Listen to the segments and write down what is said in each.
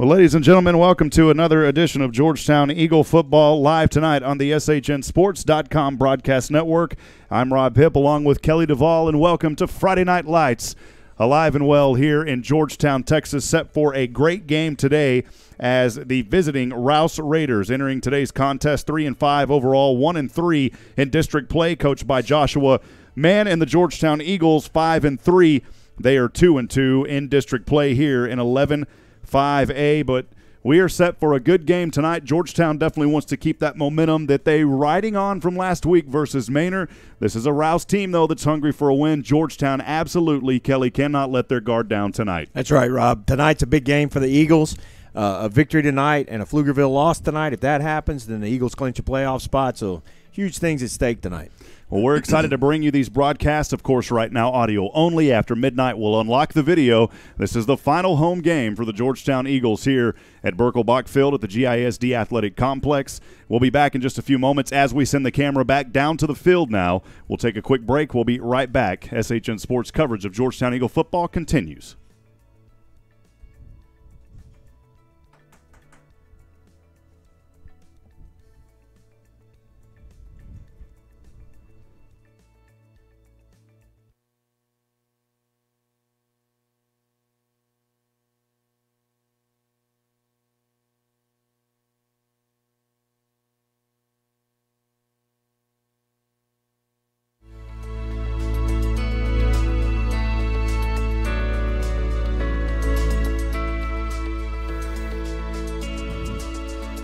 Well, ladies and gentlemen, welcome to another edition of Georgetown Eagle Football live tonight on the SHNSports.com broadcast network. I'm Rob Hipp along with Kelly DeVoll, and welcome to Friday Night Lights, alive and well here in Georgetown, Texas, set for a great game today as the visiting Rouse Raiders entering today's contest 3-5 overall, 1-3 in district play, coached by Joshua Mann, and the Georgetown Eagles 5-3. They are 2-2 in district play here in 11-5A, but we are set for a good game tonight. Georgetown definitely wants to keep that momentum that they riding on from last week versus Manor. This is a Rouse team, though, that's hungry for a win. Georgetown absolutely, Kelly, cannot let their guard down tonight. That's right, Rob. Tonight's a big game for the Eagles. A victory tonight and a Pflugerville loss tonight. If that happens, then the Eagles clinch a playoff spot, so huge things at stake tonight. Well, we're excited to bring you these broadcasts. Of course, right now, audio only. After midnight, we'll unlock the video. This is the final home game for the Georgetown Eagles here at Birkelbach Field at the GISD Athletic Complex. We'll be back in just a few moments as we send the camera back down to the field now. We'll take a quick break. We'll be right back. SHN Sports coverage of Georgetown Eagle football continues.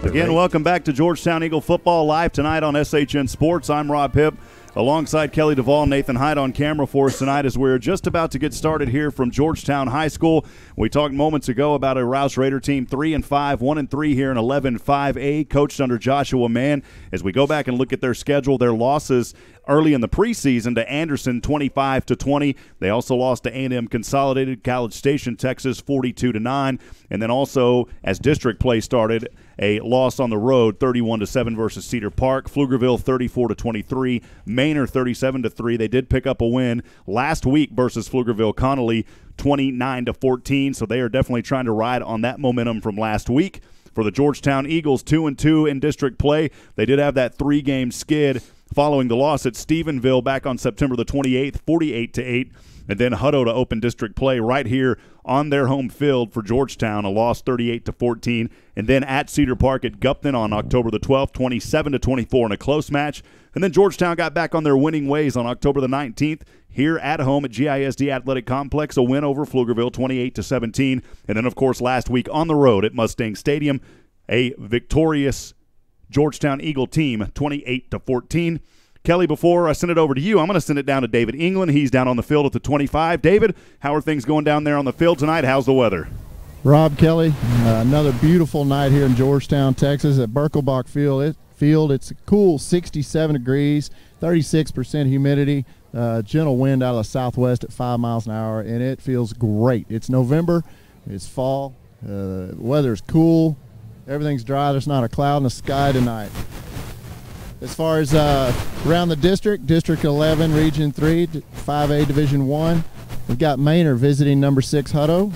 Again, welcome back to Georgetown Eagle Football live tonight on SHN Sports. I'm Rob Hipp, alongside Kelly DeVoll, Nathan Hyde on camera for us tonight as we're just about to get started here from Georgetown High School. We talked moments ago about a Rouse Raider team 3-5, 1-3 here in 11-5A, coached under Joshua Mann. As we go back and look at their schedule, their losses early in the preseason to Anderson 25-20. They also lost to A&M Consolidated, College Station, Texas 42-9, and then also as district play started, a loss on the road 31-7 versus Cedar Park, Pflugerville 34-23, Manor 37-3. They did pick up a win last week versus Pflugerville Connolly 29-14, so they are definitely trying to ride on that momentum from last week. For the Georgetown Eagles, 2-2 in district play. They did have that 3-game skid following the loss at Stephenville back on September the 28th, 48-8, and then Hutto to open district play right here on their home field for Georgetown, a loss 38-14, and then at Cedar Park at Gupton on October the 12th, 27-24 in a close match, and then Georgetown got back on their winning ways on October the 19th here at home at GISD Athletic Complex, a win over Pflugerville 28-17, and then of course last week on the road at Mustang Stadium, a victorious Georgetown Eagle team, 28-14. Kelly, before I send it over to you, I'm going to send it down to David England. He's down on the field at the 25. David, how are things going down there on the field tonight? How's the weather? Rob, Kelly, another beautiful night here in Georgetown, Texas at Birkelbach Field. It's a cool 67 degrees, 36% humidity, gentle wind out of the southwest at 5 miles an hour, and it feels great. It's November. It's fall. The weather's cool. Everything's dry. There's not a cloud in the sky tonight. As far as around the district, District 11, Region 3, 5A, Division 1, we've got Manor visiting number 6 Hutto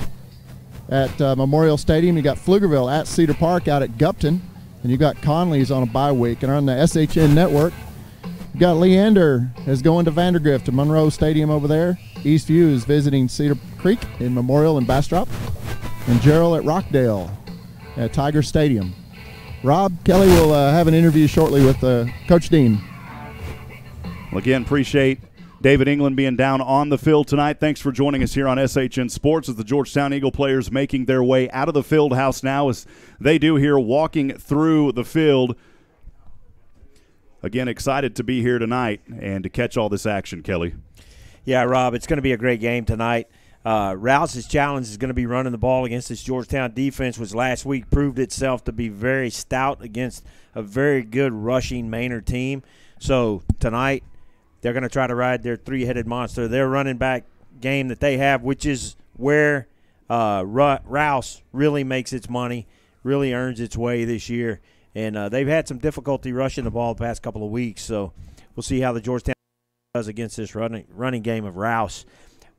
at Memorial Stadium. You got Pflugerville at Cedar Park out at Gupton, and you got Conley's on a bye week. And on the SHN network, you got Leander is going to Vandergrift to Monroe Stadium over there. Eastview is visiting Cedar Creek in Memorial and Bastrop, and Gerald at Rockdale at Tiger Stadium. Rob, Kelly will have an interview shortly with Coach Dean. Well, again, appreciate David England being down on the field tonight. Thanks for joining us here on SHN Sports as the Georgetown Eagle players making their way out of the field house now as they do here, walking through the field. Again, excited to be here tonight and to catch all this action, Kelly. Yeah, Rob, it's going to be a great game tonight. Rouse's challenge is going to be running the ball against this Georgetown defense, which last week proved itself to be very stout against a very good rushing Manor team. So tonight they're going to try to ride their three-headed monster, their running back game that they have, which is where Rouse really makes its money, really earns its way this year. And they've had some difficulty rushing the ball the past couple of weeks. So we'll see how the Georgetown does against this running game of Rouse.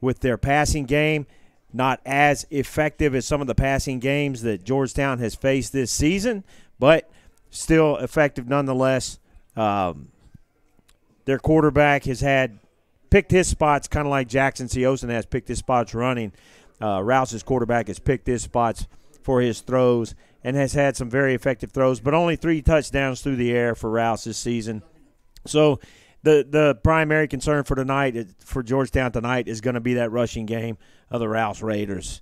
With their passing game, not as effective as some of the passing games that Georgetown has faced this season, but still effective nonetheless. Their quarterback has picked his spots kind of like Jackson Seosin has picked his spots running. Rouse's quarterback has picked his spots for his throws and has had some very effective throws, but only 3 touchdowns through the air for Rouse this season. So the primary concern for Georgetown tonight is going to be that rushing game of the Rouse Raiders.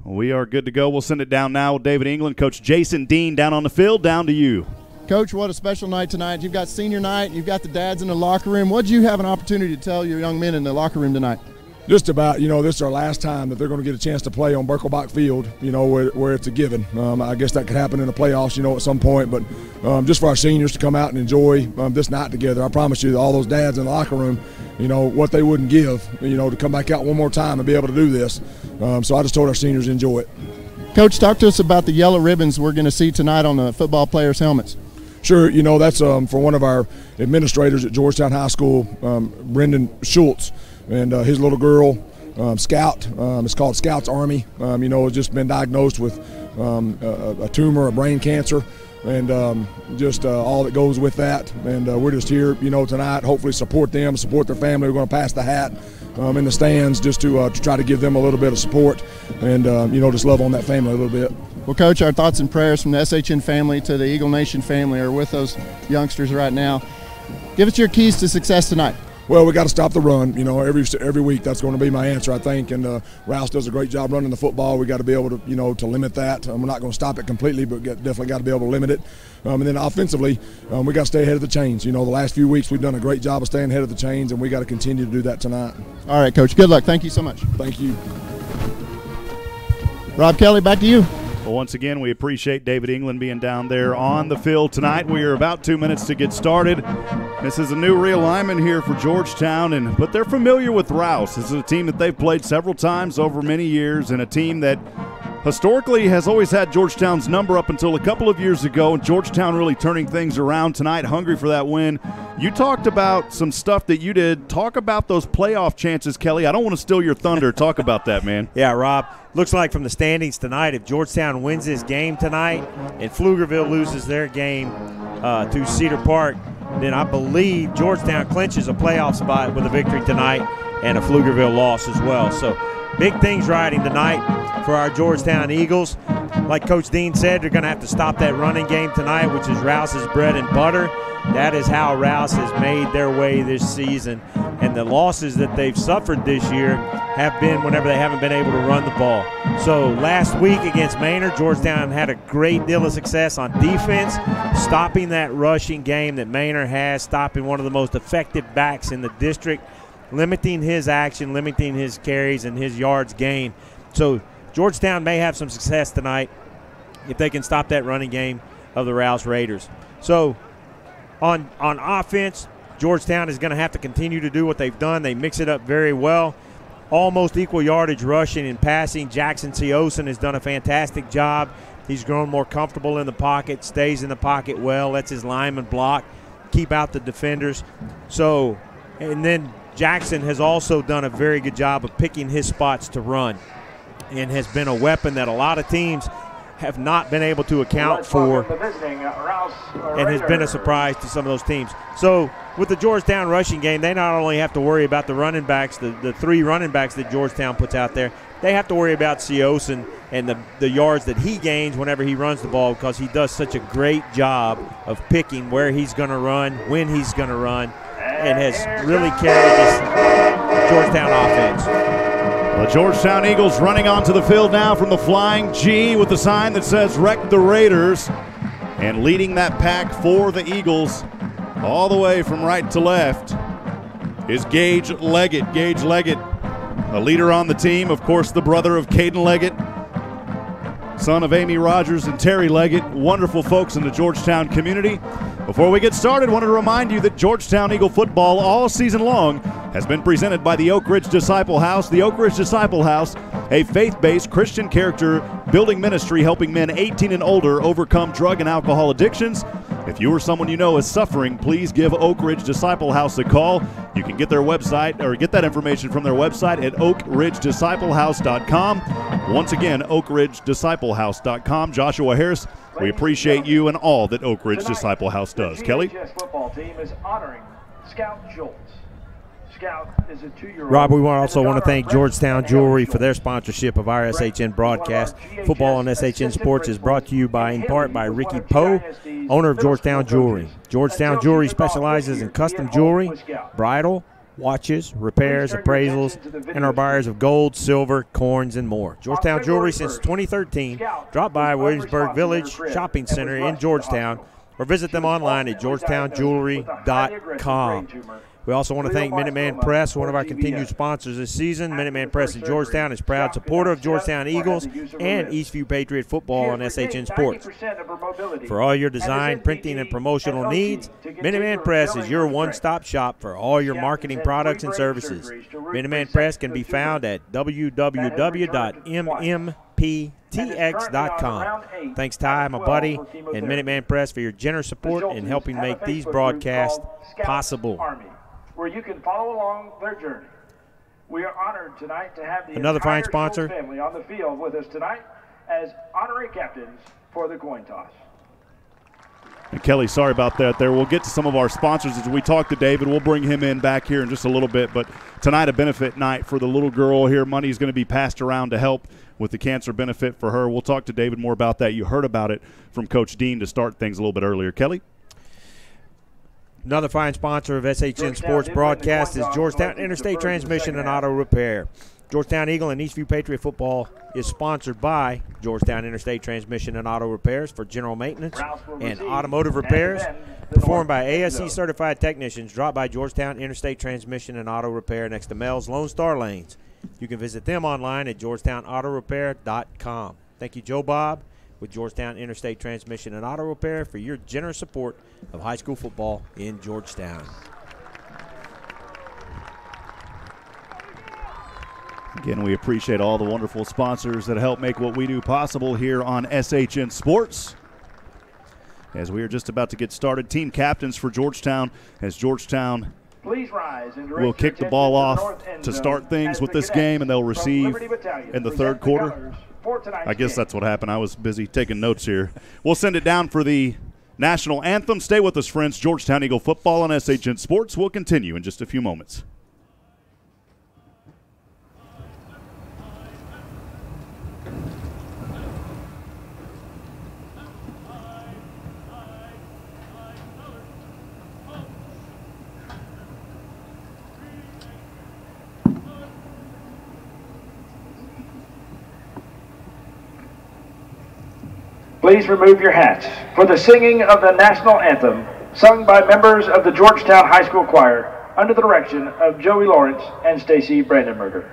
We are good to go. We'll send it down now with David England. Coach Jason Dean down on the field. Down to you. Coach, what a special night tonight. You've got senior night. You've got the dads in the locker room. What did you have an opportunity to tell your young men in the locker room tonight? Just about, this is our last time that they're going to get a chance to play on Birkelbach Field, where it's a given. I guess that could happen in the playoffs, at some point. But just for our seniors to come out and enjoy this night together, I promise you that all those dads in the locker room, what they wouldn't give, to come back out one more time and be able to do this. So I just told our seniors to enjoy it. Coach, talk to us about the yellow ribbons we're going to see tonight on the football players' helmets. Sure, that's for one of our administrators at Georgetown High School, Brendan Schultz, and his little girl, Scout. It's called Scout's Army. Has just been diagnosed with a tumor, a brain cancer, and just all that goes with that. And we're just here, tonight, hopefully support them, support their family. We're going to pass the hat in the stands just to try to give them a little bit of support and, just love on that family a little bit. Well, Coach, our thoughts and prayers from the SHN family to the Eagle Nation family are with those youngsters right now. Give us your keys to success tonight. Well, we got to stop the run. Every week that's going to be my answer, I think. And Rouse does a great job running the football. We got to be able to, to limit that. We're not going to stop it completely, but definitely got to be able to limit it. And then offensively, we got to stay ahead of the chains. The last few weeks we've done a great job of staying ahead of the chains, and we got to continue to do that tonight. All right, Coach. Good luck. Thank you so much. Thank you. Rob Kelly, back to you. Well, once again, we appreciate David England being down there on the field tonight. We are about 2 minutes to get started. This is a new realignment here for Georgetown, but they're familiar with Rouse. This is a team that they've played several times over many years, and a team that historically has always had Georgetown's number up until a couple of years ago, and Georgetown really turning things around tonight, hungry for that win. You talked about some stuff that you did. Talk about those playoff chances, Kelly. I don't want to steal your thunder. Talk about that, man. Yeah, Rob. Looks like from the standings tonight, if Georgetown wins this game tonight and Pflugerville loses their game to Cedar Park, then I believe Georgetown clinches a playoff spot with a victory tonight and a Pflugerville loss as well. So big things riding tonight for our Georgetown Eagles. Like Coach Dean said, they're going to have to stop that running game tonight, which is Rouse's bread and butter. That is how Rouse has made their way this season. And the losses that they've suffered this year have been whenever they haven't been able to run the ball. So last week against Maynard, Georgetown had a great deal of success on defense, stopping that rushing game that Maynard has, stopping one of the most effective backs in the district, limiting his action, limiting his carries and his yards gained. So Georgetown may have some success tonight if they can stop that running game of the Rouse Raiders. So on offense, Georgetown is going to have to continue to do what they've done. They mix it up very well. Almost equal yardage rushing and passing. Jackson Seosin has done a fantastic job. He's grown more comfortable in the pocket, stays in the pocket well, lets his lineman block, keep out the defenders. So, and then Jackson has also done a very good job of picking his spots to run and has been a weapon that a lot of teams have not been able to account for and has been a surprise to some of those teams. So with the Georgetown rushing game, they not only have to worry about the running backs, the 3 running backs that Georgetown puts out there, they have to worry about Seosin and the yards that he gains whenever he runs the ball, because he does such a great job of picking where he's going to run, when he's going to run, and has really carried this Georgetown offense. The Georgetown Eagles running onto the field now from the Flying G with the sign that says "Wreck the Raiders," and leading that pack for the Eagles all the way from right to left is Gage Leggett. Gage Leggett, a leader on the team, of course, the brother of Caden Leggett, son of Amy Rogers and Terry Leggett, wonderful folks in the Georgetown community. Before we get started, I wanted to remind you that Georgetown Eagle football all season long has been presented by the Oak Ridge Disciple House. The Oak Ridge Disciple House, a faith-based Christian character building ministry helping men 18 and older overcome drug and alcohol addictions. If you or someone you know is suffering, please give Oak Ridge Disciple House a call. You can get their website or get that information from their website at oakridgedisciplehouse.com. Once again, oakridgedisciplehouse.com. Joshua Harris, we appreciate you and all that Oak Ridge Disciple House does. Kelly? The GHS football team is honoring Scout Schultz. Scout is a 2-year-old. Rob, we also want to thank Georgetown Jewelry for their sponsorship of our SHN broadcast. Football on SHN Sports is brought to you in part by Ricky Poe, owner of Georgetown Jewelry. Georgetown Jewelry specializes in custom jewelry, bridal, watches, repairs, appraisals, and are buyers of gold, silver, coins, and more. Georgetown Jewelry since 2013. Drop by Williamsburg Village Shopping Center in Georgetown or visit them online at georgetownjewelry.com. We also want to thank Minuteman Press, one of our continued sponsors this season. Minuteman Press in Georgetown is proud supporter of Georgetown Eagles and Eastview Patriot football on SHN Sports. For all your design, printing, and promotional needs, Minuteman Press is your one-stop shop for all your marketing products and services. Minuteman Press can be found at www.mmptx.com. Thanks, Ty, my buddy, and Minuteman Press for your generous support in helping make these broadcasts possible. Where you can follow along their journey. We are honored tonight to have the another fine entire sponsor Schultz family on the field with us tonight as honorary captains for the coin toss. And Kelly, sorry about that there. We'll get to some of our sponsors as we talk to David. We'll bring him in back here in just a little bit. But tonight, a benefit night for the little girl here. Money is going to be passed around to help with the cancer benefit for her. We'll talk to David more about that. You heard about it from Coach Dean to start things a little bit earlier. Kelly? Another fine sponsor of SHN Sports broadcast is Georgetown Interstate Transmission and Auto Repair. Georgetown Eagle and Eastview Patriot football is sponsored by Georgetown Interstate Transmission and Auto Repairs for general maintenance and automotive repairs performed by ASE certified technicians. Drop by Georgetown Interstate Transmission and Auto Repair next to Mel's Lone Star Lanes. You can visit them online at georgetownautorepair.com. Thank you, Joe Bob, with Georgetown Interstate Transmission and Auto Repair for your generous support of high school football in Georgetown. Again, we appreciate all the wonderful sponsors that help make what we do possible here on SHN Sports. As we are just about to get started, team captains for Georgetown as Georgetown will kick the ball off to start things with this game, and they'll receive in the third quarter. I guess that's what happened. I was busy taking notes here. We'll send it down for the national anthem. Stay with us, friends. Georgetown Eagle football on SHN Sports will continue in just a few moments. Please remove your hats for the singing of the national anthem, sung by members of the Georgetown High School Choir under the direction of Joey Lawrence and Stacy Brandenberger.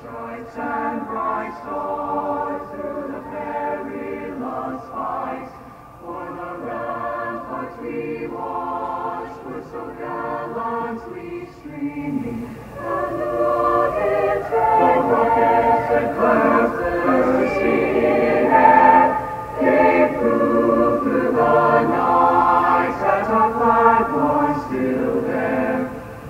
Stripes and bright stars through the perilous fight, for the ramparts we watched were so gallantly streaming, and the rockets and clouds bursting in air gave proof through the night that our flag was still there.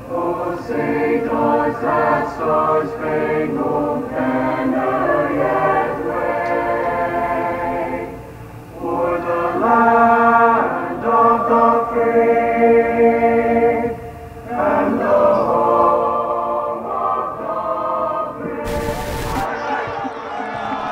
Oh, say does that star-spangled banner yet wave for the land of the free and the home of the brave?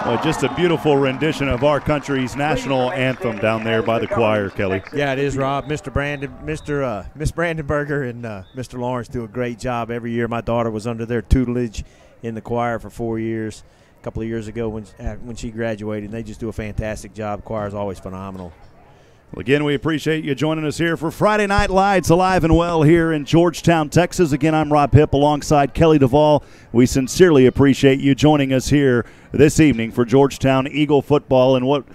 Well, just a beautiful rendition of our country's national anthem down there by the choir, Kelly. Yeah, it is, Rob. Miss Brandenberger and Mr. Lawrence do a great job every year. My daughter was under their tutelage in the choir for 4 years. A couple of years ago when she graduated, and they just do a fantastic job. Choir is always phenomenal. Well, again, we appreciate you joining us here for Friday Night Lights, alive and well here in Georgetown, Texas. Again, I'm Rob Hipp alongside Kelly DeVoll. We sincerely appreciate you joining us here this evening for Georgetown Eagle football and what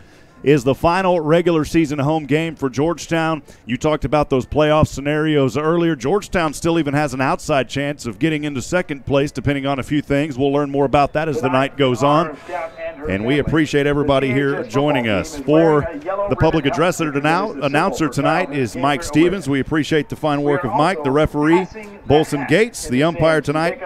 is the final regular season home game for Georgetown. You talked about those playoff scenarios earlier. Georgetown still even has an outside chance of getting into second place, depending on a few things. We'll learn more about that as the night goes on. And we appreciate everybody here joining us. For the public announcer tonight is Mike Stevens. We appreciate the fine work of Mike. The referee, Bolson Gates. The umpire tonight,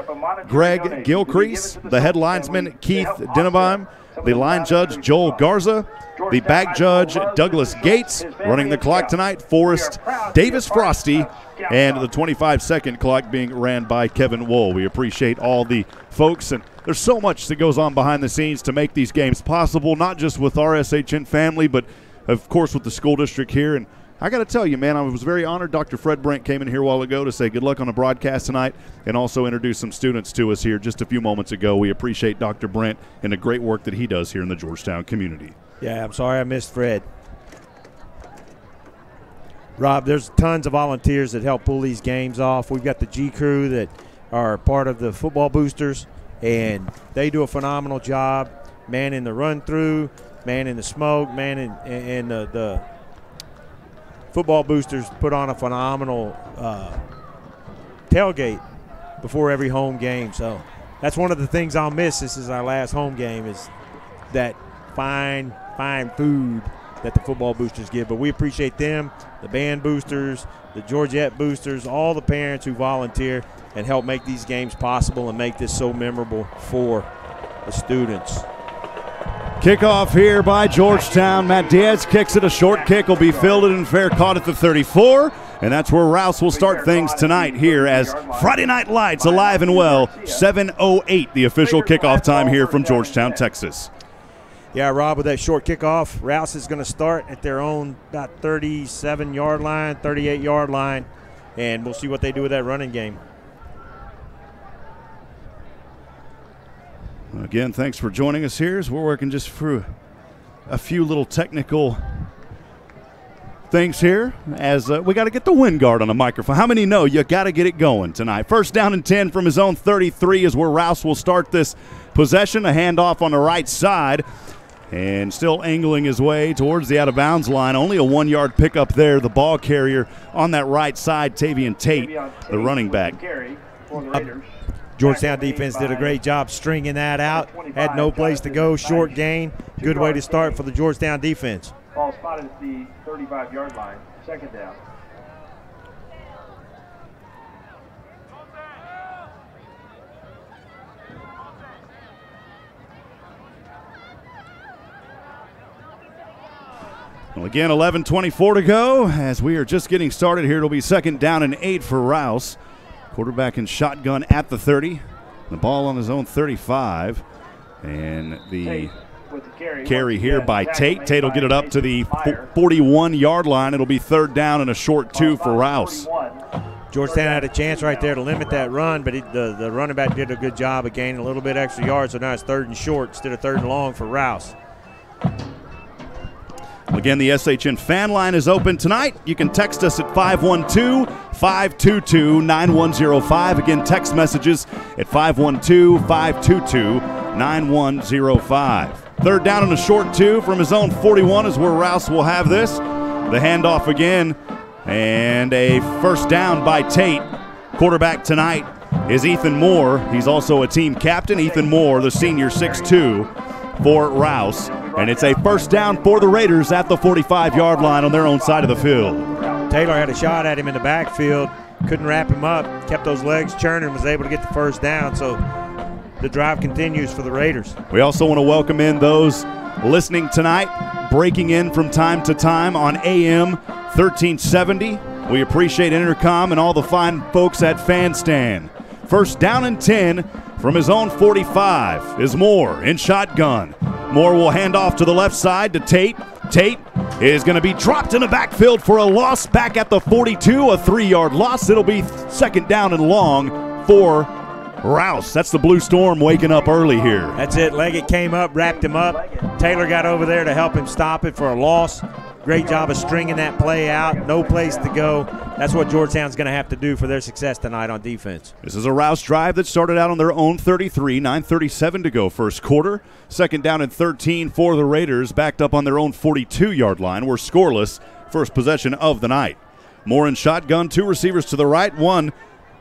Greg Gilcrease. The head linesman, Keith Dennebaum. The line judge, Joel Garza. The back judge, Douglas Gates. Running the clock tonight, Forrest Davis Frosty. And the 25-second clock being ran by Kevin Wool. We appreciate all the folks, and there's so much that goes on behind the scenes to make these games possible, not just with our SHN family, but of course with the school district here. And I got to tell you, man, I was very honored. Dr. Fred Brent came in here a while ago to say good luck on the broadcast tonight and also introduce some students to us here just a few moments ago. We appreciate Dr. Brent and the great work that he does here in the Georgetown community. Yeah, I'm sorry I missed Fred. Rob, there's tons of volunteers that help pull these games off. We've got the G crew that are part of the football boosters, and they do a phenomenal job manning the run-through, manning the smoke, manning and the football boosters put on a phenomenal tailgate before every home game. So that's one of the things I'll miss. This is our last home game, is that fine food that the football boosters give. But we appreciate them, the band boosters, the Georgette boosters, all the parents who volunteer and help make these games possible and make this so memorable for the students. Kickoff here by Georgetown. Matt Diaz kicks it. A short kick will be fielded and fair caught at the 34. And that's where Rouse will start things tonight here as Friday Night Lights alive and well. 7:08 the official kickoff time here from Georgetown, Texas. Yeah, Rob, with that short kickoff, Rouse is going to start at their own about 37-yard line, 38-yard line, and we'll see what they do with that running game. Again, thanks for joining us here as we're working just through a few little technical things here as we got to get the wind guard on the microphone. How many know you got to get it going tonight? First down and 10 from his own 33 is where Rouse will start this possession. A handoff on the right side. And still angling his way towards the out-of-bounds line. Only a 1-yard pickup there. The ball carrier on that right side, Tavian Tate, the running back. Georgetown defense did a great job stringing that out. Had no place to go, short gain. Good way to start for the Georgetown defense. Ball spotted at the 35-yard line, second down. Well, again, 11:24 to go as we are just getting started here. It'll be second down and 8 for Rouse. Quarterback in shotgun at the 30. The ball on his own 35. And the carry here by Tate. Tate will get it up to the 41-yard line. It'll be third down and a short 2 for Rouse. Georgetown had a chance right there to limit that run, but the running back did a good job of gaining a little bit extra yards, so now it's third and short instead of third and long for Rouse. Again, the SHN fan line is open tonight. You can text us at 512-522-9105. Again, text messages at 512-522-9105. Third down and a short 2 from his own 41 is where Rouse will have this. The handoff again, and a first down by Tate. Quarterback tonight is Ethan Moore. He's also a team captain. Ethan Moore, the senior, 6'2", for Rouse. And it's a first down for the Raiders at the 45-yard line on their own side of the field. Taylor had a shot at him in the backfield, couldn't wrap him up, kept those legs churning, was able to get the first down. So the drive continues for the Raiders. We also want to welcome in those listening tonight, breaking in from time to time on AM 1370. We appreciate Intercom and all the fine folks at Fan Stand. First down and 10 from his own 45 is Moore in shotgun. Moore will hand off to the left side to Tate. Tate is going to be dropped in the backfield for a loss back at the 42, a 3-yard loss. It'll be second down and long for Rouse. That's the Blue Storm waking up early here. That's it. Leggett came up, wrapped him up. Taylor got over there to help him stop it for a loss. Great job of stringing that play out. No place to go. That's what Georgetown's going to have to do for their success tonight on defense. This is a Rouse drive that started out on their own 33, 9:37 to go first quarter. Second down and 13 for the Raiders, backed up on their own 42-yard line. We're scoreless. First possession of the night. Moore in shotgun, 2 receivers to the right, 1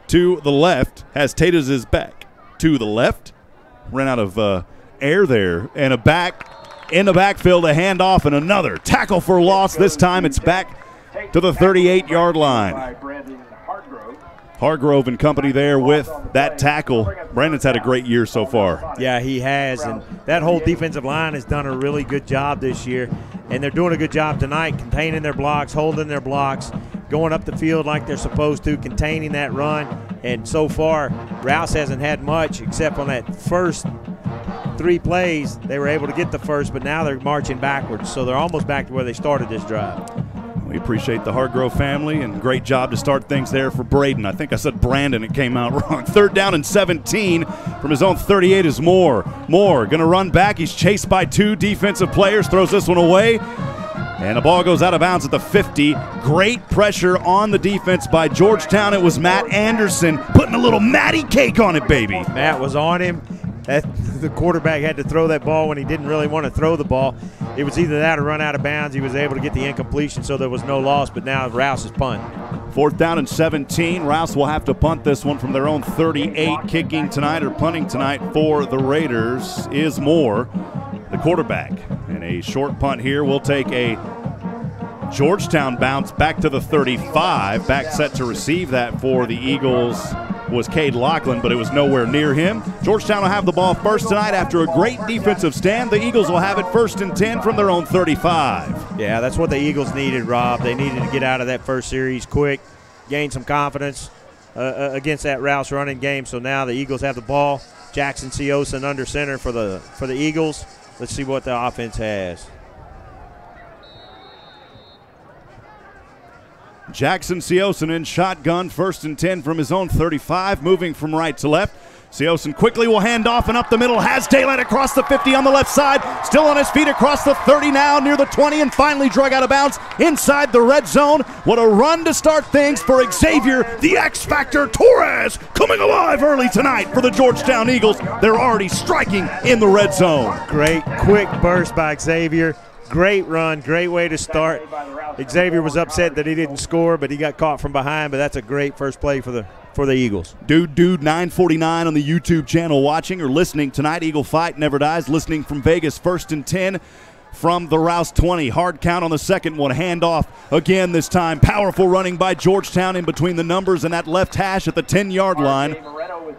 to the left. Has Tatus's back to the left. Ran out of air there, and a back in the backfield, a handoff, and another tackle for loss. This time it's back to the 38-yard line. Hargrove and company there with that tackle. Brandon's had a great year so far. Yeah, he has, and that whole defensive line has done a really good job this year, and they're doing a good job tonight containing their blocks, holding their blocks, going up the field like they're supposed to, containing that run, and so far Rouse hasn't had much except on that first 3 plays. They were able to get the first, but now they're marching backwards, so they're almost back to where they started this drive. We appreciate the Hargrove family, and great job to start things there for Braden. I think I said Brandon. It came out wrong. Third down and 17 from his own 38 is Moore. Moore going to run back. He's chased by 2 defensive players, throws this one away, and the ball goes out of bounds at the 50. Great pressure on the defense by Georgetown. It was Matt Anderson putting a little Matty cake on it, baby. Matt was on him. The quarterback had to throw that ball when he didn't really want to throw the ball. It was either that or run out of bounds. He was able to get the incompletion, so there was no loss, but now Rouse is punt. Fourth down and 17. Rouse will have to punt this one from their own 38. Kicking tonight or punting tonight for the Raiders is Moore, the quarterback. And a short punt here will take a Georgetown bounce back to the 35. Back set to receive that for the Eagles was Cade Lachlan, but it was nowhere near him. Georgetown will have the ball first tonight after a great defensive stand. The Eagles will have it first and 10 from their own 35. Yeah, that's what the Eagles needed, Rob. They needed to get out of that first series quick, gain some confidence against that Rouse running game. So now the Eagles have the ball. Jackson Siosen under center for the Eagles. Let's see what the offense has. Jackson Siosen in shotgun, first and 10 from his own 35, moving from right to left. Siosen quickly will hand off and up the middle, has daylight across the 50 on the left side, still on his feet across the 30 now, near the 20, and finally drug out of bounds inside the red zone. What a run to start things for Xavier, the X-Factor Torres, coming alive early tonight for the Georgetown Eagles. They're already striking in the red zone. Great quick burst by Xavier. Great run, great way to start. Xavier was upset that he didn't score, but he got caught from behind, but that's a great first play for the Eagles. Dude 949 on the YouTube channel watching or listening tonight. Eagle Fight Never Dies, listening from Vegas, first and 10 from the Rouse 20. Hard count on the second one. Handoff again this time. Powerful running by Georgetown in between the numbers and that left hash at the 10-yard line.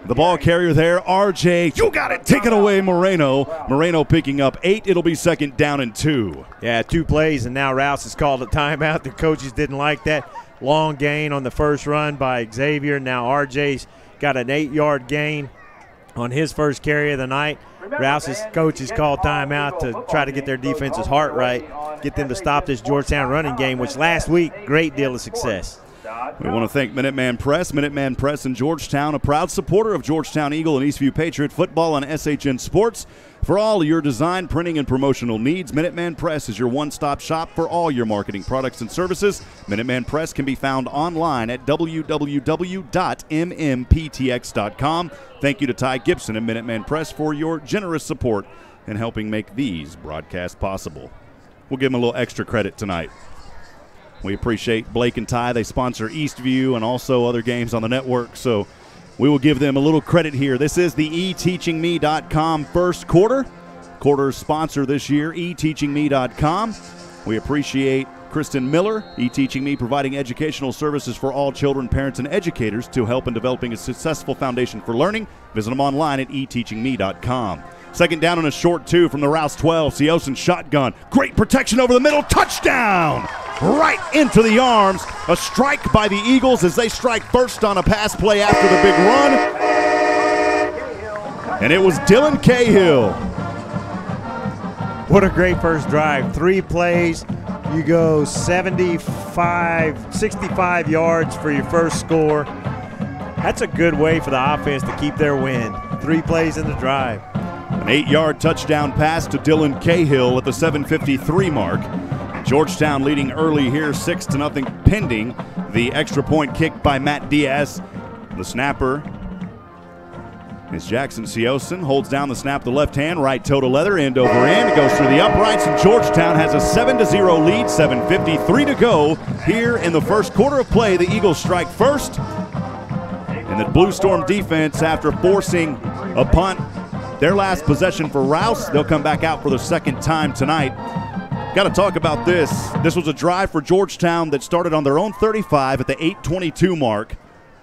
The ball carrier there, RJ. You got it. Take it away, Moreno. Moreno picking up 8. It'll be second down and 2. Yeah, 2 plays, and now Rouse has called a timeout. The coaches didn't like that. Long gain on the first run by Xavier. Now RJ's got an 8-yard gain on his first carry of the night. Rouse's coaches called timeout to try to get their defense's heart right, get them to stop this Georgetown running game, which last week, great deal of success. We want to thank Minuteman Press. Minuteman Press in Georgetown, a proud supporter of Georgetown Eagle and Eastview Patriot football on SHN Sports. For all your design, printing, and promotional needs, Minuteman Press is your one-stop shop for all your marketing products and services. Minuteman Press can be found online at www.mmptx.com. Thank you to Ty Gibson and Minuteman Press for your generous support in helping make these broadcasts possible. We'll give them a little extra credit tonight. We appreciate Blake and Ty. They sponsor Eastview and also other games on the network, so we will give them a little credit here. This is the eteachingme.com first quarter. Quarter's sponsor this year, eteachingme.com. We appreciate Kristen Miller, eTeachingMe, providing educational services for all children, parents, and educators to help in developing a successful foundation for learning. Visit them online at eteachingme.com. Second down and a short 2 from the Rouse 12. Siosen shotgun. Great protection over the middle. Touchdown! Right into the arms. A strike by the Eagles as they strike first on a pass play after the big run. And it was Dylan Cahill. What a great first drive. 3 plays. You go 65 yards for your first score. That's a good way for the offense to keep their win. 3 plays in the drive. An 8-yard touchdown pass to Dylan Cahill at the 7:53 mark. Georgetown leading early here, 6-0, pending the extra point kick by Matt Diaz. The snapper is Jackson Siosen, holds down the snap, the left hand, right toe to leather, end over end. It goes through the uprights, and Georgetown has a 7-0 lead, 7:53 to go here in the first quarter of play. The Eagles strike first, and the Blue Storm defense, after forcing a punt, their last possession for Rouse, they'll come back out for the second time tonight. Got to talk about this. This was a drive for Georgetown that started on their own 35 at the 8:22 mark.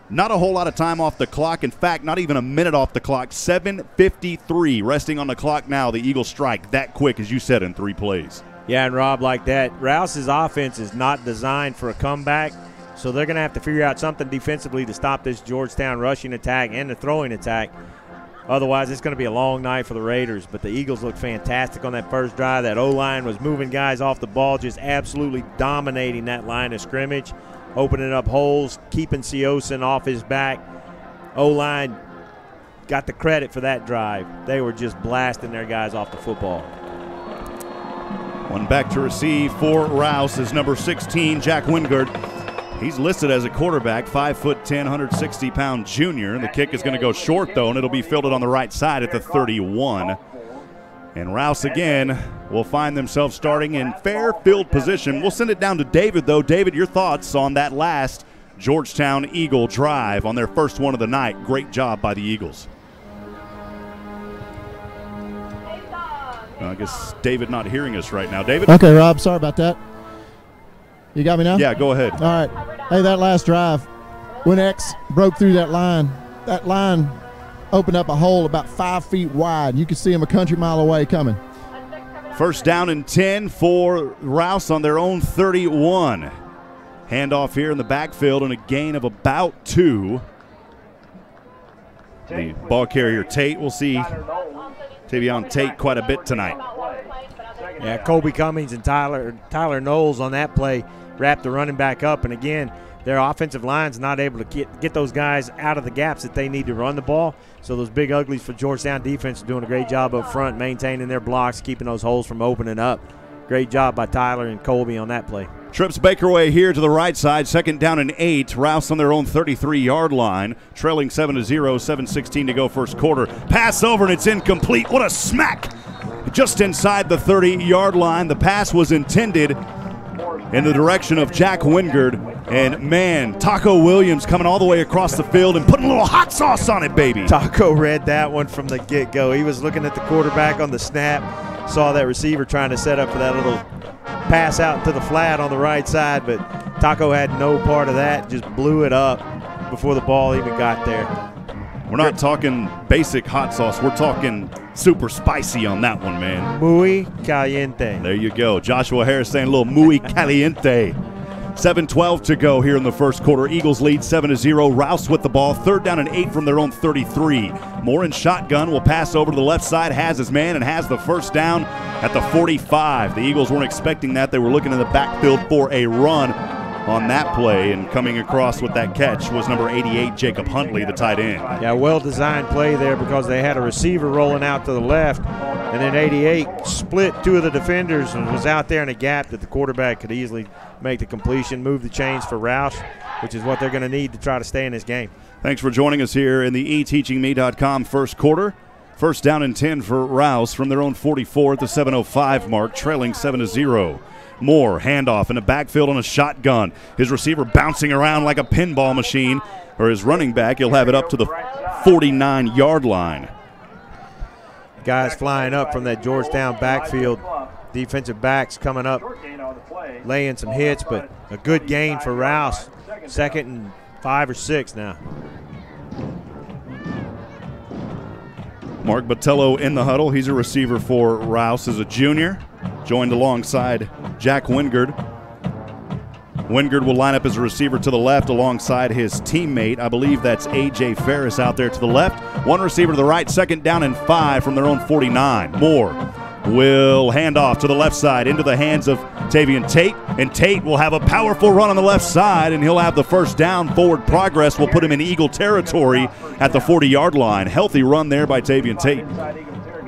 Not a whole lot of time off the clock. In fact, not even a minute off the clock. 7:53 resting on the clock now. The Eagles strike that quick, as you said, in 3 plays. Yeah, and Rob, like that, Rouse's offense is not designed for a comeback, so they're going to have to figure out something defensively to stop this Georgetown rushing attack and the throwing attack. Otherwise, it's going to be a long night for the Raiders. But the Eagles looked fantastic on that first drive. That O-line was moving guys off the ball, just absolutely dominating that line of scrimmage, opening up holes, keeping Siosen off his back. O-line got the credit for that drive. They were just blasting their guys off the football. One back to receive for Rouse is number 16, Jack Wingard. He's listed as a quarterback, 5'10", 160-pound junior. The kick is going to go short, though, and it'll be fielded on the right side at the 31. And Rouse again will find themselves starting in fair field position. We'll send it down to David, though. David, your thoughts on that last Georgetown Eagle drive on their first one of the night. Great job by the Eagles. I guess David not hearing us right now. David? Okay, Rob, sorry about that. You got me now? Yeah, go ahead. All right. Hey, that last drive, when X broke through that line opened up a hole about 5 feet wide. You could see him a country mile away coming. First down and 10 for Rouse on their own 31. Handoff here in the backfield and a gain of about 2. The ball carrier Tate, we'll see Tavion Tate quite a bit tonight. Yeah, Kobe Cummings and Tyler Knowles on that play wrapped the running back up. And again, their offensive line's not able to get those guys out of the gaps that they need to run the ball. So those big uglies for Georgetown defense are doing a great job up front, maintaining their blocks, keeping those holes from opening up. Great job by Tyler and Colby on that play. Trips Baker way here to the right side, second down and 8. Rouse on their own 33-yard line, trailing 7-0, 7:16 to go first quarter. Pass over and it's incomplete. What a smack! Just inside the 30-yard line. The pass was intended in the direction of Jack Wingard. And, man, Taco Williams coming all the way across the field and putting a little hot sauce on it, baby. Taco read that one from the get-go. He was looking at the quarterback on the snap, saw that receiver trying to set up for that little pass out to the flat on the right side, but Taco had no part of that, just blew it up before the ball even got there. We're not talking basic hot sauce. We're talking super spicy on that one, man. Muy caliente. There you go. Joshua Harris saying a little muy caliente. 7:12 to go here in the first quarter. Eagles lead 7-0. Rouse with the ball. Third down and 8 from their own 33. Moore in shotgun will pass over to the left side, has his man, and has the first down at the 45. The Eagles weren't expecting that. They were looking in the backfield for a run on that play, and coming across with that catch was number 88, Jacob Huntley, the tight end. Yeah, well-designed play there because they had a receiver rolling out to the left, and then 88 split 2 of the defenders and was out there in a gap that the quarterback could easily make the completion, move the chains for Rouse, which is what they're going to need to try to stay in this game. Thanks for joining us here in the eteachingme.com first quarter. First down and 10 for Rouse from their own 44 at the 7:05 mark, trailing 7-0. Moore, handoff in the backfield on a shotgun. His receiver bouncing around like a pinball machine, or his running back, he'll have it up to the 49-yard line. Guys flying up from that Georgetown backfield. Defensive backs coming up, laying some hits, but a good gain for Rouse. 2nd and 5 or 6 now. Mark Botello in the huddle. He's a receiver for Rouse as a junior, joined alongside Jack Wingard. Wingard will line up as a receiver to the left alongside his teammate. I believe that's A.J. Ferris out there to the left. One receiver to the right, second down and 5 from their own 49. Moore will hand off to the left side into the hands of Tavion Tate, and Tate will have a powerful run on the left side, and he'll have the first down. Forward progress will put him in Eagle territory at the 40-yard line. Healthy run there by Tavion Tate.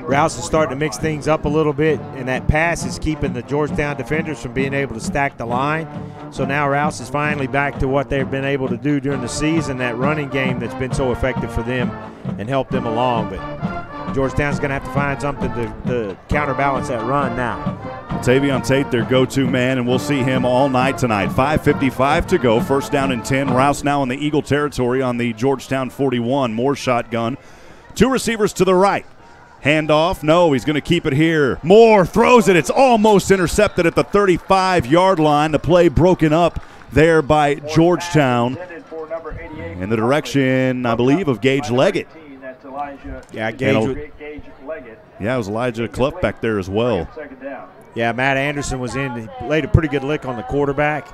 Rouse is starting to mix things up a little bit, and that pass is keeping the Georgetown defenders from being able to stack the line. So now Rouse is finally back to what they've been able to do during the season, that running game that's been so effective for them and helped them along. But Georgetown's going to have to find something to counterbalance that run now. Tavion Tate, their go-to man, and we'll see him all night tonight. 5:55 to go, first down and 10. Rouse now in the Eagle territory on the Georgetown 41. Moore shotgun. Two receivers to the right. Handoff, no, he's going to keep it here. Moore throws it. It's almost intercepted at the 35-yard line. The play broken up there by Georgetown in the direction, I believe, of Gage Leggett. Yeah, Gage Leggett. Yeah, it was Elijah Clough back there as well. Yeah, Matt Anderson was in. He laid a pretty good lick on the quarterback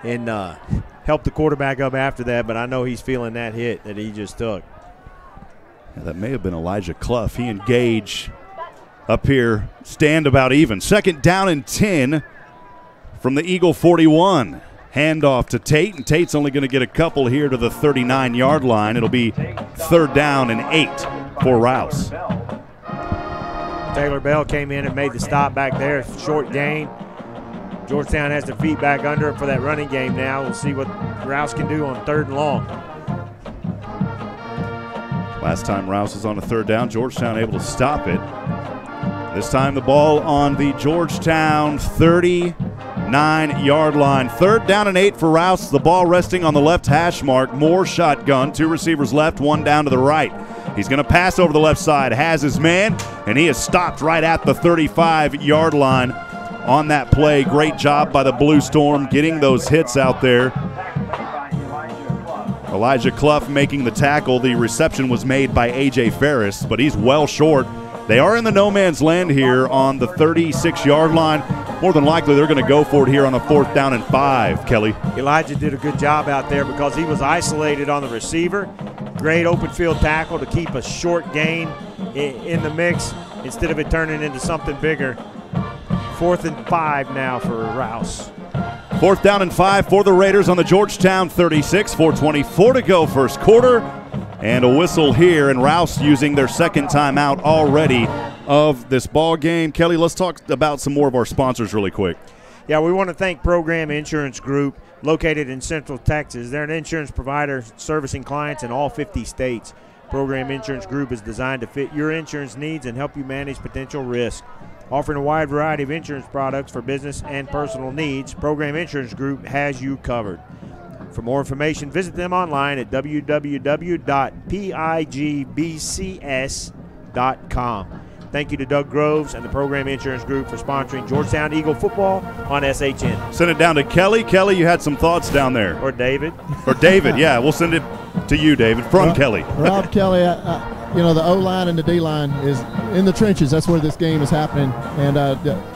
and helped the quarterback up after that, but I know he's feeling that hit that he just took. Yeah, that may have been Elijah Clough. He and Gage up here stand about even. Second down and 10 from the Eagle 41. Handoff to Tate, and Tate's only going to get a couple here to the 39-yard line. It'll be third down and 8 for Rouse. Taylor Bell came in and made the stop back there. Short gain. Georgetown has their feet back under it for that running game now. We'll see what Rouse can do on third and long. Last time Rouse was on a third down, Georgetown able to stop it. This time the ball on the Georgetown 39-yard line. Third down and 8 for Rouse. The ball resting on the left hash mark. Moore shotgun. Two receivers left, one down to the right. He's going to pass over the left side, has his man, and he is stopped right at the 35-yard line on that play. Great job by the Blue Storm getting those hits out there. Elijah Clough making the tackle. The reception was made by A.J. Ferris, but he's well short. They are in the no man's land here on the 36-yard line. More than likely, they're going to go for it here on a fourth down and 5, Kelly. Elijah did a good job out there because he was isolated on the receiver. Great open field tackle to keep a short gain in the mix instead of it turning into something bigger. Fourth and 5 now for Rouse. Fourth down and 5 for the Raiders on the Georgetown 36. 4:24 to go first quarter. And a whistle here, and Rouse using their second timeout already of this ball game. Kelly, let's talk about some more of our sponsors really quick. Yeah, we want to thank Pregame Insurance Group, located in Central Texas. They're an insurance provider servicing clients in all 50 states. Pregame Insurance Group is designed to fit your insurance needs and help you manage potential risk. Offering a wide variety of insurance products for business and personal needs, Pregame Insurance Group has you covered. For more information, visit them online at www.pigbcs.com. Thank you to Doug Groves and the Pregame Insurance Group for sponsoring Georgetown Eagle football on SHN. Send it down to Kelly. Kelly, you had some thoughts down there. Or David. Or David, yeah. We'll send it to you, David, from Kelly. Rob Kelly, you know, the O-line and the D-line is in the trenches. That's where this game is happening. And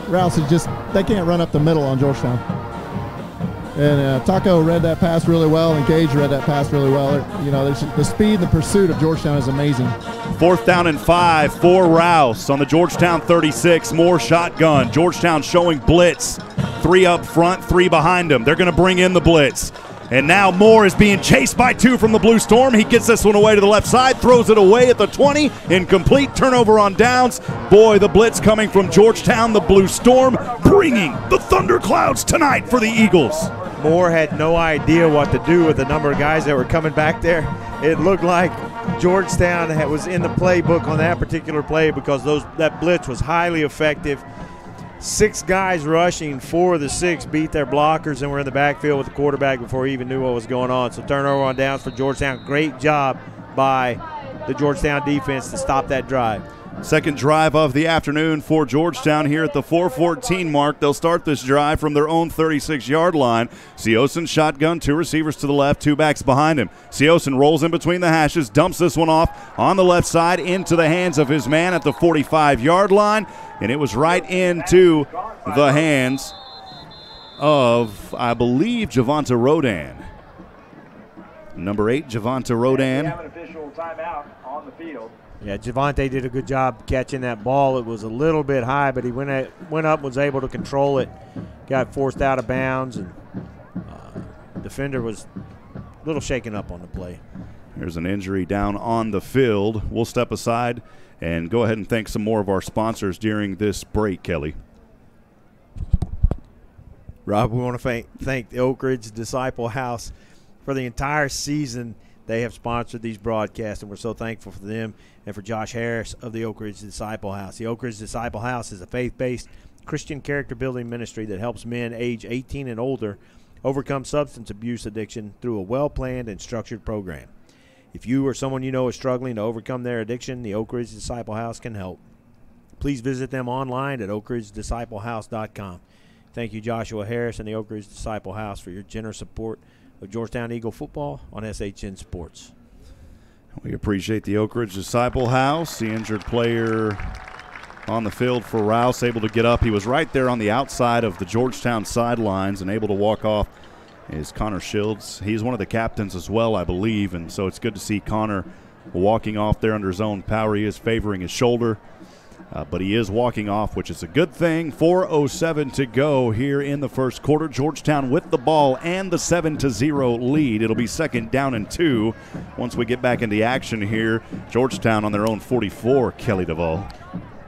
Rouse is just, they can't run up the middle on Georgetown. And Taco read that pass really well, and Gage read that pass really well. You know, the speed and the pursuit of Georgetown is amazing. Fourth down and 5 for Rouse on the Georgetown 36. Moore shotgun. Georgetown showing blitz. 3 up front, 3 behind him. They're going to bring in the blitz. And now Moore is being chased by 2 from the Blue Storm. He gets this one away to the left side, throws it away at the 20. Incomplete, turnover on downs. Boy, the blitz coming from Georgetown, the Blue Storm, bringing the thunderclouds tonight for the Eagles. Moore had no idea what to do with the number of guys that were coming back there. It looked like Georgetown was in the playbook on that particular play because that blitz was highly effective. 6 guys rushing, 4 of the 6 beat their blockers and were in the backfield with the quarterback before he even knew what was going on. So turnover on downs for Georgetown. Great job by the Georgetown defense to stop that drive. Second drive of the afternoon for Georgetown here at the 4:14 mark. They'll start this drive from their own 36-yard line. Seosin shotgun, 2 receivers to the left, 2 backs behind him. Seosin rolls in between the hashes, dumps this one off on the left side into the hands of his man at the 45-yard line, and it was right into the hands of, I believe, Javonte Rodan. Number 8, Javonte Rodan. We have an official timeout on the field. Yeah, Javonte did a good job catching that ball. It was a little bit high, but he went up, was able to control it, got forced out of bounds, and defender was a little shaken up on the play. There's an injury down on the field. We'll step aside and go ahead and thank some more of our sponsors during this break, Kelly. Rob, we want to thank the Oak Ridge Disciple House for the entire season. They have sponsored these broadcasts, and we're so thankful for them and for Josh Harris of the Oak Ridge Disciple House. The Oak Ridge Disciple House is a faith-based Christian character-building ministry that helps men age 18 and older overcome substance abuse addiction through a well-planned and structured program. If you or someone you know is struggling to overcome their addiction, the Oak Ridge Disciple House can help. Please visit them online at oakridgedisciplehouse.com. Thank you, Joshua Harris and the Oak Ridge Disciple House, for your generous support of Georgetown Eagle football on SHN Sports. We appreciate the Oak Ridge Disciple House. The injured player on the field for Rouse, able to get up. He was right there on the outside of the Georgetown sidelines and able to walk off, is Connor Shields. He's one of the captains as well, I believe, and so it's good to see Connor walking off there under his own power. He is favoring his shoulder, but he is walking off, which is a good thing. 4:07 to go here in the first quarter. Georgetown with the ball and the 7-0 lead. It'll be 2nd down and 2 once we get back into action here. Georgetown on their own 44, Kelly DeVoll.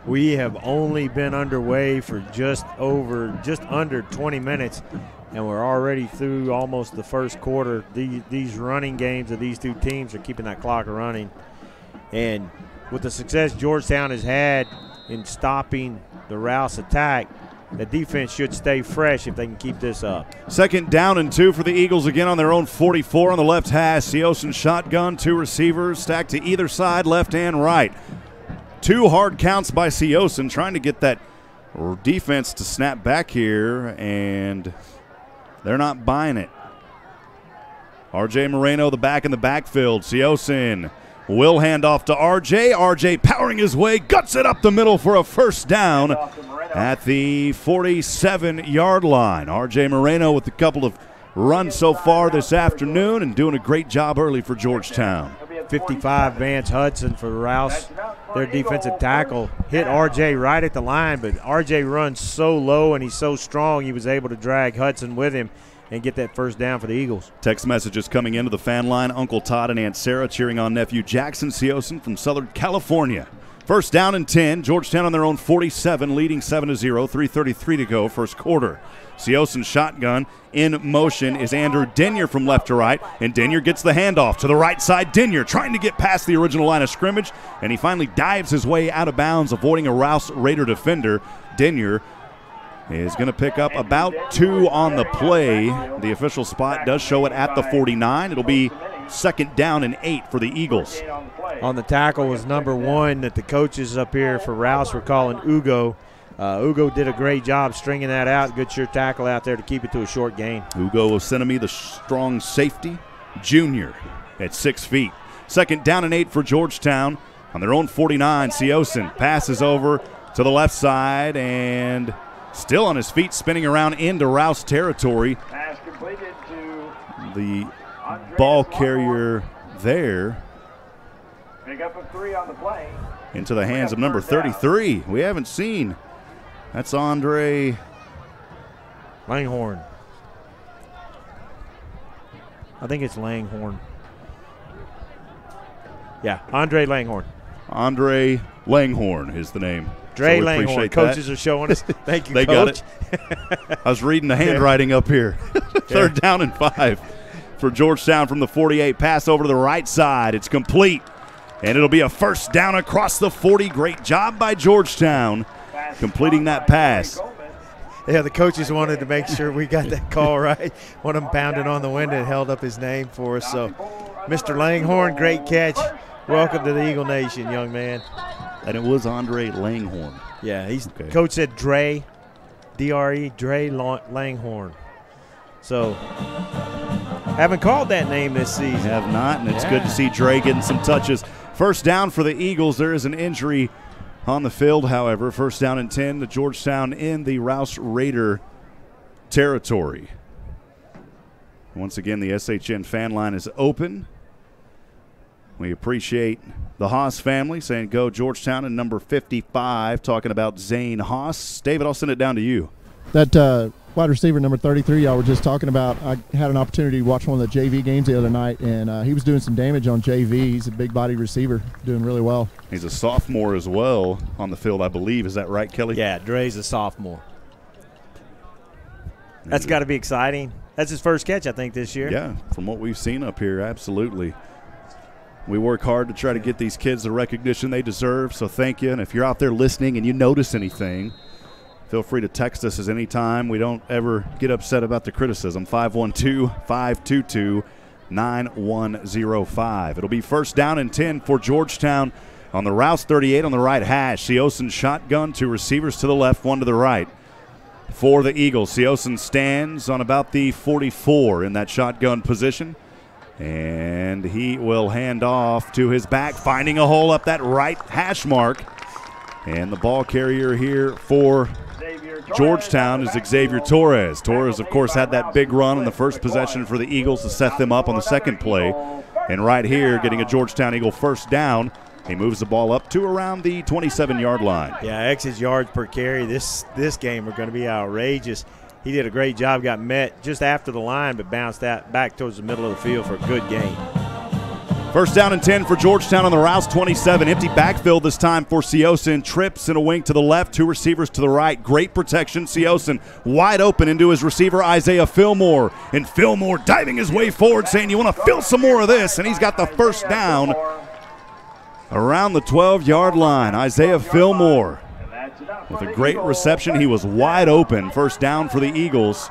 We have only been underway for just under 20 minutes, and we're already through almost the first quarter. These running games of these two teams are keeping that clock running. And with the success Georgetown has had in stopping the Rouse attack, the defense should stay fresh if they can keep this up. 2nd down and 2 for the Eagles, again on their own 44 on the left hash. Seosin shotgun, 2 receivers stacked to either side, left and right. 2 hard counts by Seosin, trying to get that defense to snap back here, and they're not buying it. R.J. Moreno, the back in the backfield. Seosin will hand off to R.J. R.J. powering his way, guts it up the middle for a first down at the 47-yard line. R.J. Moreno with a couple of runs so far this afternoon and doing a great job early for Georgetown. 55, Vance Hudson for Rouse. Their defensive tackle hit R.J. right at the line, but R.J. runs so low and he's so strong he was able to drag Hudson with him and get that first down for the Eagles. Text messages coming into the fan line. Uncle Todd and Aunt Sarah cheering on nephew Jackson Seosin from Southern California. 1st down and 10. Georgetown on their own 47, leading 7-0. 3:33 to go, first quarter. Seosin shotgun in motion is Andrew Denyer from left to right, and Denyer gets the handoff to the right side. Denyer trying to get past the original line of scrimmage, and he finally dives his way out of bounds, avoiding a Rouse Raider defender. Denyer is going to pick up about 2 on the play. The official spot does show it at the 49. It'll be 2nd down and 8 for the Eagles. On the tackle was number 1 that the coaches up here for Rouse were calling Ugo. Ugo did a great job stringing that out. Good sure tackle out there to keep it to a short gain. Ugo Osenemi, the strong safety, junior at 6 feet. 2nd down and 8 for Georgetown on their own 49. Seosin passes over to the left side and still on his feet, spinning around into Rouse territory. Pass completed to The ball carrier there pick up a 3 on the play. into the hands of number 33. We haven't seen. That's Andre Langhorn. I think it's Langhorn. Yeah, Andre Langhorn. Andre Langhorn is the name. Dre So we Langhorn. appreciate Coaches that. are showing us. Thank you, They Coach. got it. I was reading the handwriting up here. 3rd down and 5 for Georgetown from the 48. Pass over to the right side. It's complete. And it'll be a first down across the 40. Great job by Georgetown completing that pass. Yeah, the coaches wanted to make sure we got that call right. One of them pounded on the window and held up his name for us. So, Mr. Langhorn, great catch. Welcome to the Eagle Nation, young man. And it was Andre Langhorn. Yeah, he's Okay. Coach said Dre, D-R-E, Dre Langhorn. So, haven't called that name this season. Have not, and it's good to see Dre getting some touches. First down for the Eagles. There is an injury on the field, however. 1st down and 10 to Georgetown in the Rouse Raider territory. Once again, the SHN fan line is open. We appreciate the Haas family saying go Georgetown, and number 55 talking about Zane Haas. David, I'll send it down to you. That Wide receiver number 33, y'all were just talking about. I had an opportunity to watch one of the JV games the other night, and he was doing some damage on JV. He's a big-body receiver, doing really well. He's a sophomore as well on the field, I believe. Is that right, Kelly? Yeah, Dre's a sophomore. That's got to be exciting. That's his first catch, I think, this year. Yeah, from what we've seen up here, absolutely. We work hard to try to get these kids the recognition they deserve, so thank you. And if you're out there listening and you notice anything, feel free to text us at any time. We don't ever get upset about the criticism. 512-522-9105. It'll be first down and 10 for Georgetown on the Rouse 38 on the right hash. Seosin shotgun, 2 receivers to the left, 1 to the right. For the Eagles, Seosin stands on about the 44 in that shotgun position. And he will hand off to his back, finding a hole up that right hash mark. And the ball carrier here for Georgetown is Xavier Torres. Torres, of course, had that big run in the first possession for the Eagles to set them up on the second play. And right here, getting a Georgetown Eagle first down, he moves the ball up to around the 27-yard line. Yeah, X's yards per carry this game are going to be outrageous. He did a great job, got met just after the line, but bounced out back towards the middle of the field for a good gain. First down and 10 for Georgetown on the Rouse 27. Empty backfield this time for Seosin. Trips and a wing to the left, 2 receivers to the right. Great protection. Seosin wide open into his receiver, Isaiah Fillmore. And Fillmore diving his way forward, saying, you want to fill some more of this. And he's got the first down around the 12-yard line. Isaiah Fillmore with a great reception. He was wide open. First down for the Eagles.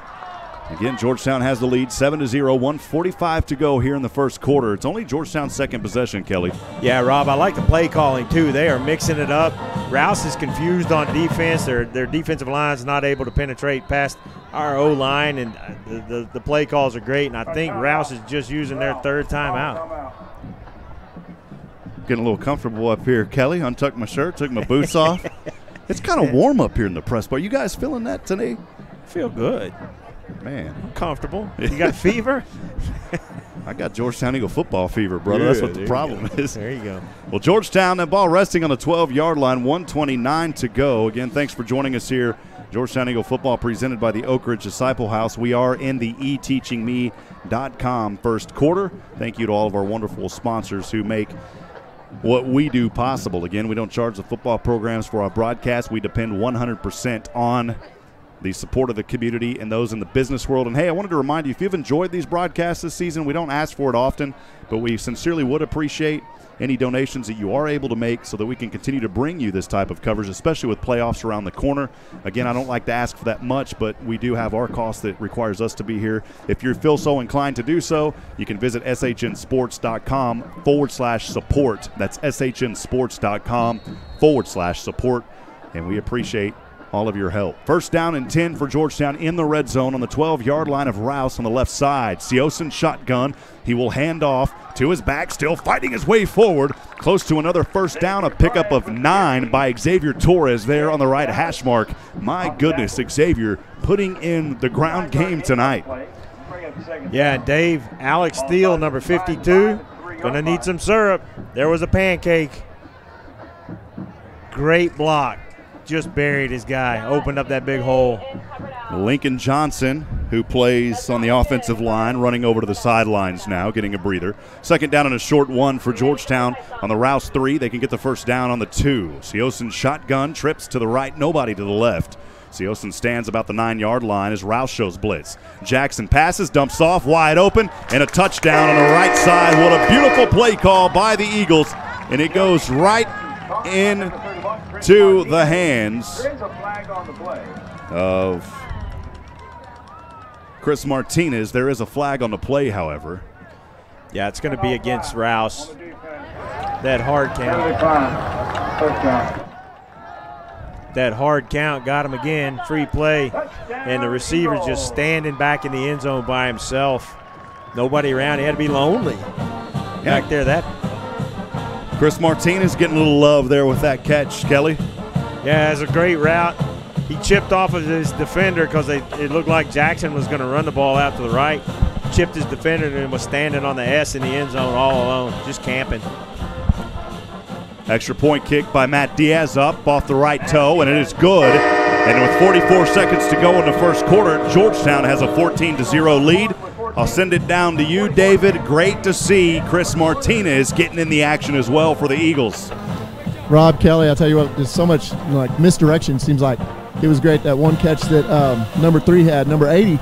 Again, Georgetown has the lead, 7-0, 1:45 to go here in the first quarter. It's only Georgetown's second possession, Kelly. Yeah, Rob, I like the play calling, too. They are mixing it up. Rouse is confused on defense. Their defensive line is not able to penetrate past our O-line, and the play calls are great, and I think Rouse is just using their third timeout. Getting a little comfortable up here, Kelly. Untucked my shirt, took my boots off. It's kind of warm up here in the press bar. You guys feeling that today? Feel good. Man. I'm comfortable. You got fever? I got Georgetown Eagle football fever, brother. That's what the problem is. There you go. Well, Georgetown, that ball resting on the 12-yard line, 1:29 to go. Again, thanks for joining us here. Georgetown Eagle football presented by the Oak Ridge Disciple House. We are in the eteachingme.com first quarter. Thank you to all of our wonderful sponsors who make what we do possible. Again, we don't charge the football programs for our broadcast. We depend 100% on the support of the community and those in the business world. And, hey, I wanted to remind you, if you've enjoyed these broadcasts this season, we don't ask for it often, but we sincerely would appreciate any donations that you are able to make so that we can continue to bring you this type of coverage, especially with playoffs around the corner. Again, I don't like to ask for that much, but we do have our cost that requires us to be here. If you feel so inclined to do so, you can visit shnsports.com/support. That's shnsports.com/support, and we appreciate all of your help. First down and 10 for Georgetown in the red zone on the 12-yard line of Rouse on the left side. Seosin shotgun. He will hand off to his back, still fighting his way forward. Close to another first down, a pickup of 9 by Xavier Torres there on the right hash mark. My goodness, Xavier putting in the ground game tonight. Yeah, Dave, Alex Steele, number 52, going to need some syrup. There was a pancake. Great block. Just buried his guy, opened up that big hole. Lincoln Johnson, who plays on the offensive line, running over to the sidelines now, getting a breather. Second down and a short one for Georgetown on the Rouse 3. They can get the first down on the 2. Seosin shotgun, trips to the right, nobody to the left. Seosin stands about the 9-yard line as Rouse shows blitz. Jackson passes, dumps off, wide open, and a touchdown on the right side. What a beautiful play call by the Eagles, and it goes right into the hands of Chris Martinez. There is a flag on the play, however. Yeah, it's going to be against Rouse. That hard count. That hard count got him again. Free play. And the receiver's just standing back in the end zone by himself. Nobody around. He had to be lonely back there. That Chris Martinez getting a little love there with that catch, Kelly. Yeah, it's a great route. He chipped off of his defender because it looked like Jackson was going to run the ball out to the right. Chipped his defender and was standing on the S in the end zone all alone, just camping. Extra point kick by Matt Diaz up off the right toe, and it is good. And with 44 seconds to go in the first quarter. Georgetown has a 14-0 lead. I'll send it down to you, David. Great to see Chris Martinez getting in the action as well for the Eagles. Rob, Kelly, I'll tell you what, there's so much like misdirection. Seems like it was great, that one catch that number 3 had. Number 80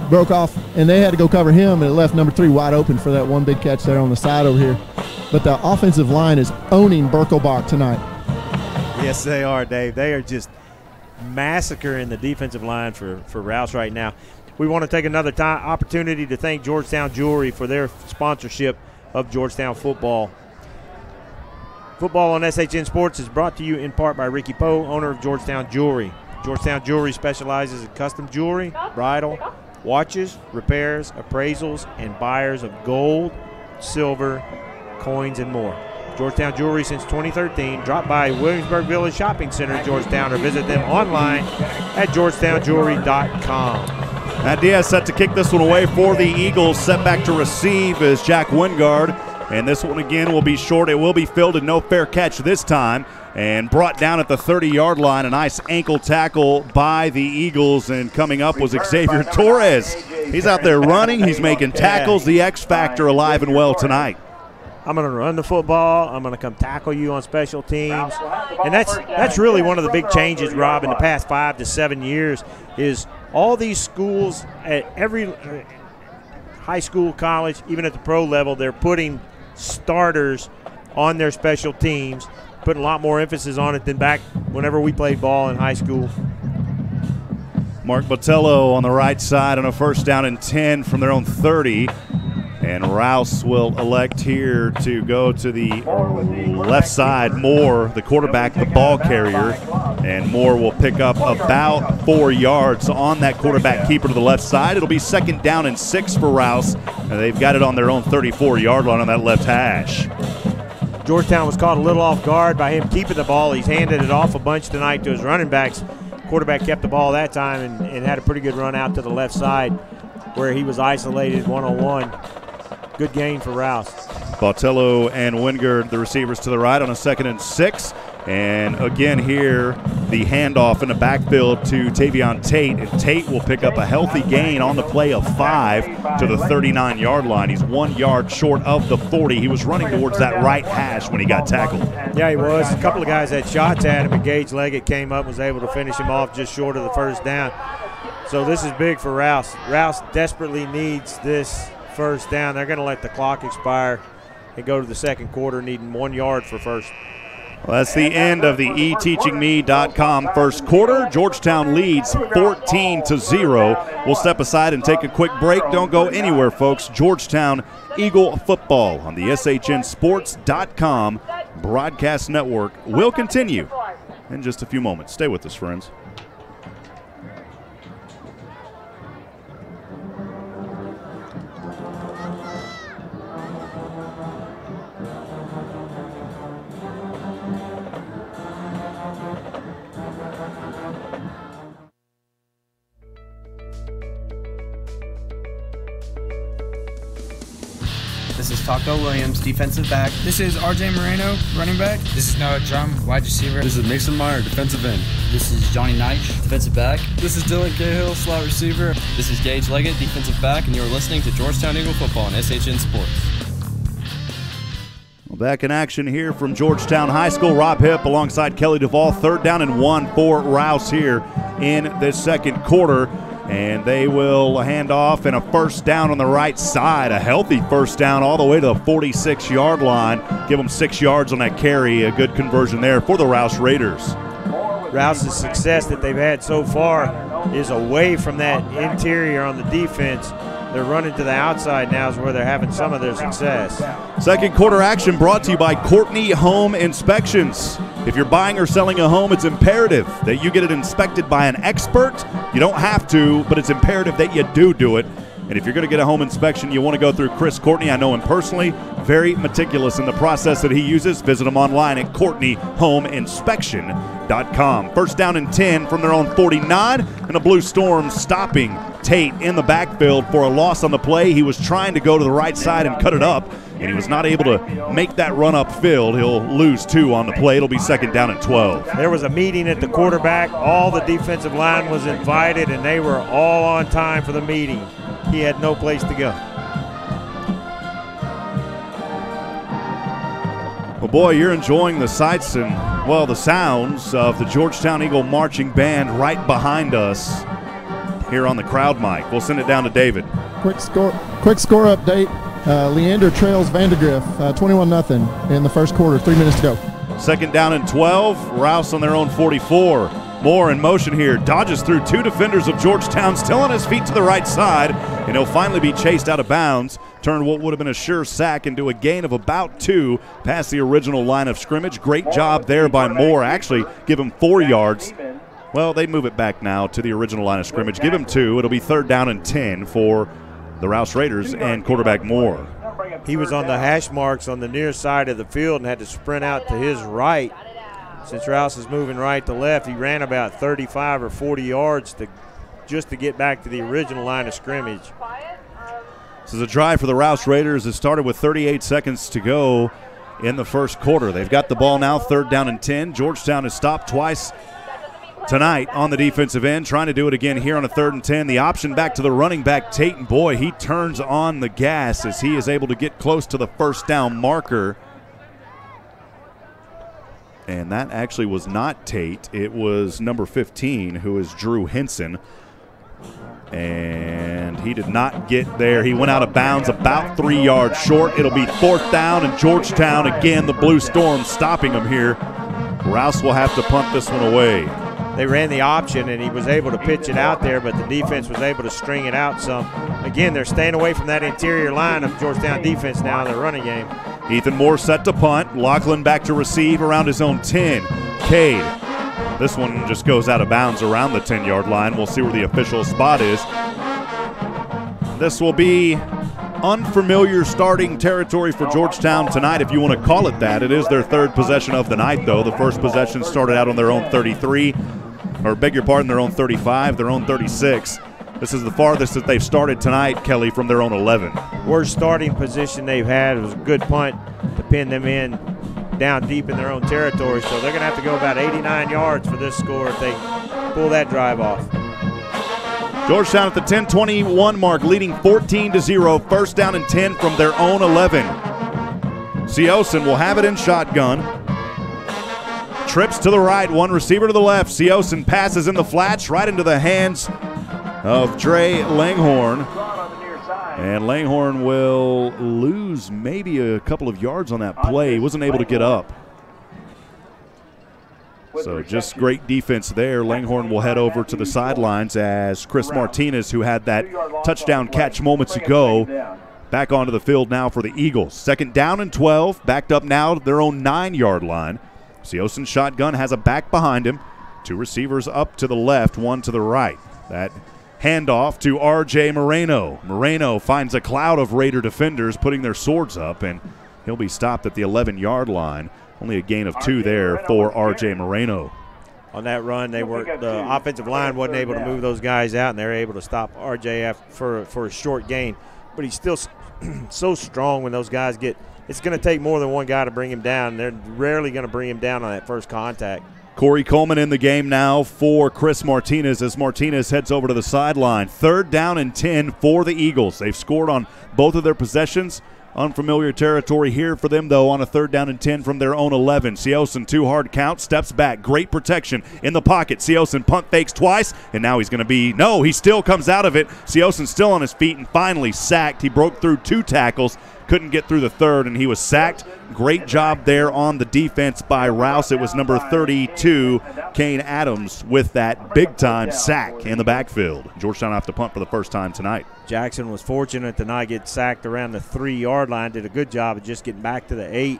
broke off, and they had to go cover him, and it left number 3 wide open for that one big catch there on the side over here. But the offensive line is owning Birkelbach tonight. Yes, they are, Dave. They are just massacring the defensive line for Rouse right now. We want to take another opportunity to thank Georgetown Jewelry for their sponsorship of Georgetown football. Football on SHN Sports is brought to you in part by Ricky Poe, owner of Georgetown Jewelry. Georgetown Jewelry specializes in custom jewelry, bridal, watches, repairs, appraisals, and buyers of gold, silver, coins, and more. Georgetown Jewelry since 2013. Drop by Williamsburg Village Shopping Center in Georgetown or visit them online at georgetownjewelry.com. Matt Diaz set to kick this one away for the Eagles. Set back to receive is Jack Wingard. And this one again will be short. It will be fielded. No fair catch this time. And brought down at the 30-yard line. A nice ankle tackle by the Eagles. And coming up was Xavier Torres. He's out there running. He's making tackles. The X factor alive and well tonight. I'm going to run the football. I'm going to come tackle you on special teams. And that's really one of the big changes, Rob, in the past 5 to 7 years is all these schools at every high school, college, even at the pro level, they're putting starters on their special teams, putting a lot more emphasis on it than back whenever we played ball in high school. Mark Botello on the right side on a first down and 10 from their own 30. And Rouse will elect here to go to the left side. Moore, the quarterback, the ball carrier. And Moore will pick up about 4 yards on that quarterback keeper to the left side. It'll be second down and 6 for Rouse. And they've got it on their own 34-yard line on that left hash. Georgetown was caught a little off guard by him keeping the ball. He's handed it off a bunch tonight to his running backs. Quarterback kept the ball that time and had a pretty good run out to the left side where he was isolated one-on-one. Good gain for Rouse. Botello and Wingard, the receivers to the right on a second and 6. And again here, the handoff in the backfield to Tavion Tate. And Tate will pick up a healthy gain on the play of 5 to the 39-yard line. He's 1 yard short of the 40. He was running towards that right hash when he got tackled. Yeah, he was. A couple of guys had shots at him, but Gage Leggett came up and was able to finish him off just short of the first down. So this is big for Rouse. Rouse desperately needs this first down. They're going to let the clock expire and go to the second quarter needing 1 yard for first. Well, that's the end of the eteachingme.com first quarter. Georgetown leads 14-0. We'll step aside and take a quick break. Don't go anywhere, folks. Georgetown Eagle football on the SHNsports.com broadcast network will continue in just a few moments. Stay with us, friends. This is Taco Williams, defensive back. This is RJ Moreno, running back. This is Noah Drum, wide receiver. This is Mason Meyer, defensive end. This is Johnny Neich, defensive back. This is Dylan Cahill, slot receiver. This is Gage Leggett, defensive back, and you're listening to Georgetown Eagle football on SHN Sports. Well, back in action here from Georgetown High School. Rob Hipp alongside Kelly DeVoll. 3rd down and 1 for Rouse here in the second quarter. And they will hand off and a first down on the right side. A healthy first down all the way to the 46-yard line. Give them 6 yards on that carry. A good conversion there for the Rouse Raiders. Rouse's success that they've had so far is away from that interior on the defense. They're running to the outside now is where they're having some of their success. Second quarter action brought to you by Courtney Home Inspections. If you're buying or selling a home, it's imperative that you get it inspected by an expert. You don't have to, but it's imperative that you do it. And if you're going to get a home inspection, you want to go through Chris Courtney. I know him personally, very meticulous in the process that he uses. Visit him online at CourtneyHomeInspection.com. First down and 10 from their own 49, and the Blue Storm stopping Tate in the backfield for a loss on the play. He was trying to go to the right side and cut it up, and he was not able to make that run upfield. He'll lose 2 on the play. It'll be second down and 12. There was a meeting at the quarterback. All the defensive line was invited, and they were all on time for the meeting. He had no place to go. Well, boy, you're enjoying the sights and, well, the sounds of the Georgetown Eagle Marching Band right behind us here on the crowd mic. We'll send it down to David. Quick score update. Leander trails Vandergrift 21-0 in the first quarter, 3 minutes to go. Second down and 12. Rouse on their own 44. Moore in motion here. Dodges through 2 defenders of Georgetown, still on his feet to the right side, and he'll finally be chased out of bounds. Turned what would have been a sure sack into a gain of about 2 past the original line of scrimmage. Great job there by Moore. Actually, give him 4 yards. Well, they move it back now to the original line of scrimmage. Give him 2. It'll be third down and 10 for the Rouse Raiders and quarterback Moore. He was on the hash marks on the near side of the field and had to sprint out to his right. Since Rouse is moving right to left, he ran about 35 or 40 yards just to get back to the original line of scrimmage. This is a drive for the Rouse Raiders. It started with 38 seconds to go in the first quarter. They've got the ball now, third down and 10. Georgetown has stopped twice tonight on the defensive end, trying to do it again here on a third and 10. The option back to the running back, Tate, and boy, he turns on the gas as he is able to get close to the first down marker. And that actually was not Tate. It was number 15, who is Drew Henson. And he did not get there. He went out of bounds about 3 yards short. It'll be fourth down, and Georgetown, again, the Blue Storm stopping him here. Rouse will have to punt this one away. They ran the option, and he was able to pitch it out there, but the defense was able to string it out some. Again, they're staying away from that interior line of Georgetown defense now in their running game. Ethan Moore set to punt. Lachlan back to receive around his own 10. Cade. This one just goes out of bounds around the 10-yard line. We'll see where the official spot is. This will be unfamiliar starting territory for Georgetown tonight, if you want to call it that. It is their third possession of the night, though. The first possession started out on their own 33, or beg your pardon, their own 35, their own 36. This is the farthest that they've started tonight, Kelly, from their own 11. Worst starting position they've had. It was a good punt to pin them in down deep in their own territory. So they're going to have to go about 89 yards for this score if they pull that drive off. Georgetown at the 10-21 mark, leading 14-0. First down and 10 from their own 11. Seosin will have it in shotgun. Trips to the right, one receiver to the left. Seosin passes in the flats right into the hands of Dre Langhorne. And Langhorne will lose maybe a couple of yards on that play. He wasn't able to get up. So just great defense there. Langhorne will head over to the sidelines as Chris Martinez, who had that touchdown catch moments ago, back onto the field now for the Eagles. Second down and 12, backed up now to their own 9-yard line. Seosin shotgun has a back behind him. 2 receivers up to the left, 1 to the right. That handoff to R.J. Moreno. Moreno finds a cloud of Raider defenders putting their swords up, and he'll be stopped at the 11-yard line. Only a gain of 2 there for R.J. Moreno. On that run, the offensive line wasn't able to move those guys out, and they were able to stop R.J. for a short gain. But he's still so strong when those guys get – it's going to take more than one guy to bring him down. They're rarely going to bring him down on that first contact. Corey Coleman in the game now for Chris Martinez as Martinez heads over to the sideline. Third down and 10 for the Eagles. They've scored on both of their possessions. Unfamiliar territory here for them, though, on a third down and 10 from their own 11. Seosin, 2 hard count, steps back. Great protection in the pocket. Seosin punt fakes twice, and now he's going to be – no, he still comes out of it. Seosin still on his feet and finally sacked. He broke through 2 tackles, couldn't get through the third, and he was sacked. Great job there on the defense by Rouse. It was number 32, Kane Adams, with that big-time sack in the backfield. Georgetown have to punt for the first time tonight. Jackson was fortunate to not get sacked around the 3-yard line. Did a good job of just getting back to the 8.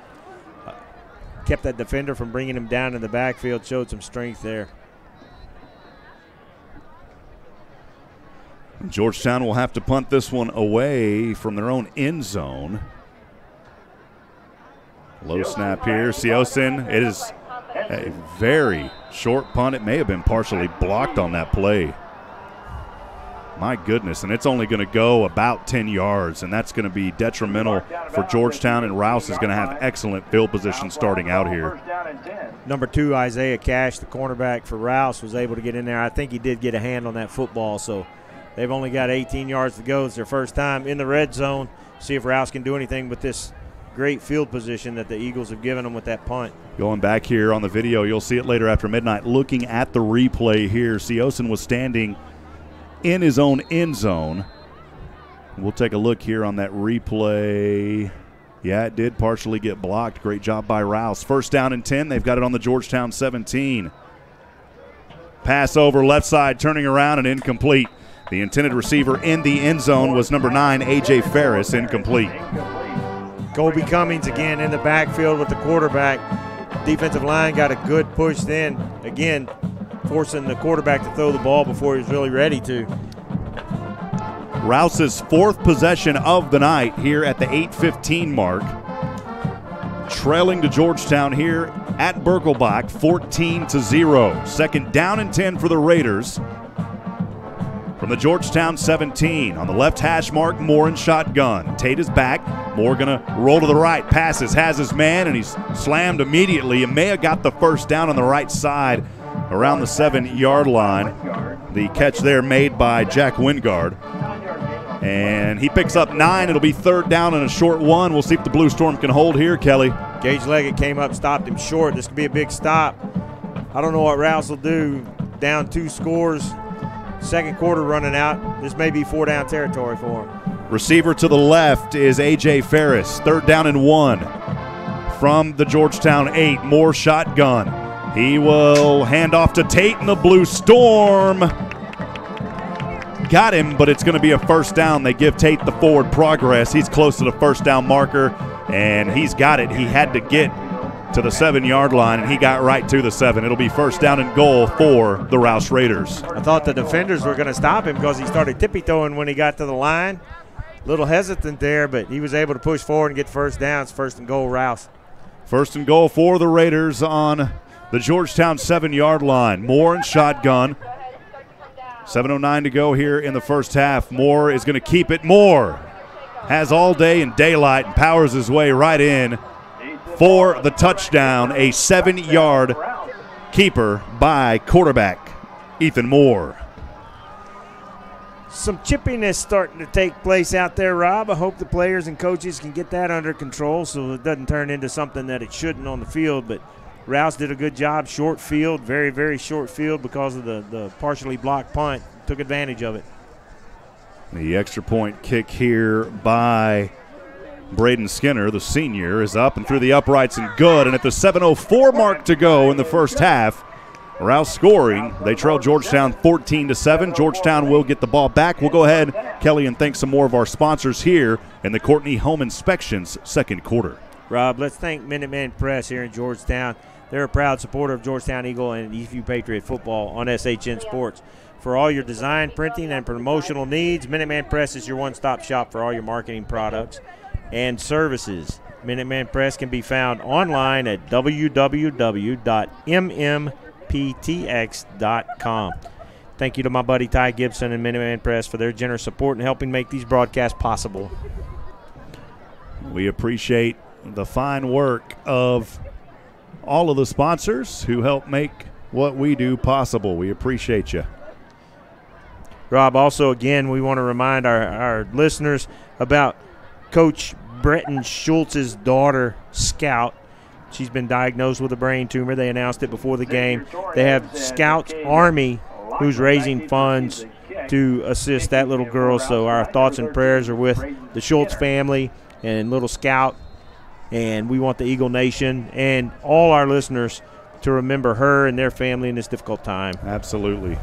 Kept that defender from bringing him down in the backfield. Showed some strength there. Georgetown will have to punt this one away from their own end zone. Low snap here. Siosin, it is a very short punt. It may have been partially blocked on that play. My goodness, and it's only going to go about 10 yards, and that's going to be detrimental for Georgetown, and Rouse is going to have excellent field position starting out here. Number 2, Isaiah Cash, the cornerback for Rouse, was able to get in there. I think he did get a hand on that football, so they've only got 18 yards to go. It's their first time in the red zone. See if Rouse can do anything with this great field position that the Eagles have given them with that punt. Going back here on the video, you'll see it later after midnight. Looking at the replay here, Siosin was standing in his own end zone. We'll take a look here on that replay. Yeah, it did partially get blocked. Great job by Rouse. First down and 10. They've got it on the Georgetown 17. Pass over left side, turning around and incomplete. The intended receiver in the end zone was number 9, A.J. Ferris, incomplete. Colby Cummings again in the backfield with the quarterback. Defensive line got a good push then. Again, forcing the quarterback to throw the ball before he was really ready to. Rouse's 4th possession of the night here at the 8:15 mark. Trailing to Georgetown here at Birkelbach, 14-0. Second down and 10 for the Raiders. From the Georgetown 17, on the left hash mark, Moore in shotgun. Tate is back. Moore going to roll to the right. Passes, has his man, and he's slammed immediately. And may have got the first down on the right side around the 7-yard line. The catch there made by Jack Wingard. And he picks up 9. It'll be 3rd down and a short one. We'll see if the Blue Storm can hold here, Kelly. Gage Leggett came up, stopped him short. This could be a big stop. I don't know what Rouse will do. Down 2 scores. Second quarter running out. This may be 4-down territory for him. Receiver to the left is A.J. Ferris. 3rd down and 1 from the Georgetown 8. Moore shotgun. He will hand off to Tate in the Blue Storm. Got him, but it's going to be a first down. They give Tate the forward progress. He's close to the first down marker, and he's got it. He had to get to the 7-yard line, and he got right to the 7. It'll be first down and goal for the Rouse Raiders. I thought the defenders were going to stop him because he started tippy-toeing when he got to the line. A little hesitant there, but he was able to push forward and get first down. It's first and goal, Rouse. First and goal for the Raiders on the Georgetown 7-yard line. Moore in shotgun. 7:09 to go here in the first half. Moore is going to keep it. Moore has all day and daylight and powers his way right in for the touchdown. A 7-yard keeper by quarterback Ethan Moore. Some chippiness starting to take place out there, Rob. I hope the players and coaches can get that under control so it doesn't turn into something that it shouldn't on the field. But Rouse did a good job. Short field, very, very short field because of the partially blocked punt. Took advantage of it. The extra point kick here by Braden Skinner, the senior, is up and through the uprights and good. And at the 7:04 mark to go in the first half, Rouse scoring. They trail Georgetown 14-7. Georgetown will get the ball back. We'll go ahead, Kelly, and thank some more of our sponsors here in the Courtney Home Inspections second quarter. Rob, let's thank Minuteman Press here in Georgetown. They're a proud supporter of Georgetown Eagle and ECU Patriot football on SHN Sports. For all your design, printing, and promotional needs, Minuteman Press is your one-stop shop for all your marketing products and services. Minuteman Press can be found online at www.mmptx.com. Thank you to my buddy Ty Gibson and Minuteman Press for their generous support in helping make these broadcasts possible. We appreciate the fine work of all of the sponsors who help make what we do possible. We appreciate you. Rob, also, again, we want to remind our listeners about Coach Bretton Schultz's daughter, Scout. She's been diagnosed with a brain tumor. They announced it before the game. They have Scout's Army who's raising funds to assist that little girl. So our thoughts and prayers are with the Schultz family and little Scout. And we want the Eagle Nation and all our listeners to remember her and their family in this difficult time. Absolutely.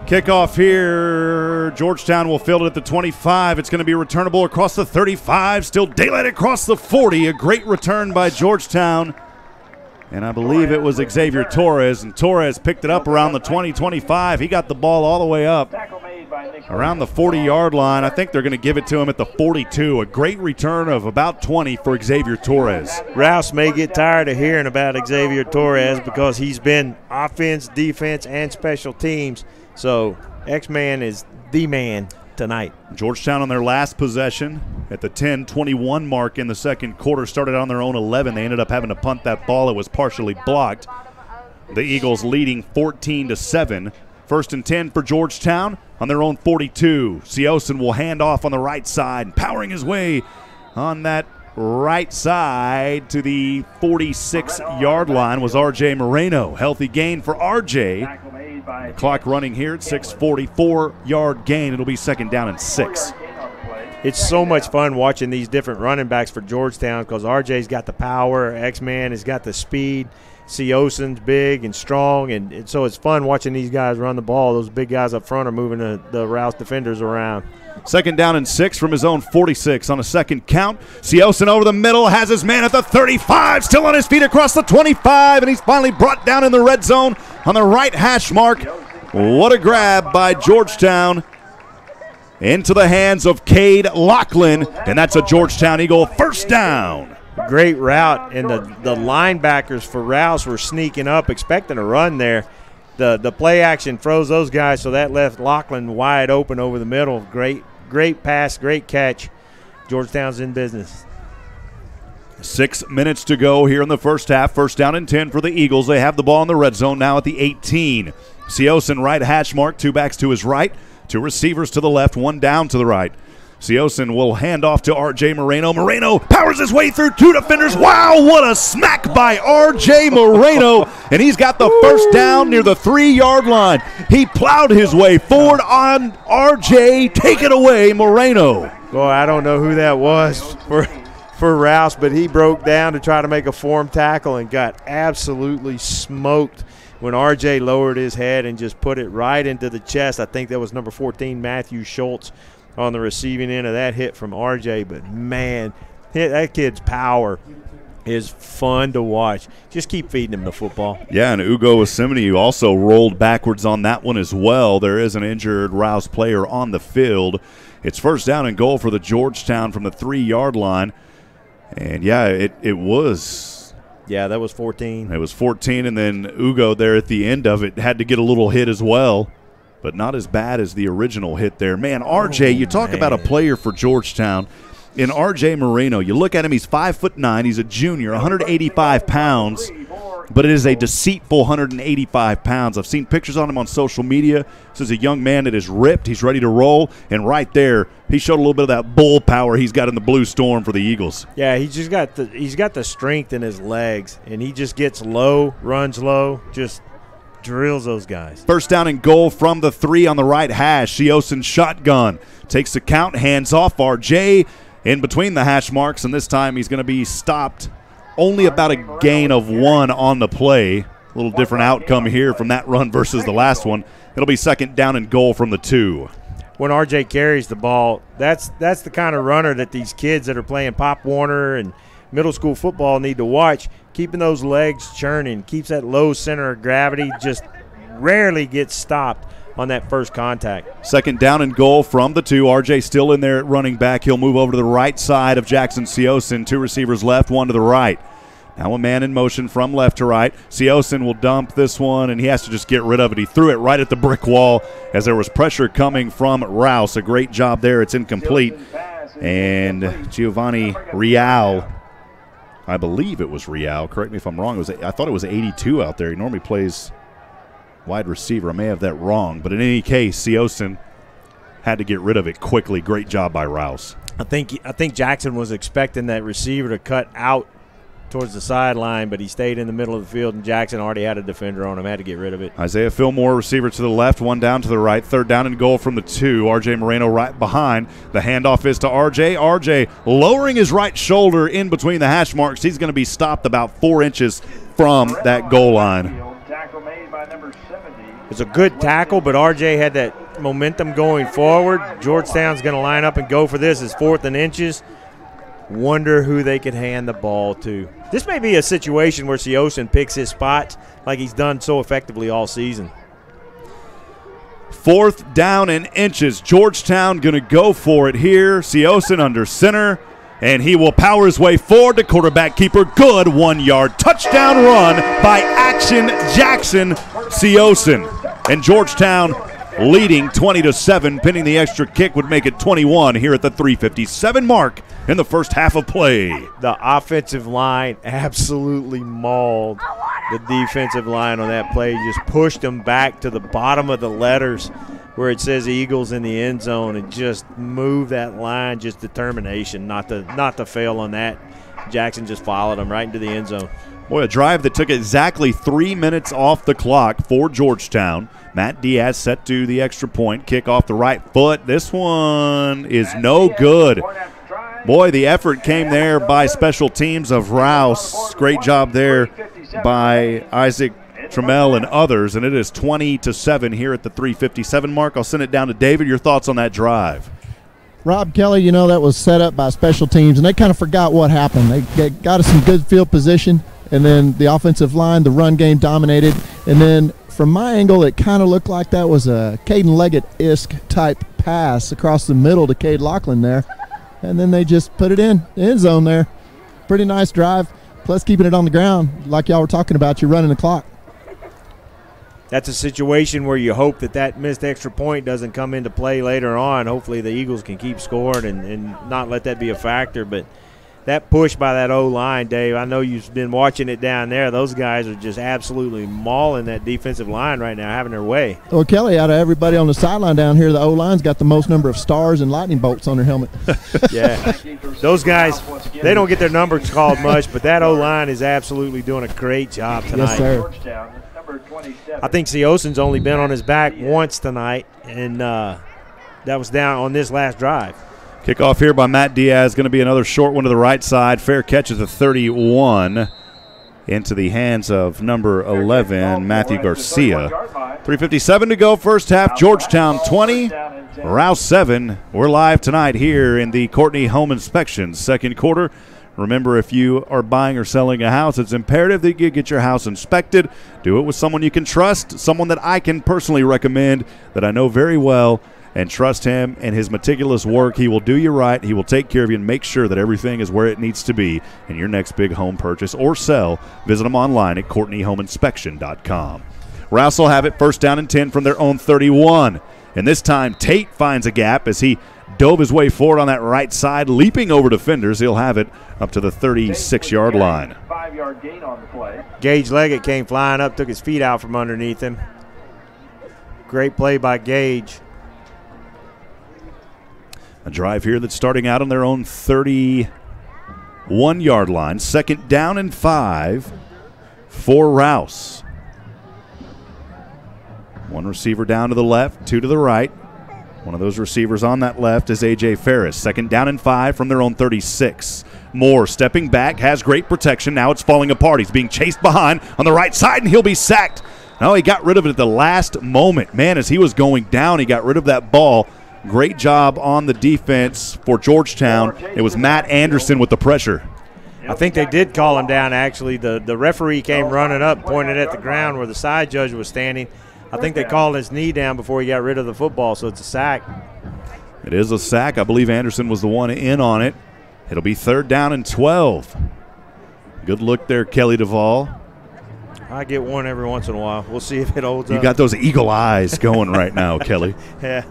Kickoff here. Georgetown will field it at the 25. It's going to be returnable across the 35. Still daylight across the 40. A great return by Georgetown. And I believe it was Xavier Torres, and Torres picked it up around the 20-25. He got the ball all the way up around the 40-yard line. I think they're going to give it to him at the 42. A great return of about 20 for Xavier Torres. Rouse may get tired of hearing about Xavier Torres because he's been offense, defense, and special teams. So X-Man is the man tonight. Georgetown on their last possession at the 10-21 mark in the second quarter. Started on their own 11. They ended up having to punt that ball. It was partially blocked. The Eagles leading 14-7. 1st and 10 for Georgetown on their own 42. Siosen will hand off on the right side, powering his way on that right side to the 46-yard line was R.J. Moreno. Healthy gain for R.J. The clock running here at 6:44-yard gain. It'll be 2nd down and 6. It's so much fun watching these different running backs for Georgetown because RJ's got the power, X-Man has got the speed, Siosen's big and strong, and so it's fun watching these guys run the ball. Those big guys up front are moving the Rouse defenders around. 2nd down and 6 from his own 46 on a second count. Siosen over the middle, has his man at the 35, still on his feet across the 25, and he's finally brought down in the red zone on the right hash mark. What a grab by Georgetown into the hands of Cade Lachlan, and that's a Georgetown Eagle 1st down. Great route, and the linebackers for Rouse were sneaking up, expecting a run there. The play action froze those guys, so that left Lachlan wide open over the middle. Great pass, great catch. Georgetown's in business. 6 minutes to go here in the first half. 1st down and 10 for the Eagles. They have the ball in the red zone now at the 18. Siosen right hash mark, 2 backs to his right, 2 receivers to the left, 1 down to the right. Siosen will hand off to R.J. Moreno. Moreno powers his way through 2 defenders. Wow, what a smack by R.J. Moreno. And he's got the 1st down near the 3-yard line. He plowed his way forward on R.J. Take it away, Moreno. Boy, I don't know who that was for Rouse, but he broke down to try to make a form tackle and got absolutely smoked when R.J. lowered his head and just put it right into the chest. I think that was number 14, Matthew Schultz, on the receiving end of that hit from R.J. But, man, that kid's power is fun to watch. Just keep feeding him the football. Yeah, and Ugo Osimini also rolled backwards on that one as well. There is an injured Rouse player on the field. It's 1st down and goal for the Georgetown from the 3-yard line. And, yeah, it was. Yeah, that was 14. It was 14, and then Ugo there at the end of it had to get a little hit as well. But not as bad as the original hit there. Man, RJ, you talk about a player for Georgetown. In RJ Moreno, you look at him, he's 5'9", he's a junior, 185 pounds, but it is a deceitful 185 pounds. I've seen pictures on him on social media. This is a young man that is ripped, he's ready to roll, and right there, he showed a little bit of that bull power he's got in the Blue Storm for the Eagles. Yeah, he's got the strength in his legs, and he just gets low, runs low, just drills those guys. 1st down and goal from the 3 on the right hash. Siosen shotgun. Takes the count, hands off RJ in between the hash marks, and this time he's going to be stopped. Only about a gain of 1 on the play. A little different outcome here from that run versus the last one. It'll be 2nd down and goal from the 2. When RJ carries the ball, that's the kind of runner that these kids that are playing Pop Warner and middle school football need to watch. Keeping those legs churning, keeps that low center of gravity, just rarely gets stopped on that first contact. 2nd down and goal from the 2. RJ still in there at running back. He'll move over to the right side of Jackson Siosen. 2 receivers left, 1 to the right. Now a man in motion from left to right. Siosen will dump this one, and he has to just get rid of it. He threw it right at the brick wall as there was pressure coming from Rouse. A great job there. It's incomplete. And Giovanni Real, I believe it was Real. Correct me if I'm wrong. I thought it was 82 out there. He normally plays wide receiver. I may have that wrong. But in any case, Siosen had to get rid of it quickly. Great job by Rouse. I think Jackson was expecting that receiver to cut out towards the sideline, but he stayed in the middle of the field, and Jackson already had a defender on him, had to get rid of it. Isaiah Fillmore, receiver to the left, 1 down to the right. 3rd down and goal from the 2. R.J. Moreno right behind. The handoff is to R.J. R.J. lowering his right shoulder in between the hash marks. He's going to be stopped about 4 inches from that goal line. It's a good tackle, but R.J. had that momentum going forward. Georgetown's going to line up and go for this. It's 4th and inches. Wonder who they could hand the ball to. This may be a situation where Seosin picks his spots like he's done so effectively all season. 4th down and inches. Georgetown going to go for it here. Seosin under center, and he will power his way forward to quarterback keeper. Good 1-yard touchdown run by Action Jackson Seosin. And Georgetown leading 20-7, pinning the extra kick would make it 21 here at the 3:57 mark in the first half of play. The offensive line absolutely mauled the defensive line on that play. Just pushed them back to the bottom of the letters where it says Eagles in the end zone and just moved that line. Just determination not to fail on that. Jackson just followed them right into the end zone. Boy, a drive that took exactly 3 minutes off the clock for Georgetown. Matt Diaz set to the extra point. Kick off the right foot. This one is no good. Boy, the effort came there by special teams of Rouse. Great job there by Isaac Trammell and others, and it is 20-7 here at the 3:57 mark. I'll send it down to David. Your thoughts on that drive? Rob Kelly, you know, that was set up by special teams, and they kind of forgot what happened. They got us some good field position, and then the offensive line, the run game dominated, and then from my angle, it kind of looked like that was a Caden Leggett-esque type pass across the middle to Cade Lachlan there, and then they just put it in the end zone there. Pretty nice drive, plus keeping it on the ground. Like y'all were talking about, you're running the clock. That's a situation where you hope that missed extra point doesn't come into play later on. Hopefully the Eagles can keep scoring and not let that be a factor. But that push by that O-line, Dave, I know you've been watching it down there. Those guys are just absolutely mauling that defensive line right now, having their way. Well, Kelly, out of everybody on the sideline down here, the O-line's got the most number of stars and lightning bolts on their helmet. Yeah. Those guys, they don't get their numbers called much, but that O-line is absolutely doing a great job tonight. Yes, sir. I think Seosin's only been on his back once tonight, and that was down on this last drive. Kickoff here by Matt Diaz. Going to be another short one to the right side. Fair catch at the 31 into the hands of number 11, Matthew Garcia. 3:57 to go, first half. Georgetown 20, Rouse 7. We're live tonight here in the Courtney Home Inspection second quarter. Remember, if you are buying or selling a house, it's imperative that you get your house inspected. Do it with someone you can trust, someone that I can personally recommend, that I know very well, and trust him and his meticulous work. He will do you right. He will take care of you and make sure that everything is where it needs to be in your next big home purchase or sell. Visit them online at CourtneyHomeInspection.com. Rouse will have it first down and 10 from their own 31. And this time Tate finds a gap as he dove his way forward on that right side, leaping over defenders. He'll have it up to the 36-yard line. 5-yard gain on the play. Gage Leggett came flying up, took his feet out from underneath him. Great play by Gage. A drive here that's starting out on their own 31-yard line. Second down and 5 for Rouse. One receiver down to the left, two to the right. One of those receivers on that left is A.J. Ferris. Second down and 5 from their own 36. Moore stepping back, has great protection. Now it's falling apart. He's being chased behind on the right side, and he'll be sacked. No, he got rid of it at the last moment. Man, as he was going down, he got rid of that ball. Great job on the defense for Georgetown. It was Matt Anderson with the pressure. I think they did call him down, actually. The referee came running up, pointed at the ground where the side judge was standing. I think they called his knee down before he got rid of the football, so it's a sack. It is a sack. I believe Anderson was the one in on it. It'll be third down and 12. Good look there, Kelly DeVoll. I get one every once in a while. We'll see if it holds up. You got those eagle eyes going right now, Kelly. Yeah,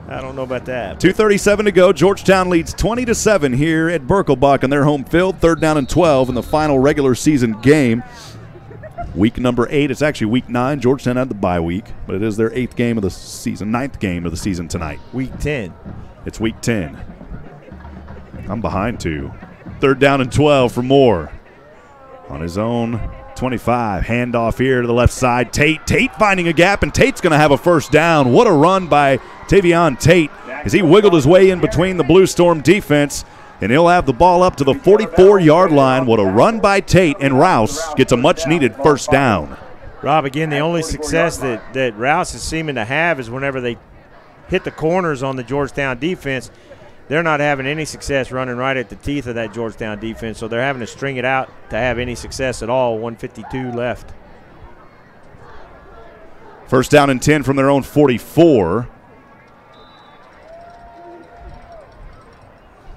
I don't know about that. 2:37 to go. Georgetown leads 20-7 here at Birkelbach on their home field. Third down and 12 in the final regular season game. Week number 8. It's actually week 9. Georgetown had the bye week, but it is their 8th game of the season, 9th game of the season tonight. Week 10. It's week 10. I'm behind 2. Third down and 12 for Moore. On his own 25. Handoff here to the left side. Tate finding a gap, and Tate's going to have a first down. What a run by Tavion Tate as he wiggled his way in between the Blue Storm defense. And he'll have the ball up to the 44-yard line. What a run by Tate, and Rouse gets a much-needed first down. Rob, again, the only success that Rouse is seeming to have is whenever they hit the corners on the Georgetown defense. they're not having any success running right at the teeth of that Georgetown defense, so they're having to string it out to have any success at all. 1:52 left. First down and 10 from their own 44.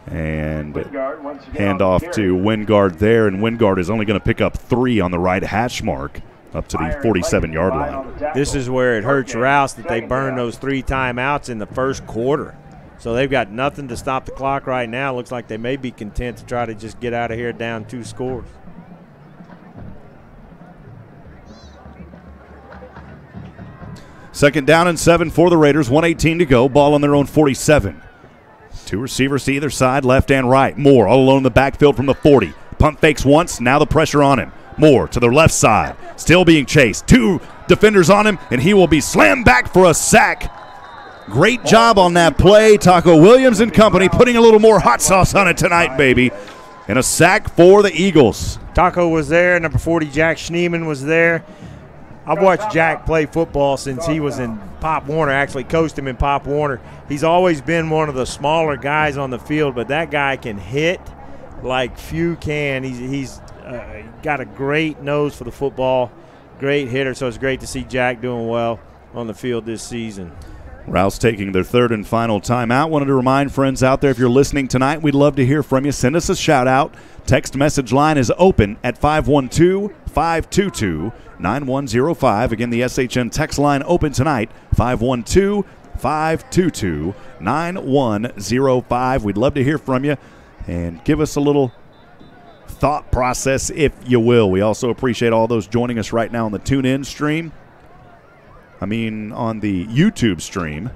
And handoff to Wingard there, and Wingard is only going to pick up 3 on the right hash mark up to the 47-yard line. This is where it hurts Rouse that they burned those 3 timeouts in the first quarter. So they've got nothing to stop the clock right now. Looks like they may be content to try to just get out of here down 2 scores. Second down and 7 for the Raiders. 1:18 to go. Ball on their own 47. 2 receivers to either side, left and right. Moore all alone in the backfield from the 40. Pump fakes once, now the pressure on him. Moore to the left side, still being chased. 2 defenders on him, and he will be slammed back for a sack. Great job on that play. Taco Williams and company putting a little more hot sauce on it tonight, baby. And a sack for the Eagles. Taco was there. Number 40, Jack Schneeman, was there. I've watched Jack play football since he was in Pop Warner. Actually coached him in Pop Warner. He's always been one of the smaller guys on the field, but that guy can hit like few can. He's got a great nose for the football, great hitter, so it's great to see Jack doing well on the field this season. Rouse taking their 3rd and final timeout. Wanted to remind friends out there, if you're listening tonight, we'd love to hear from you. Send us a shout-out. Text message line is open at 512-522-9105. Again, the SHN text line open tonight, 512-522-9105. We'd love to hear from you, and give us a little thought process, if you will. We also appreciate all those joining us right now on the TuneIn stream. On the YouTube stream,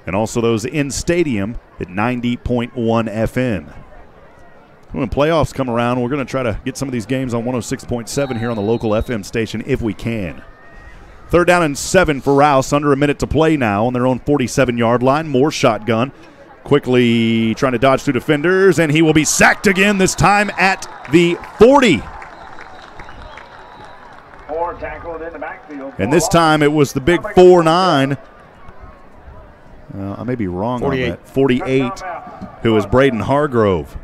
and also those in stadium at 90.1 FM. When playoffs come around, we're going to try to get some of these games on 106.7 here on the local FM station if we can. 3rd down and 7 for Rouse. Under a minute to play now on their own 47-yard line. More shotgun. Quickly trying to dodge through defenders, and he will be sacked again, this time at the 40. Tackled in the backfield. And this time it was the big 4'9". I may be wrong 48. on that. 48, who is Braden Hargrove.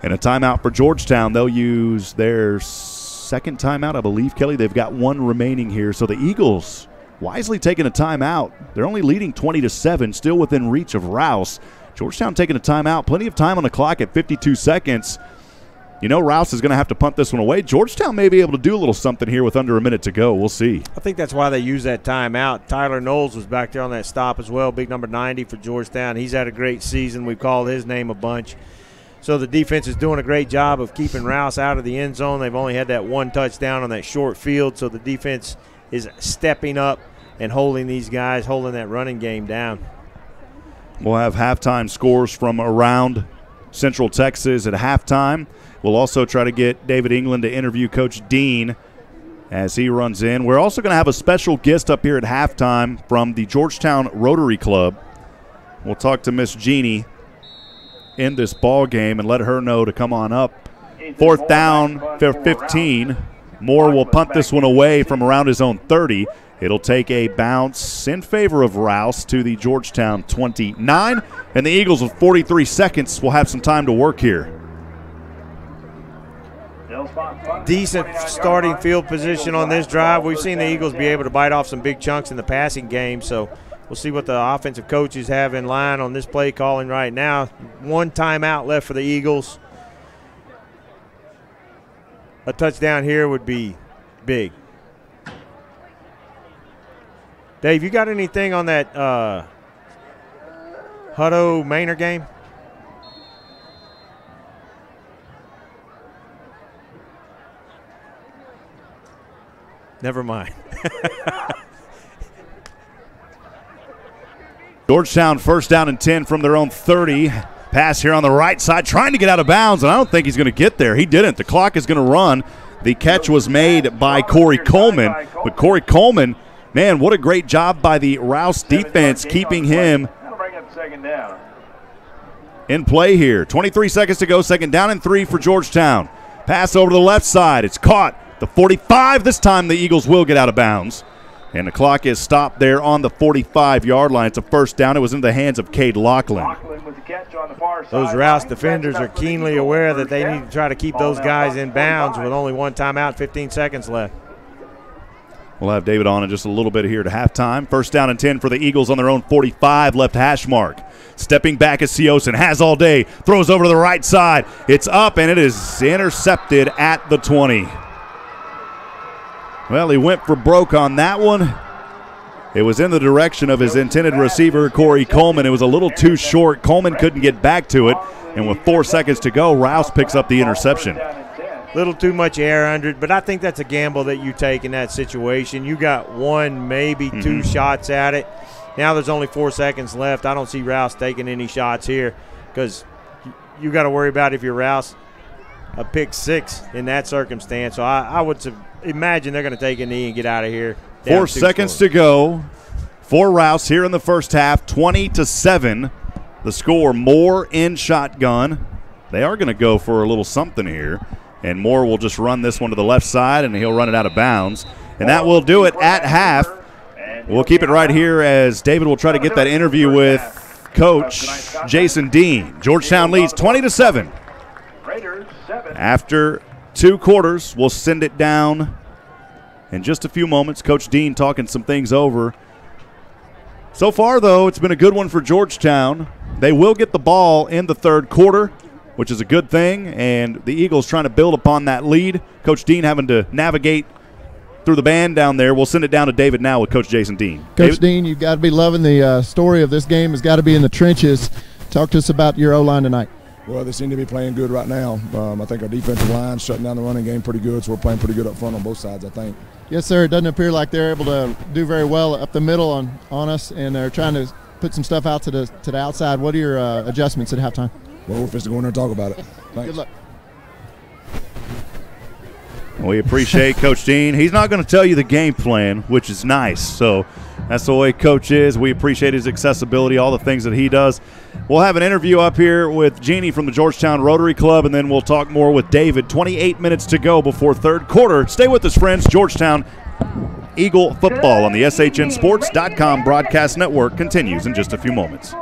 And a timeout for Georgetown. They'll use their 2nd timeout, I believe, Kelly. They've got 1 remaining here. So the Eagles wisely taking a timeout. They're only leading 20-7, still within reach of Rouse. Georgetown taking a timeout. Plenty of time on the clock at 52 seconds. You know Rouse is going to have to punt this one away. Georgetown may be able to do a little something here with under a minute to go. We'll see. I think that's why they use that timeout. Tyler Knowles was back there on that stop as well, big number 90 for Georgetown. He's had a great season. We've called his name a bunch. So the defense is doing a great job of keeping Rouse out of the end zone. They've only had that 1 touchdown on that short field, so the defense is stepping up and holding these guys, holding that running game down. We'll have halftime scores from around Central Texas at halftime. We'll also try to get David England to interview Coach Dean as he runs in. We're also going to have a special guest up here at halftime from the Georgetown Rotary Club. We'll talk to Miss Jeannie in this ball game and let her know to come on up. 4th down for 15. Moore will punt this one away from around his own 30. It'll take a bounce in favor of Rouse to the Georgetown 29. And the Eagles with 43 seconds will have some time to work here. Decent starting field position on this drive. We've seen the Eagles be able to bite off some big chunks in the passing game, so we'll see what the offensive coaches have in line on this play calling right now. 1 timeout left for the Eagles. A touchdown here would be big. Dave, you got anything on that Hutto-Manor game? Never mind. Georgetown 1st down and 10 from their own 30. Pass here on the right side, trying to get out of bounds, and I don't think he's going to get there. He didn't. The clock is going to run. The catch was made by Corey Coleman, but Corey Coleman, man, what a great job by the Rouse defense keeping him in play here. 23 seconds to go, 2nd down and 3 for Georgetown. Pass over to the left side. It's caught. The 45. This time the Eagles will get out of bounds. And the clock is stopped there on the 45-yard line. It's a first down. It was in the hands of Cade Lachlan. Those Rouse defenders are keenly aware that they need to try to keep those guys in bounds with only one timeout, 15 seconds left. We'll have David on in just a little bit here to halftime. First down and 10 for the Eagles on their own 45, left hash mark. Stepping back is Seosin, has all day, throws over to the right side. It's up, and it is intercepted at the 20. Well, he went for broke on that one. It was in the direction of his intended receiver, Corey Coleman. It was a little too short. Coleman couldn't get back to it, and with 4 seconds to go, Rouse picks up the interception. Little too much air under it, but I think that's a gamble that you take in that situation. You got one, maybe two shots at it. Now there's only 4 seconds left. I don't see Rouse taking any shots here because you got to worry about, if you're Rouse, a pick 6 in that circumstance. So I would imagine they're going to take a knee and get out of here. 4 seconds to go for Rouse here in the first half, 20-7. The score, Moore in shotgun. They are going to go for a little something here. And Moore will just run this one to the left side, and he'll run it out of bounds. And that will do it at half. We'll keep it right here as David will try to get that interview with Coach Jason Dean. Georgetown leads 20-7. After 2 quarters, we'll send it down in just a few moments. Coach Dean talking some things over. So far, though, it's been a good one for Georgetown. They will get the ball in the third quarter, which is a good thing, and the Eagles trying to build upon that lead. Coach Dean having to navigate through the band down there. We'll send it down to David now with Coach Jason Dean. Coach David? Dean, you've got to be loving the story of this game. Has got to be in the trenches. Talk to us about your O-line tonight. Well, they seem to be playing good right now. I think our defensive line shutting down the running game pretty good, so we're playing pretty good up front on both sides, I think. Yes, sir. It doesn't appear like they're able to do very well up the middle on us, and they're trying to put some stuff out to the outside. What are your adjustments at halftime? Well, we're supposed to go in there and talk about it. Thanks. Good luck. We appreciate Coach Dean. He's not going to tell you the game plan, which is nice. So that's the way Coach is. We appreciate his accessibility, all the things that he does. We'll have an interview up here with Jeannie from the Georgetown Rotary Club, and then we'll talk more with David. 28 minutes to go before third quarter. Stay with us, friends. Georgetown Eagle football on the SHNSports.com broadcast network continues in just a few moments.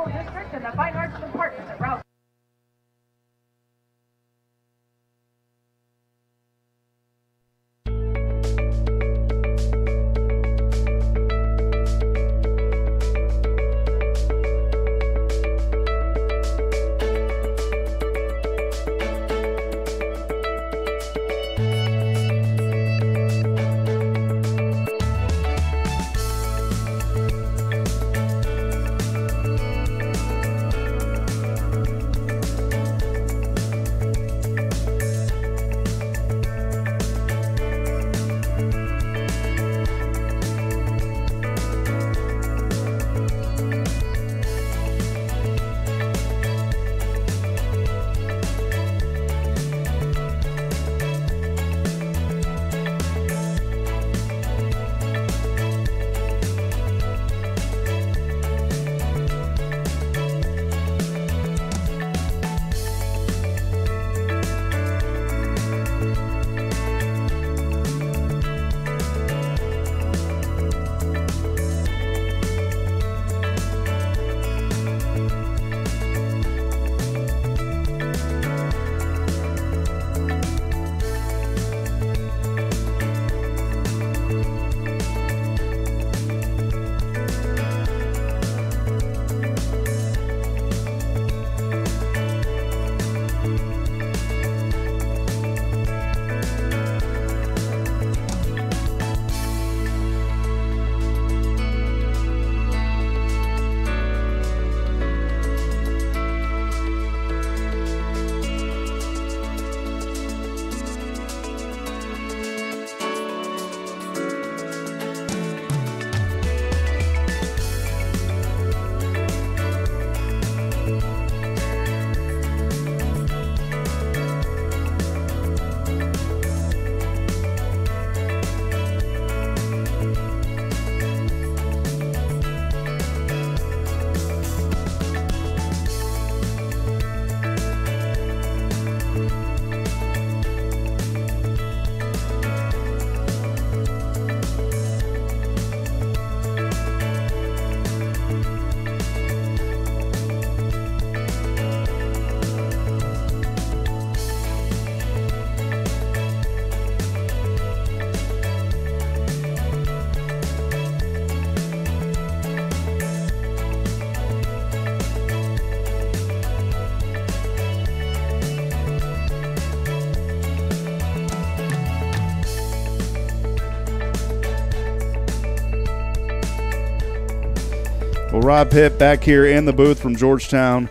Rob Hipp back here in the booth from Georgetown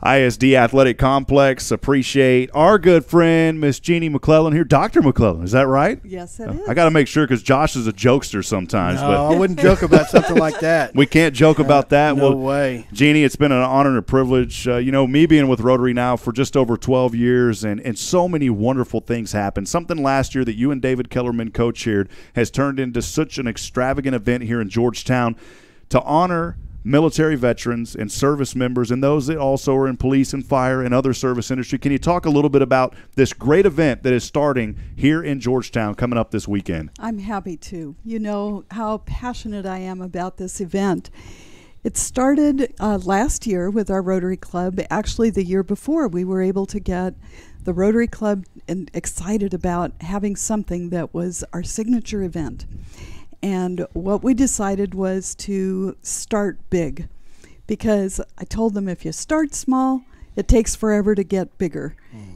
ISD Athletic Complex. Appreciate our good friend, Miss Jeannie McClellan here. Dr. McClellan, is that right? Yes, it is. I got to make sure because Josh is a jokester sometimes. No, but I wouldn't joke about something like that. We can't joke about that. No way. Jeannie, it's been an honor and a privilege. Me being with Rotary now for just over 12 years, and so many wonderful things happened. Something last year that you and David Kellerman co-chaired has turned into such an extravagant event here in Georgetown to honor military veterans and service members and those that also are in police and fire and other service industry. Can you talk a little bit about this great event that is starting here in Georgetown coming up this weekend? I'm happy to. You know how passionate I am about this event. It started last year with our Rotary Club. Actually, the year before, we were able to get the Rotary Club excited about having something that was our signature event. And what we decided was to start big, because I told them if you start small, it takes forever to get bigger.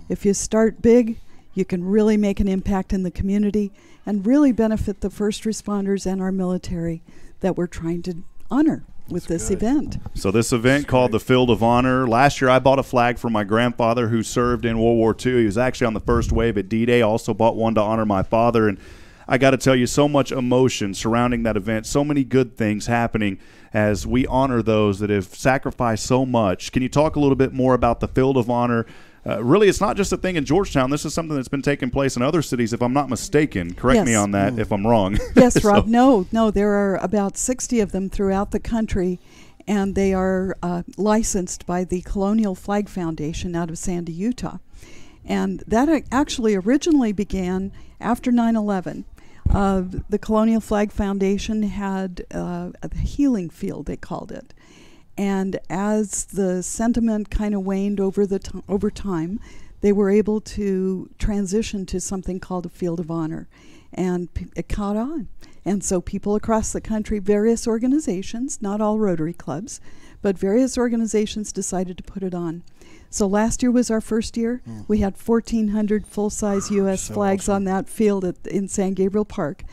If you start big, you can really make an impact in the community and really benefit the first responders and our military that we're trying to honor with this event. So this event called the Field of Honor. Last year I bought a flag for my grandfather who served in World War II. He was actually on the first wave at D-Day. Also bought one to honor my father. And I got to tell you, so much emotion surrounding that event, so many good things happening as we honor those that have sacrificed so much. Can you talk a little bit more about the Field of Honor? Really, it's not just a thing in Georgetown. This is something that's been taking place in other cities, if I'm not mistaken. Correct me on that if I'm wrong. Yes, Rob. No, there are about 60 of them throughout the country, and they are licensed by the Colonial Flag Foundation out of Sandy, Utah. And that actually originally began after 9/11. The Colonial Flag Foundation had a healing field, they called it. And as the sentiment kind of waned over time, they were able to transition to something called a Field of Honor. And it caught on. And so people across the country, various organizations, not all Rotary clubs, but various organizations decided to put it on. So last year was our first year. We had 1,400 full-size U.S. flags on that field in San Gabriel Park.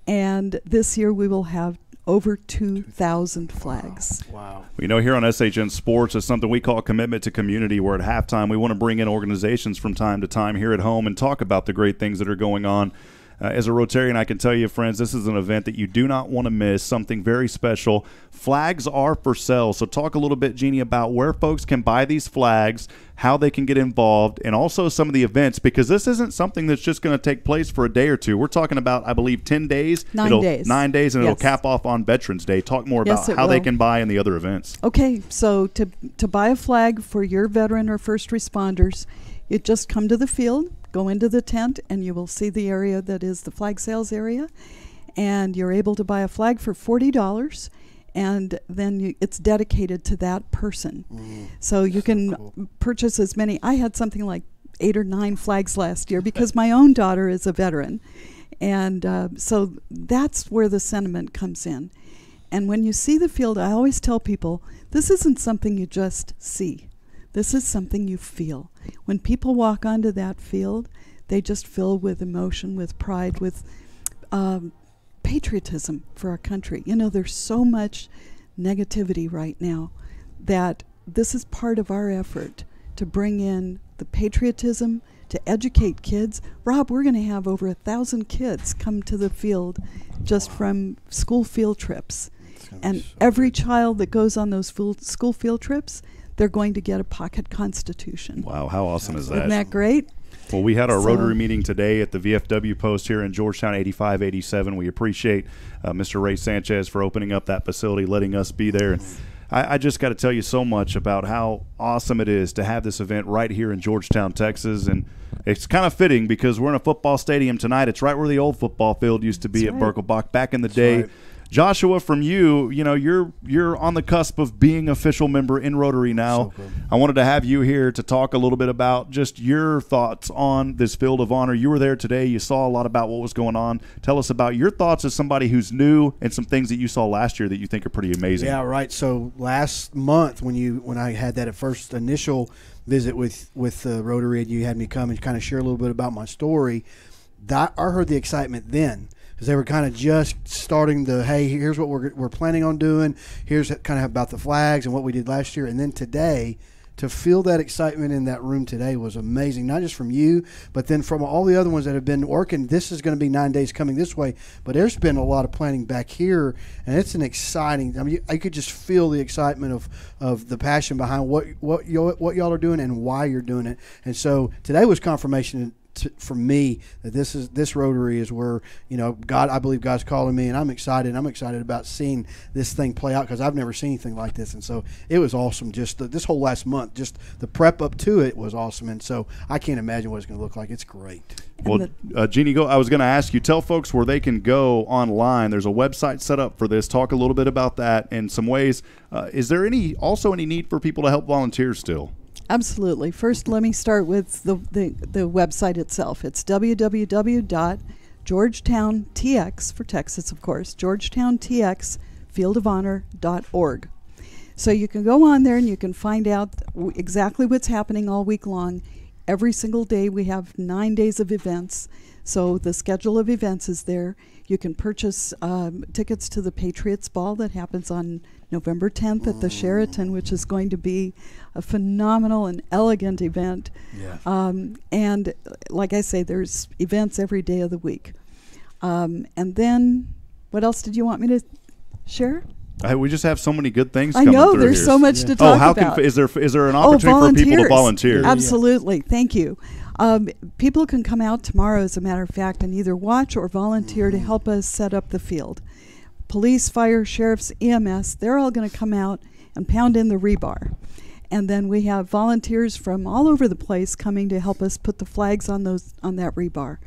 And this year we will have over 2,000 flags. Wow. You know, here on SHN Sports, it's something we call commitment to community, where at halftime we want to bring in organizations from time to time here at home and talk about the great things that are going on. As a Rotarian, I can tell you, friends, this is an event that you do not want to miss, something very special. Flags are for sale. So talk a little bit, Jeannie, about where folks can buy these flags, how they can get involved, and also some of the events, because this isn't something that's just going to take place for a day or two. We're talking about, I believe, 10 days. 9 days. 9 days, and yes. It'll cap off on Veterans Day. Talk more about how they can buy and the other events. Okay, so to buy a flag for your veteran or first responders, you just come to the field, go into the tent, and you will see the area that is the flag sales area. And you're able to buy a flag for $40, and then it's dedicated to that person. So you can purchase as many. I had something like 8 or 9 flags last year because my own daughter is a veteran. And so that's where the sentiment comes in. And when you see the field, I always tell people, this isn't something you just see. This is something you feel. When people walk onto that field, they just fill with emotion, with pride, with patriotism for our country. You know, there's so much negativity right now that this is part of our effort to bring in the patriotism, to educate kids. Rob, we're going to have over 1,000 kids come to the field just from school field trips. And every child that goes on those school field trips, they're going to get a pocket constitution. Wow, how awesome is that? Isn't that great? Well, we had our Rotary meeting today at the VFW post here in Georgetown, 8587. We appreciate Mr. Ray Sanchez for opening up that facility, letting us be there. And I just got to tell you so much about how awesome it is to have this event right here in Georgetown, Texas. And it's kind of fitting because we're in a football stadium tonight. It's right where the old football field used to be at Birkelbach back in the day. Right. Joshua, from you, you're on the cusp of being official member in Rotary now. So I wanted to have you here to talk a little bit about just your thoughts on this Field of Honor. You were there today. You saw a lot about what was going on. Tell us about your thoughts as somebody who's new and some things that you saw last year that you think are pretty amazing. Yeah, right. So last month when I had that first initial visit with Rotary, and you had me come and kind of share a little bit about my story, I heard the excitement then. because they were kind of just starting the, hey, here's what we're planning on doing. Here's kind of about the flags and what we did last year. And then today, to feel that excitement in that room today was amazing, not just from you, but then from all the other ones that have been working. This is going to be 9 days coming this way, but there's been a lot of planning back here, and it's an exciting. I mean, I could just feel the excitement of the passion behind what y'all are doing and why you're doing it. And so today was confirmation for me that this Rotary is where, you know, I believe God's calling me, and I'm excited. I'm excited about seeing this thing play out because I've never seen anything like this. And so it was awesome. Just this whole last month, just the prep up to it was awesome. And so I can't imagine what it's going to look like. It's great. Well, Jeannie, I was going to ask you, tell folks where they can go online. There's a website set up for this. Talk a little bit about that and some ways. Is there any need for people to help volunteer still? Absolutely. First, let me start with the website itself. It's www.georgetowntx, for Texas, of course, georgetowntxfieldofhonor.org. So you can go on there and you can find out exactly what's happening all week long. Every single day we have 9 days of events. So the schedule of events is there. You can purchase tickets to the Patriots Ball that happens on November 10th at the Sheraton, which is going to be a phenomenal and elegant event. Yeah. And like I say, there's events every day of the week. And then what else did you want me to share? We just have so many good things coming through. I know, there's so much to talk about. Is there an opportunity for people to volunteer? Absolutely. Thank you. People can come out tomorrow, as a matter of fact, and either watch or volunteer to help us set up the field. Police, fire, sheriffs, EMS, they're all going to come out and pound in the rebar. And then we have volunteers from all over the place coming to help us put the flags on that rebar.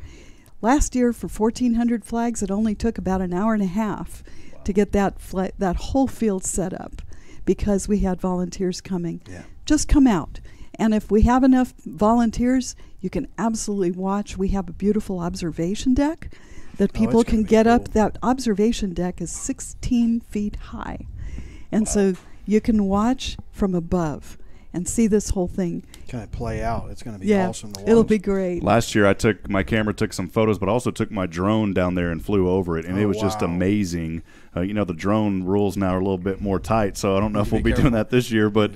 Last year, for 1,400 flags, it only took about an hour and a half to get that whole field set up because we had volunteers coming. Yeah. Just come out. And if we have enough volunteers, you can absolutely watch. We have a beautiful observation deck that people can get up. That observation deck is 16 feet high. And so you can watch from above and see this whole thing kind of play out. It's going to be awesome to watch. It'll be great. Last year my camera took some photos, but also took my drone down there and flew over it, and it was just amazing. You know, the drone rules now are a little bit more tight, so I don't know if we'll be doing that this year, but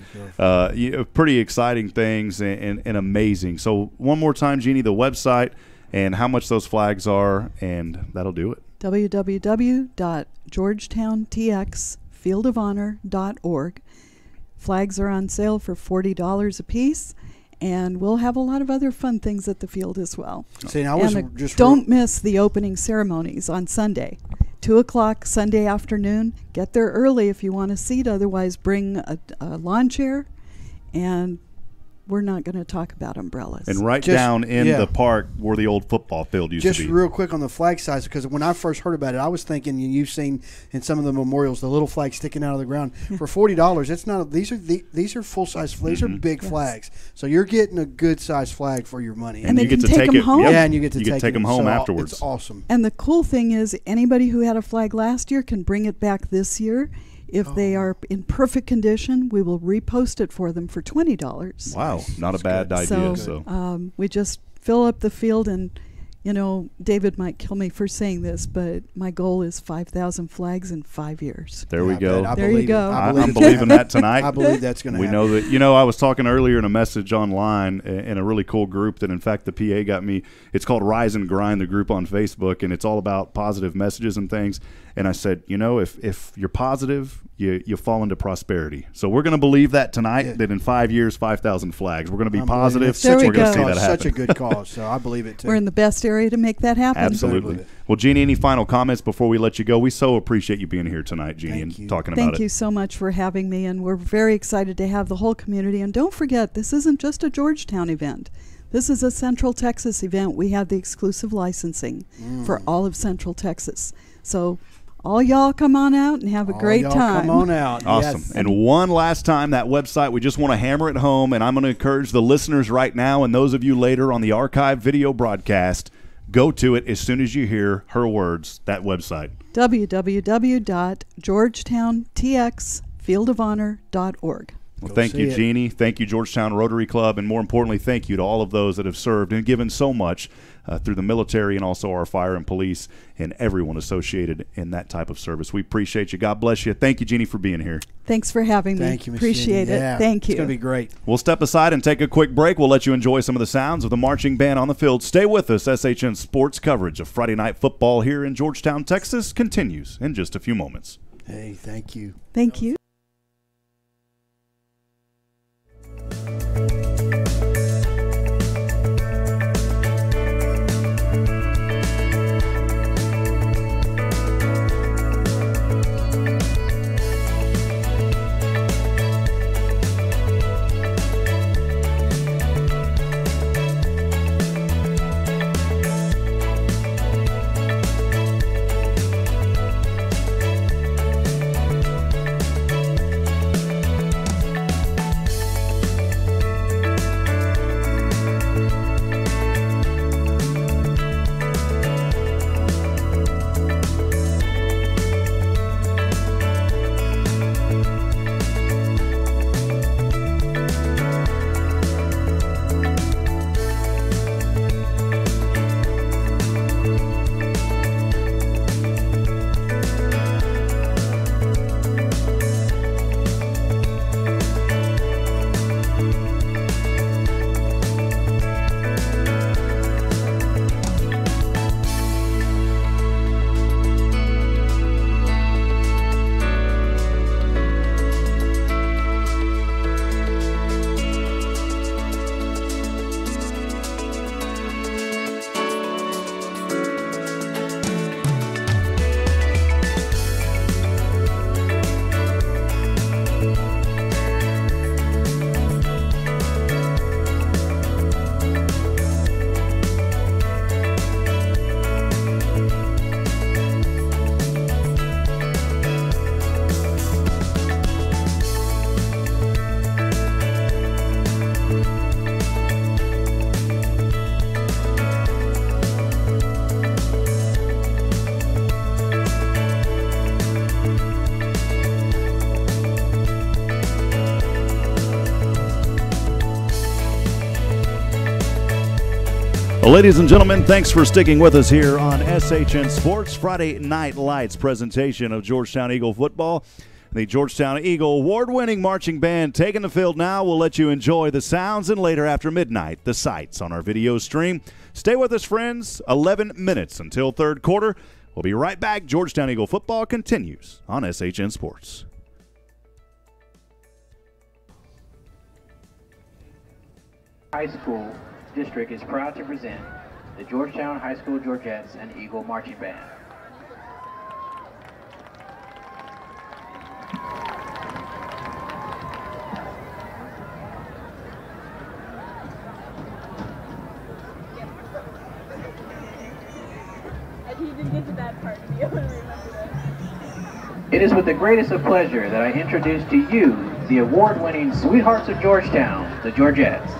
pretty exciting things and amazing. So one more time, Jeannie, the website and how much those flags are, and that'll do it. www.georgetowntxfieldofhonor.org. Flags are on sale for $40 a piece, and we'll have a lot of other fun things at the field as well. See, don't miss the opening ceremonies on Sunday. 2 o'clock Sunday afternoon. Get there early if you want a seat. Otherwise, bring a lawn chair, and we're not going to talk about umbrellas. And down in the park where the old football field used to be. Just real quick on the flag size, because when I first heard about it, I was thinking, you've seen in some of the memorials the little flags sticking out of the ground. For $40, it's not. These are full size. These are big flags. So you're getting a good size flag for your money, and you get to take them home. Yeah, and you get to take them home afterwards. It's awesome. And the cool thing is, anybody who had a flag last year can bring it back this year. If they are in perfect condition, we will repost it for them for $20. Wow, not a bad idea. So we just fill up the field, and David might kill me for saying this, but my goal is 5,000 flags in 5 years. There we go. There you go. I'm believing that tonight. I believe that's going to happen. We know that. I was talking earlier in a message online in a really cool group that, in fact, the PA got me. It's called Rise and Grind, the group on Facebook, and it's all about positive messages and things. And I said, if you're positive, you fall into prosperity. So we're going to believe that tonight, that in 5 years, 5,000 flags. We're going to be positive. We're going to see that happen. Such a good cause, so I believe it too. We're in the best area to make that happen. Absolutely. Well, Jeannie, any final comments before we let you go? We so appreciate you being here tonight, Jeannie, and talking about it. Thank you so much for having me, and we're very excited to have the whole community. And don't forget, this isn't just a Georgetown event. This is a Central Texas event. We have the exclusive licensing for all of Central Texas. So all y'all come on out and have a great time. Come on out. Awesome. Yes. And one last time, that website, we just want to hammer it home, and I'm going to encourage the listeners right now and those of you later on the archive video broadcast, go to it as soon as you hear her words, that website. www.georgetowntxfieldofhonor.org. Well, thank you, Jeannie. Thank you, Georgetown Rotary Club. And more importantly, thank you to all of those that have served and given so much through the military and also our fire and police and everyone associated in that type of service. We appreciate you. God bless you. Thank you, Jeannie, for being here. Thanks for having me. Thank you, Ms. Appreciate Jeannie. it. Yeah, Thank you. It's going to be great. We'll step aside and take a quick break. We'll let you enjoy some of the sounds of the marching band on the field. Stay with us. SHN Sports coverage of Friday Night Football here in Georgetown, Texas continues in just a few moments. Hey, thank you. Thank you. Well, ladies and gentlemen, thanks for sticking with us here on SHN Sports Friday Night Lights presentation of Georgetown Eagle football. The Georgetown Eagle award-winning marching band taking the field now. We'll let you enjoy the sounds, and later after midnight, the sights on our video stream. Stay with us, friends. 11 minutes until third quarter. We'll be right back. Georgetown Eagle football continues on SHN Sports. High School District is proud to present the Georgetown High School Georgettes and Eagle Marching Band. I didn't even get to that part to be able to remember that. It is with the greatest of pleasure that I introduce to you the award-winning Sweethearts of Georgetown, the Georgettes.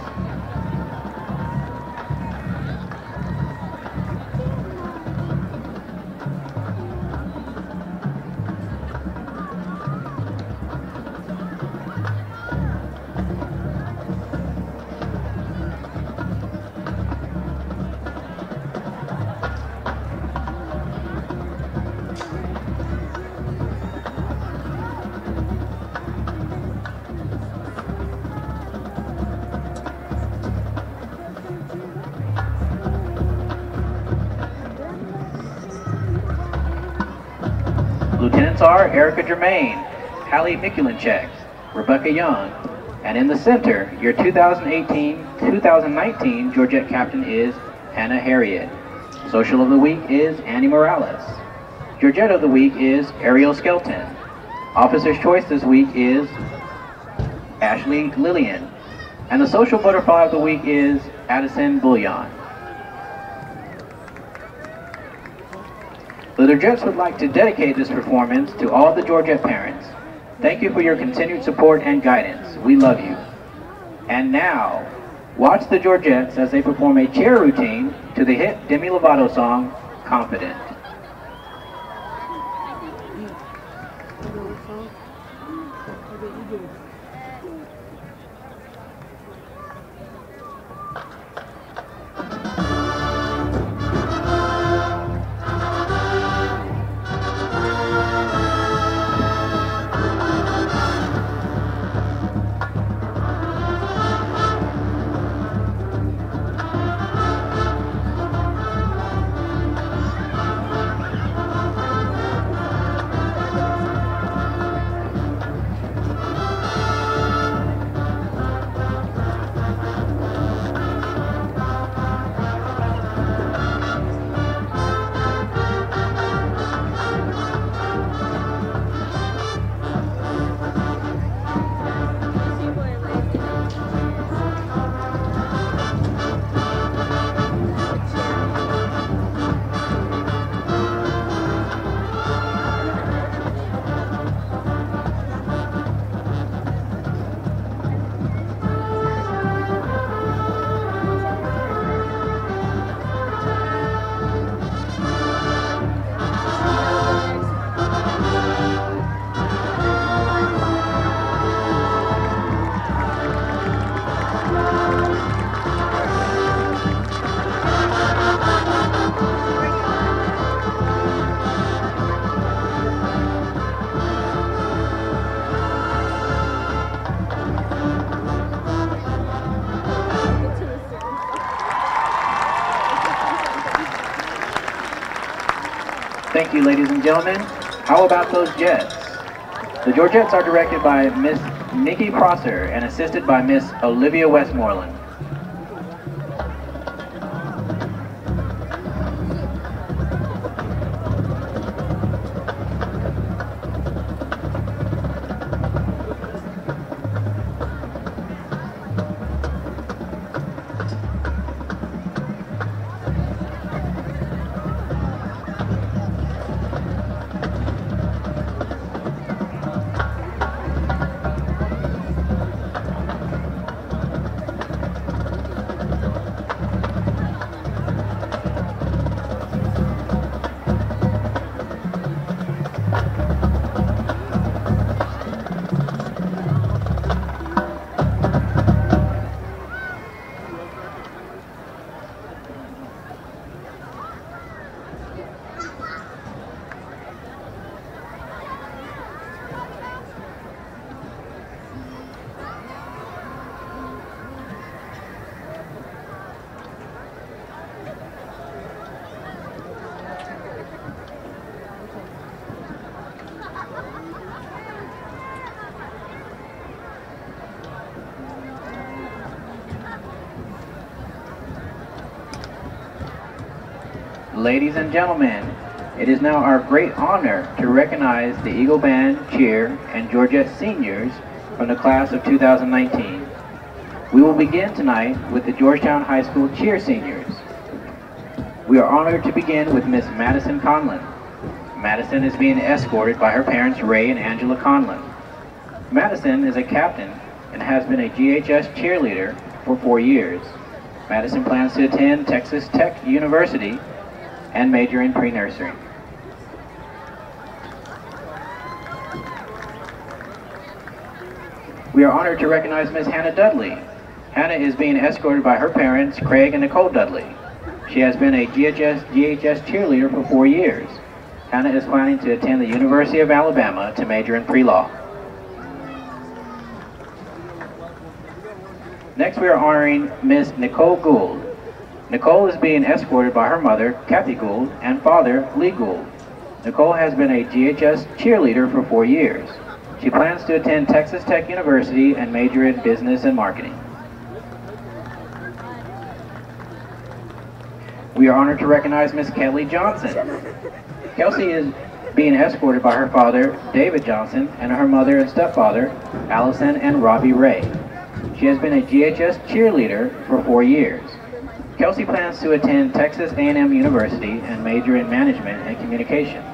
Lieutenants are Erica Germain, Hallie Mikulinchek, Rebecca Young, and in the center, your 2018-2019 Georgette captain is Hannah Harriet. Social of the Week is Annie Morales. Georgette of the Week is Ariel Skelton. Officer's Choice this week is Ashley Lillian. And the Social Butterfly of the Week is Addison Bullion. The Georgettes would like to dedicate this performance to all the Georgette parents. Thank you for your continued support and guidance. We love you. And now, watch the Georgettes as they perform a chair routine to the hit Demi Lovato song, Confident. Thank you, ladies and gentlemen. How about those Jets? The Georgettes are directed by Miss Nikki Prosser and assisted by Miss Olivia Westmoreland. Ladies and gentlemen, it is now our great honor to recognize the Eagle Band, Cheer, and Georgette seniors from the class of 2019. We will begin tonight with the Georgetown High School Cheer seniors. We are honored to begin with Miss Madison Conlon. Madison is being escorted by her parents Ray and Angela Conlon. Madison is a captain and has been a GHS cheerleader for 4 years. Madison plans to attend Texas Tech University and major in pre-nursery. We are honored to recognize Ms. Hannah Dudley. Hannah is being escorted by her parents, Craig and Nicole Dudley. She has been a GHS cheerleader for 4 years. Hannah is planning to attend the University of Alabama to major in pre-law. Next, we are honoring Ms. Nicole Gould. Nicole is being escorted by her mother, Kathy Gould, and father, Lee Gould. Nicole has been a GHS cheerleader for 4 years. She plans to attend Texas Tech University and major in business and marketing. We are honored to recognize Miss Kelly Johnson. Kelsey is being escorted by her father, David Johnson, and her mother and stepfather, Allison and Robbie Ray. She has been a GHS cheerleader for 4 years. Kelsey plans to attend Texas A&M University and major in management and communications.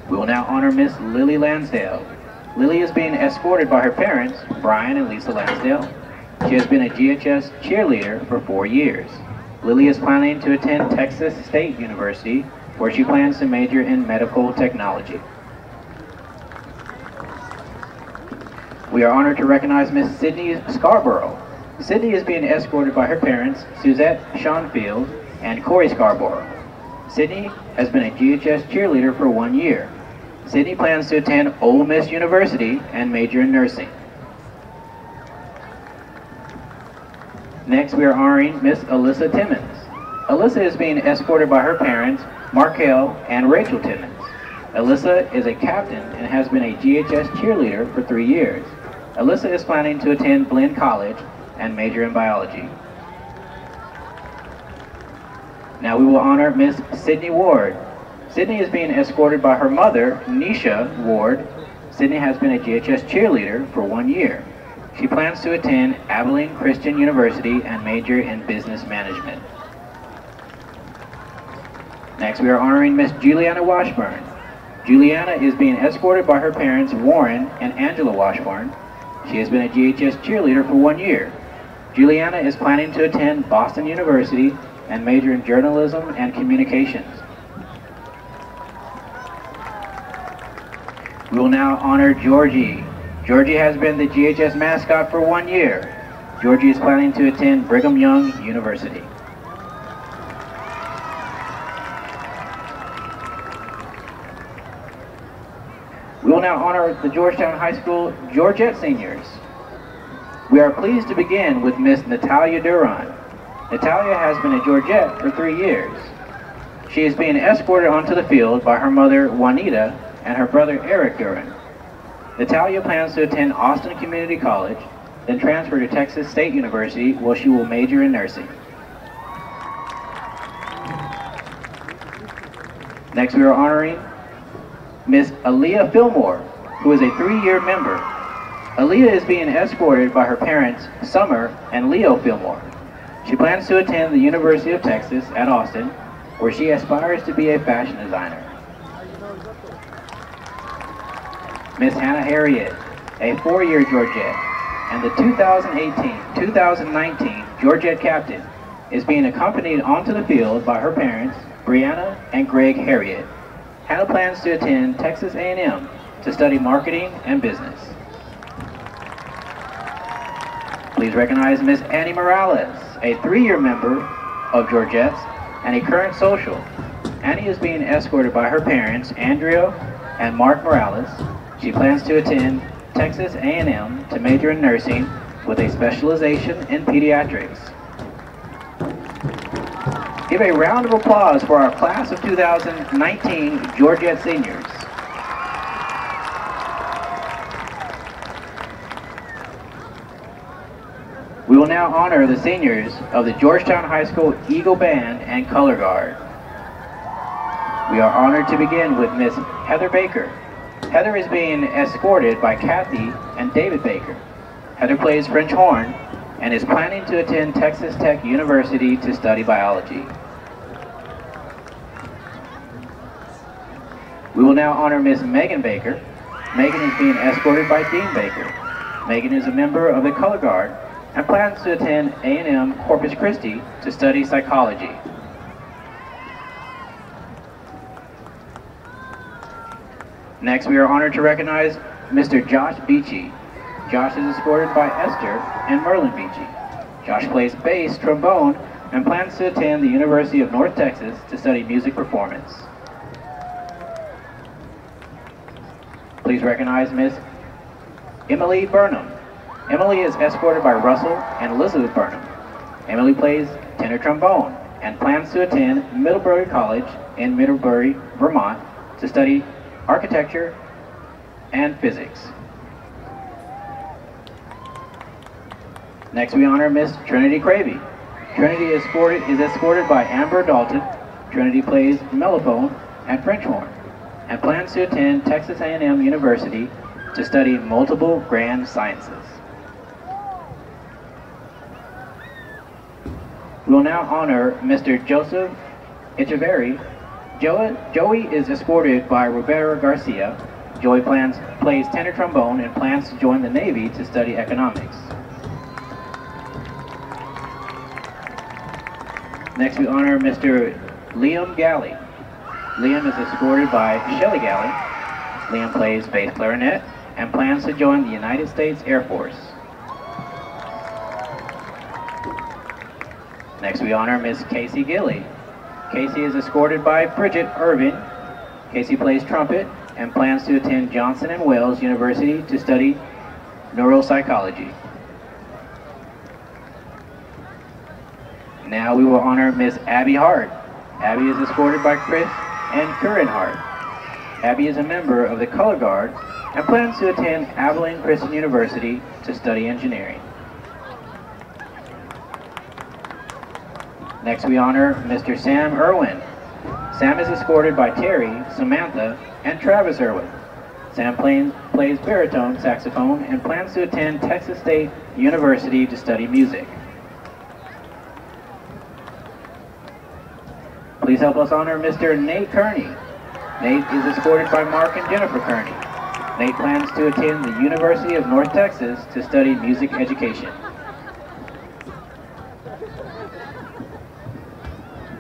We will now honor Miss Lily Lansdale. Lily is being escorted by her parents, Brian and Lisa Lansdale. She has been a GHS cheerleader for 4 years. Lily is planning to attend Texas State University, where she plans to major in medical technology. We are honored to recognize Miss Sydney Scarborough. Sydney is being escorted by her parents, Suzette Schoenfield and Corey Scarborough. Sydney has been a GHS cheerleader for 1 year. Sydney plans to attend Ole Miss University and major in nursing. Next, we are honoring Miss Alyssa Timmons. Alyssa is being escorted by her parents, Markel and Rachel Timmons. Alyssa is a captain and has been a GHS cheerleader for 3 years. Alyssa is planning to attend Glenn College and major in biology. Now we will honor Miss Sydney Ward. Sydney is being escorted by her mother, Nisha Ward. Sydney has been a GHS cheerleader for 1 year. She plans to attend Abilene Christian University and major in business management. Next, we are honoring Miss Juliana Washburn. Juliana is being escorted by her parents, Warren and Angela Washburn. She has been a GHS cheerleader for 1 year. Juliana is planning to attend Boston University and major in journalism and communications. We will now honor Georgie. Georgie has been the GHS mascot for 1 year. Georgie is planning to attend Brigham Young University. We will now honor the Georgetown High School Georgette seniors. We are pleased to begin with Miss Natalia Duran. Natalia has been a Georgette for 3 years. She is being escorted onto the field by her mother, Juanita, and her brother, Eric Duran. Natalia plans to attend Austin Community College, then transfer to Texas State University, where she will major in nursing. Next, we are honoring Miss Aaliyah Fillmore, who is a 3-year member. Aaliyah is being escorted by her parents, Summer and Leo Fillmore. She plans to attend the University of Texas at Austin, where she aspires to be a fashion designer. Miss Hannah Harriet, a 4-year Georgette, and the 2018-2019 Georgette captain, is being accompanied onto the field by her parents, Brianna and Greg Harriet. Hannah plans to attend Texas A&M to study marketing and business. Please recognize Miss Annie Morales, a 3-year member of Georgette's and a current social. Annie is being escorted by her parents, Andrea and Mark Morales. She plans to attend Texas A&M to major in nursing with a specialization in pediatrics. Give a round of applause for our class of 2019 Georgette seniors. We will now honor the seniors of the Georgetown High School Eagle Band and Color Guard. We are honored to begin with Miss Heather Baker. Heather is being escorted by Kathy and David Baker. Heather plays French horn and is planning to attend Texas Tech University to study biology. We will now honor Miss Megan Baker. Megan is being escorted by Dean Baker. Megan is a member of the Color Guard and plans to attend A&M Corpus Christi to study psychology. Next, we are honored to recognize Mr. Josh Beachy. Josh is escorted by Esther and Merlin Beachy. Josh plays bass, trombone, and plans to attend the University of North Texas to study music performance. Please recognize Miss Emily Burnham. Emily is escorted by Russell and Elizabeth Burnham. Emily plays tenor trombone and plans to attend Middlebury College in Middlebury, Vermont to study architecture and physics. Next, we honor Miss Trinity Cravey. Trinity is escorted by Amber Dalton. Trinity plays mellophone and French horn and plans to attend Texas A&M University to study multiple grand sciences. We will now honor Mr. Joseph Echeverry. Joey is escorted by Roberto Garcia. Joey plays tenor trombone and plans to join the Navy to study economics. Next, we honor Mr. Liam Galley. Liam is escorted by Shelley Galley. Liam plays bass clarinet and plans to join the United States Air Force. Next, we honor Miss Casey Gilly. Casey is escorted by Bridget Irvin. Casey plays trumpet and plans to attend Johnson & Wales University to study neuropsychology. Now we will honor Miss Abby Hart. Abby is escorted by Chris and Curran Hart. Abby is a member of the Color Guard and plans to attend Abilene Christian University to study engineering. Next, we honor Mr. Sam Irwin. Sam is escorted by Terry, Samantha, and Travis Irwin. Sam plays baritone saxophone and plans to attend Texas State University to study music. Please help us honor Mr. Nate Kearney. Nate is escorted by Mark and Jennifer Kearney. Nate plans to attend the University of North Texas to study music education.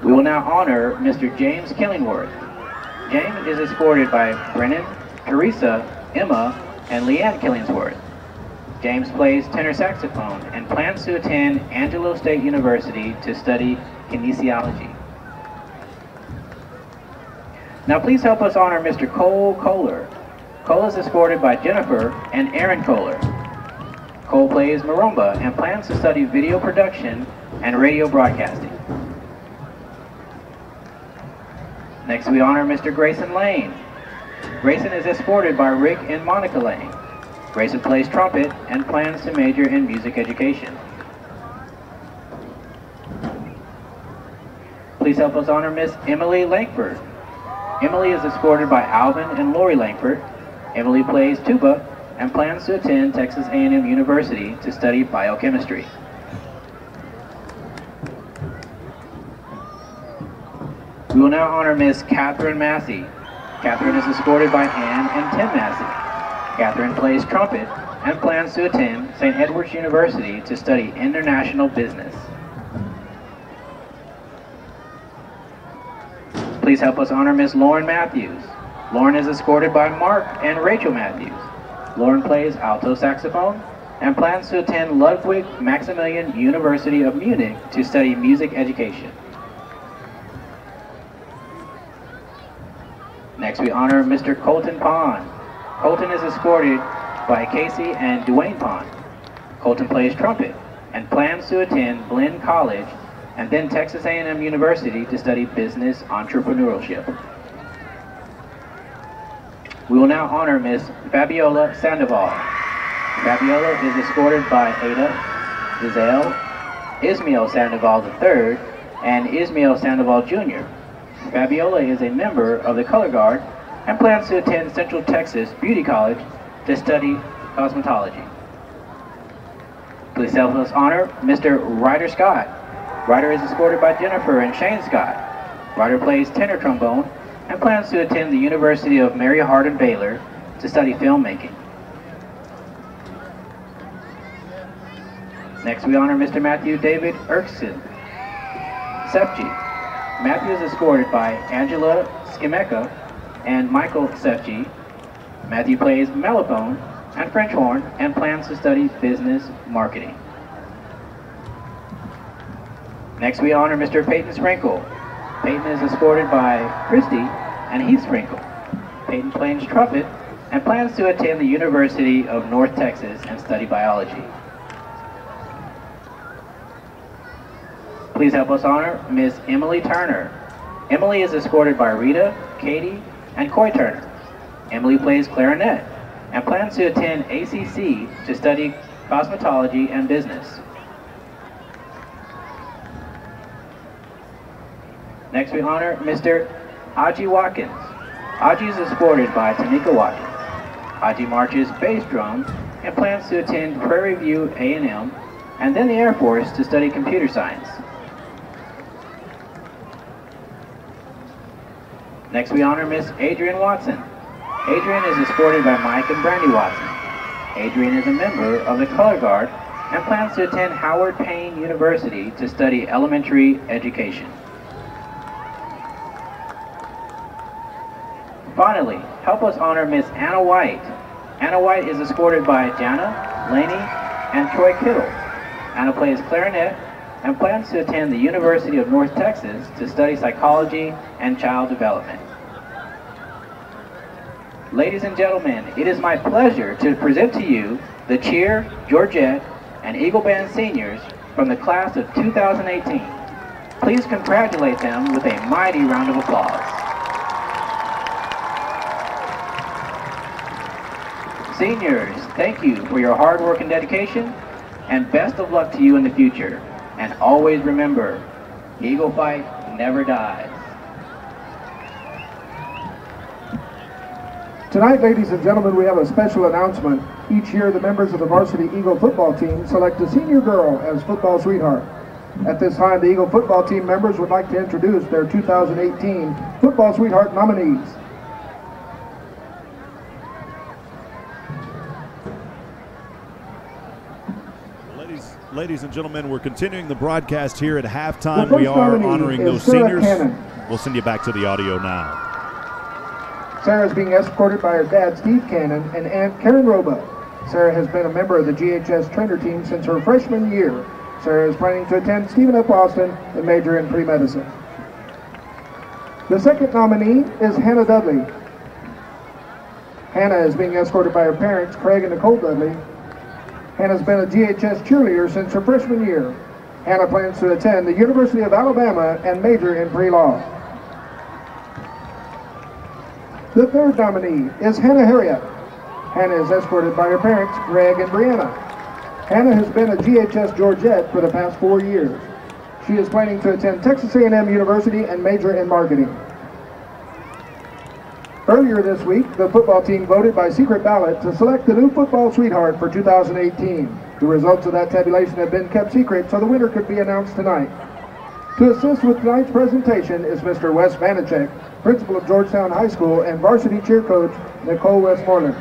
We will now honor Mr. James Killingworth. James is escorted by Brennan, Teresa, Emma, and Leanne Killingsworth. James plays tenor saxophone and plans to attend Angelo State University to study kinesiology. Now please help us honor Mr. Cole Kohler. Cole is escorted by Jennifer and Aaron Kohler. Cole plays marimba and plans to study video production and radio broadcasting. Next, we honor Mr. Grayson Lane. Grayson is escorted by Rick and Monica Lane. Grayson plays trumpet and plans to major in music education. Please help us honor Miss Emily Langford. Emily is escorted by Alvin and Lori Langford. Emily plays tuba and plans to attend Texas A&M University to study biochemistry. We will now honor Miss Catherine Massey. Catherine is escorted by Ann and Tim Massey. Catherine plays trumpet and plans to attend St. Edward's University to study international business. Please help us honor Miss Lauren Matthews. Lauren is escorted by Mark and Rachel Matthews. Lauren plays alto saxophone and plans to attend Ludwig Maximilian University of Munich to study music education. Next, we honor Mr. Colton Pond. Colton is escorted by Casey and Dwayne Pond. Colton plays trumpet and plans to attend Blinn College and then Texas A&M University to study business entrepreneurship. We will now honor Miss Fabiola Sandoval. Fabiola is escorted by Ada, Giselle, Ismael Sandoval III, and Ismael Sandoval Jr. Fabiola is a member of the Color Guard and plans to attend Central Texas Beauty College to study cosmetology. Please help us honor Mr. Ryder Scott. Ryder is escorted by Jennifer and Shane Scott. Ryder plays tenor trombone and plans to attend the University of Mary Hardin Baylor to study filmmaking. Next, we honor Mr. Matthew David Erkson, Sefji. Matthew is escorted by Angela Skimeka and Michael Sefji. Matthew plays mellophone and French horn and plans to study business marketing. Next, we honor Mr. Peyton Sprinkle. Peyton is escorted by Christy and Heath Sprinkle. Peyton plays trumpet and plans to attend the University of North Texas and study biology. Please help us honor Miss Emily Turner. Emily is escorted by Rita, Katie, and Coy Turner. Emily plays clarinet and plans to attend ACC to study cosmetology and business. Next, we honor Mr. Aji Watkins. Aji is escorted by Tanika Watkins. Aji marches bass drum and plans to attend Prairie View A&M and then the Air Force to study computer science. Next, we honor Miss Adrienne Watson. Adrienne is escorted by Mike and Brandy Watson. Adrienne is a member of the Color Guard and plans to attend Howard Payne University to study elementary education. Finally, help us honor Miss Anna White. Anna White is escorted by Jana, Laney, and Troy Kittle. Anna plays clarinet and plans to attend the University of North Texas to study psychology and child development. Ladies and gentlemen, it is my pleasure to present to you the Cheer, Georgette, and Eagle Band seniors from the class of 2018. Please congratulate them with a mighty round of applause. Seniors, thank you for your hard work and dedication, and best of luck to you in the future. And always remember, Eagle Fight never dies. Tonight, ladies and gentlemen, we have a special announcement. Each year, the members of the varsity Eagle football team select a senior girl as football sweetheart. At this time, the Eagle football team members would like to introduce their 2018 football sweetheart nominees. Ladies and gentlemen, we're continuing the broadcast here at halftime. We are honoring those seniors. We'll send you back to the audio now. Sarah is being escorted by her dad, Steve Cannon, and Aunt Karen Roba. Sarah has been a member of the GHS trainer team since her freshman year. Sarah is planning to attend Stephen F. Austin and major in pre-medicine. The second nominee is Hannah Dudley. Hannah is being escorted by her parents, Craig and Nicole Dudley. Hannah's been a GHS cheerleader since her freshman year. Hannah plans to attend the University of Alabama and major in pre-law. The third nominee is Hannah Harriet. Hannah is escorted by her parents, Greg and Brianna. Hannah has been a GHS Georgette for the past 4 years. She is planning to attend Texas A&M University and major in marketing. Earlier this week, the football team voted by secret ballot to select the new football sweetheart for 2018. The results of that tabulation have been kept secret, so the winner could be announced tonight. To assist with tonight's presentation is Mr. Wes Vanacek, principal of Georgetown High School, and varsity cheer coach Nicole Westmoreland.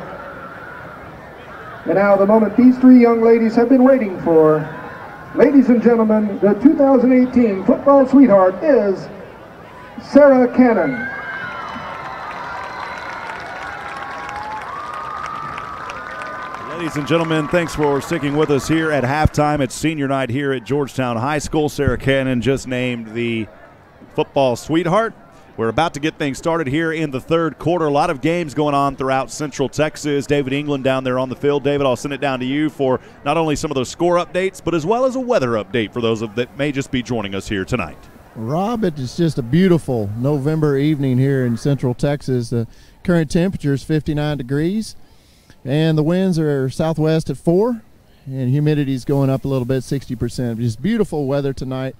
And now the moment these three young ladies have been waiting for. Ladies and gentlemen, the 2018 football sweetheart is Sarah Cannon. Ladies and gentlemen, thanks for sticking with us here at halftime. It's senior night here at Georgetown High School. Sarah Cannon just named the football sweetheart. We're about to get things started here in the third quarter. A lot of games going on throughout Central Texas. David England down there on the field. David, I'll send it down to you for not only some of those score updates, but as well as a weather update for those that may just be joining us here tonight. Rob, it is just a beautiful November evening here in Central Texas. The current temperature is 59 degrees. And the winds are southwest at 4, and humidity is going up a little bit, 60%. Just beautiful weather tonight.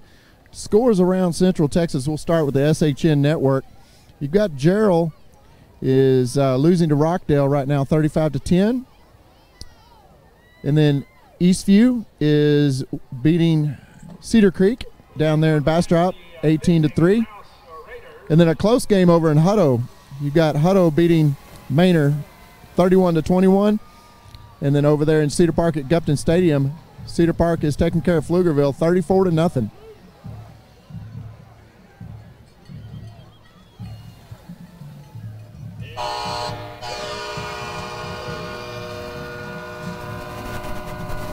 Scores around Central Texas. We'll start with the SHN network. You've got Gerald is losing to Rockdale right now, 35-10. And then Eastview is beating Cedar Creek down there in Bastrop, 18-3. And then a close game over in Hutto. You've got Hutto beating Manor 31-21, and then over there in Cedar Park at Gupton Stadium, Cedar Park is taking care of Pflugerville 34-0.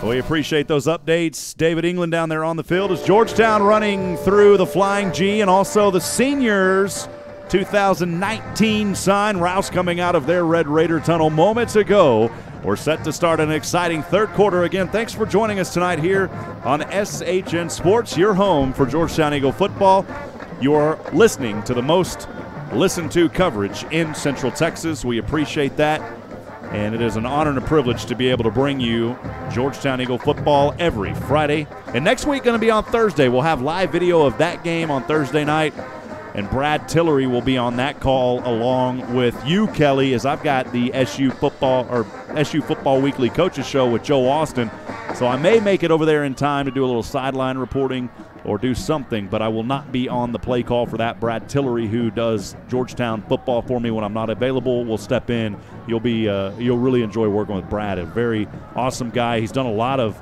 We appreciate those updates. David England down there on the field as Georgetown running through the Flying G, and also the seniors 2019 sign. Rouse coming out of their Red Raider tunnel moments ago. We're set to start an exciting third quarter. Again, thanks for joining us tonight here on SHN Sports, your home for Georgetown Eagle football. You're listening to the most listened to coverage in Central Texas. We appreciate that, and it is an honor and a privilege to be able to bring you Georgetown Eagle football every Friday. And next week going to be on Thursday. We'll have live video of that game on Thursday night. And Brad Tillery will be on that call along with you, Kelly, as I've got the SU Football Weekly Coaches Show with Joe Austin. So I may make it over there in time to do a little sideline reporting or do something, but I will not be on the play call for that. Brad Tillery, who does Georgetown football for me when I'm not available, will step in. You'll really enjoy working with Brad, a very awesome guy. He's done a lot of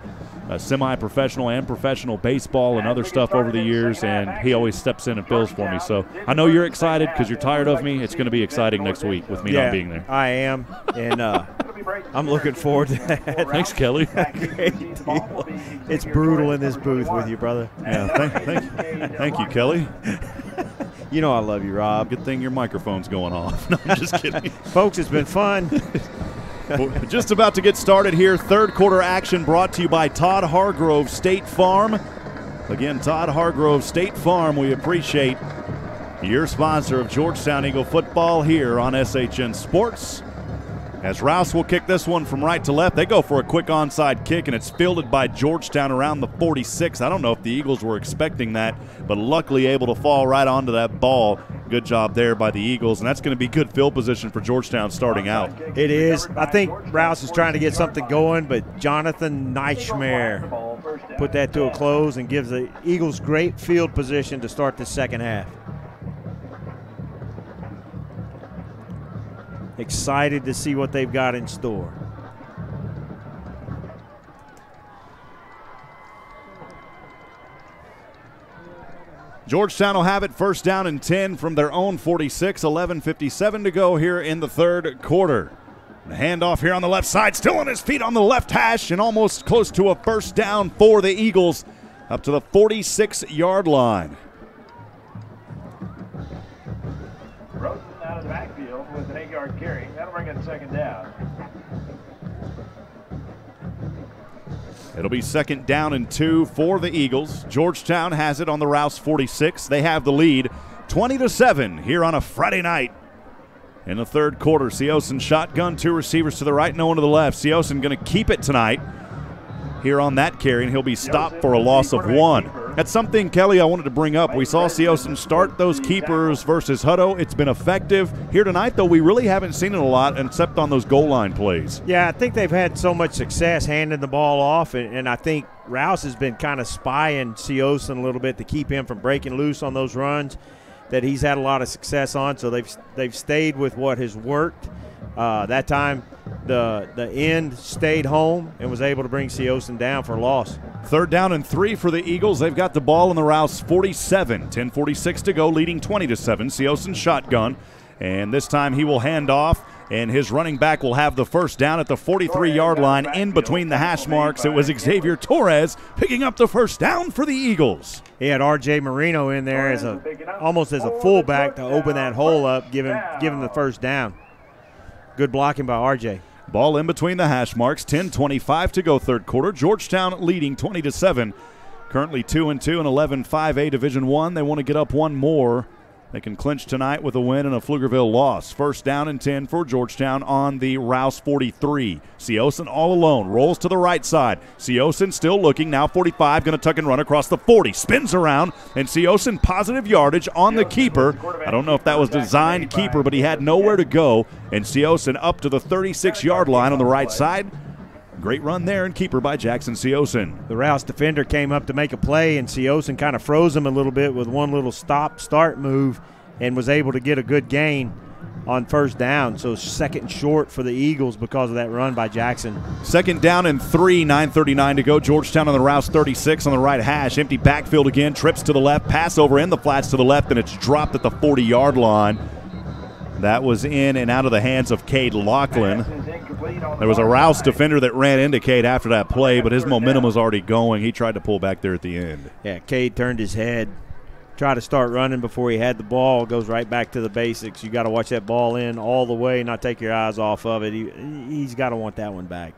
semi-professional and professional baseball and other stuff over the years, and he always steps in and fills for me. So I know you're excited because you're tired of me. It's going to be exciting next week with me not being there. I am, and I'm looking forward to that. Thanks, Kelly. Great deal. It's brutal in this booth with you, brother. Yeah, thank you, Kelly. You know I love you, Rob. Good thing your microphone's going off. No, I'm just kidding. Folks, it's been fun. We're just about to get started here. Third quarter action brought to you by Todd Hargrove State Farm. Again, Todd Hargrove State Farm, we appreciate your sponsor of Georgetown Eagle football here on SHN Sports. As Rouse will kick this one from right to left. They go for a quick onside kick, and it's fielded by Georgetown around the 46. I don't know if the Eagles were expecting that, but luckily able to fall right onto that ball. Good job there by the Eagles, and that's going to be good field position for Georgetown starting out. It is. I think Rouse is trying to get something going, but Jonathan Neischmer put that to a close and gives the Eagles great field position to start the second half. Excited to see what they've got in store. Georgetown will have it first down and 10 from their own 46, 11:57 to go here in the third quarter. The handoff here on the left side, still on his feet on the left hash and almost close to a first down for the Eagles up to the 46-yard line. Rosen out of the backfield with an 8-yard carry. That'll bring it second down. It'll be 2nd down and 2 for the Eagles. Georgetown has it on the Rouse 46. They have the lead 20-7 here on a Friday night. In the third quarter, Siosen shotgun, 2 receivers to the right, no one to the left. Siosen going to keep it tonight here on that carry, and he'll be stopped for a loss of 1. That's something, Kelly, I wanted to bring up. We saw Siosen start those keepers versus Hutto. It's been effective. Here tonight, though, we really haven't seen it a lot except on those goal line plays. Yeah, I think they've had so much success handing the ball off, and I think Rouse has been kind of spying Siosen a little bit to keep him from breaking loose on those runs that he's had a lot of success on. So they've stayed with what has worked. That time, the end stayed home and was able to bring Siosen down for a loss. 3rd down and 3 for the Eagles. They've got the ball in the Rouse 47. 10:46 to go, leading 20-7. Siosen shotgun, and this time he will hand off, and his running back will have the first down at the 43-yard line in between the hash marks. It was Xavier Torres picking up the first down for the Eagles. He had R.J. Marino in there as almost as a fullback to open that hole up, give him the first down. Good blocking by R.J. Ball in between the hash marks. 10:25 to go, third quarter. Georgetown leading 20-7. Currently 2-2 and 11-5A Division I. They want to get up one more. They can clinch tonight with a win and a Pflugerville loss. 1st down and 10 for Georgetown on the Rouse 43. Siosen all alone, rolls to the right side. Siosen still looking, now 45, going to tuck and run across the 40. Spins around, and Siosen positive yardage on the keeper. I don't know if that was designed keeper, but he had nowhere to go. And Siosen up to the 36-yard line on the right side. Great run there, and keeper by Jackson Siosen. The Rouse defender came up to make a play, and Siosen kind of froze him a little bit with one little start move and was able to get a good gain on 1st down. So 2nd and short for the Eagles because of that run by Jackson. 2nd down and 3, 9:39 to go. Georgetown on the Rouse 36 on the right hash. Empty backfield again, trips to the left, pass over in the flats to the left, and it's dropped at the 40-yard line. That was in and out of the hands of Cade Lachlan. There was a Rouse defender that ran into Cade after that play, but his momentum was already going. He tried to pull back there at the end. Yeah, Cade turned his head, tried to start running before he had the ball. Goes right back to the basics. You got to watch that ball in all the way, not take your eyes off of it. He's got to want that one back.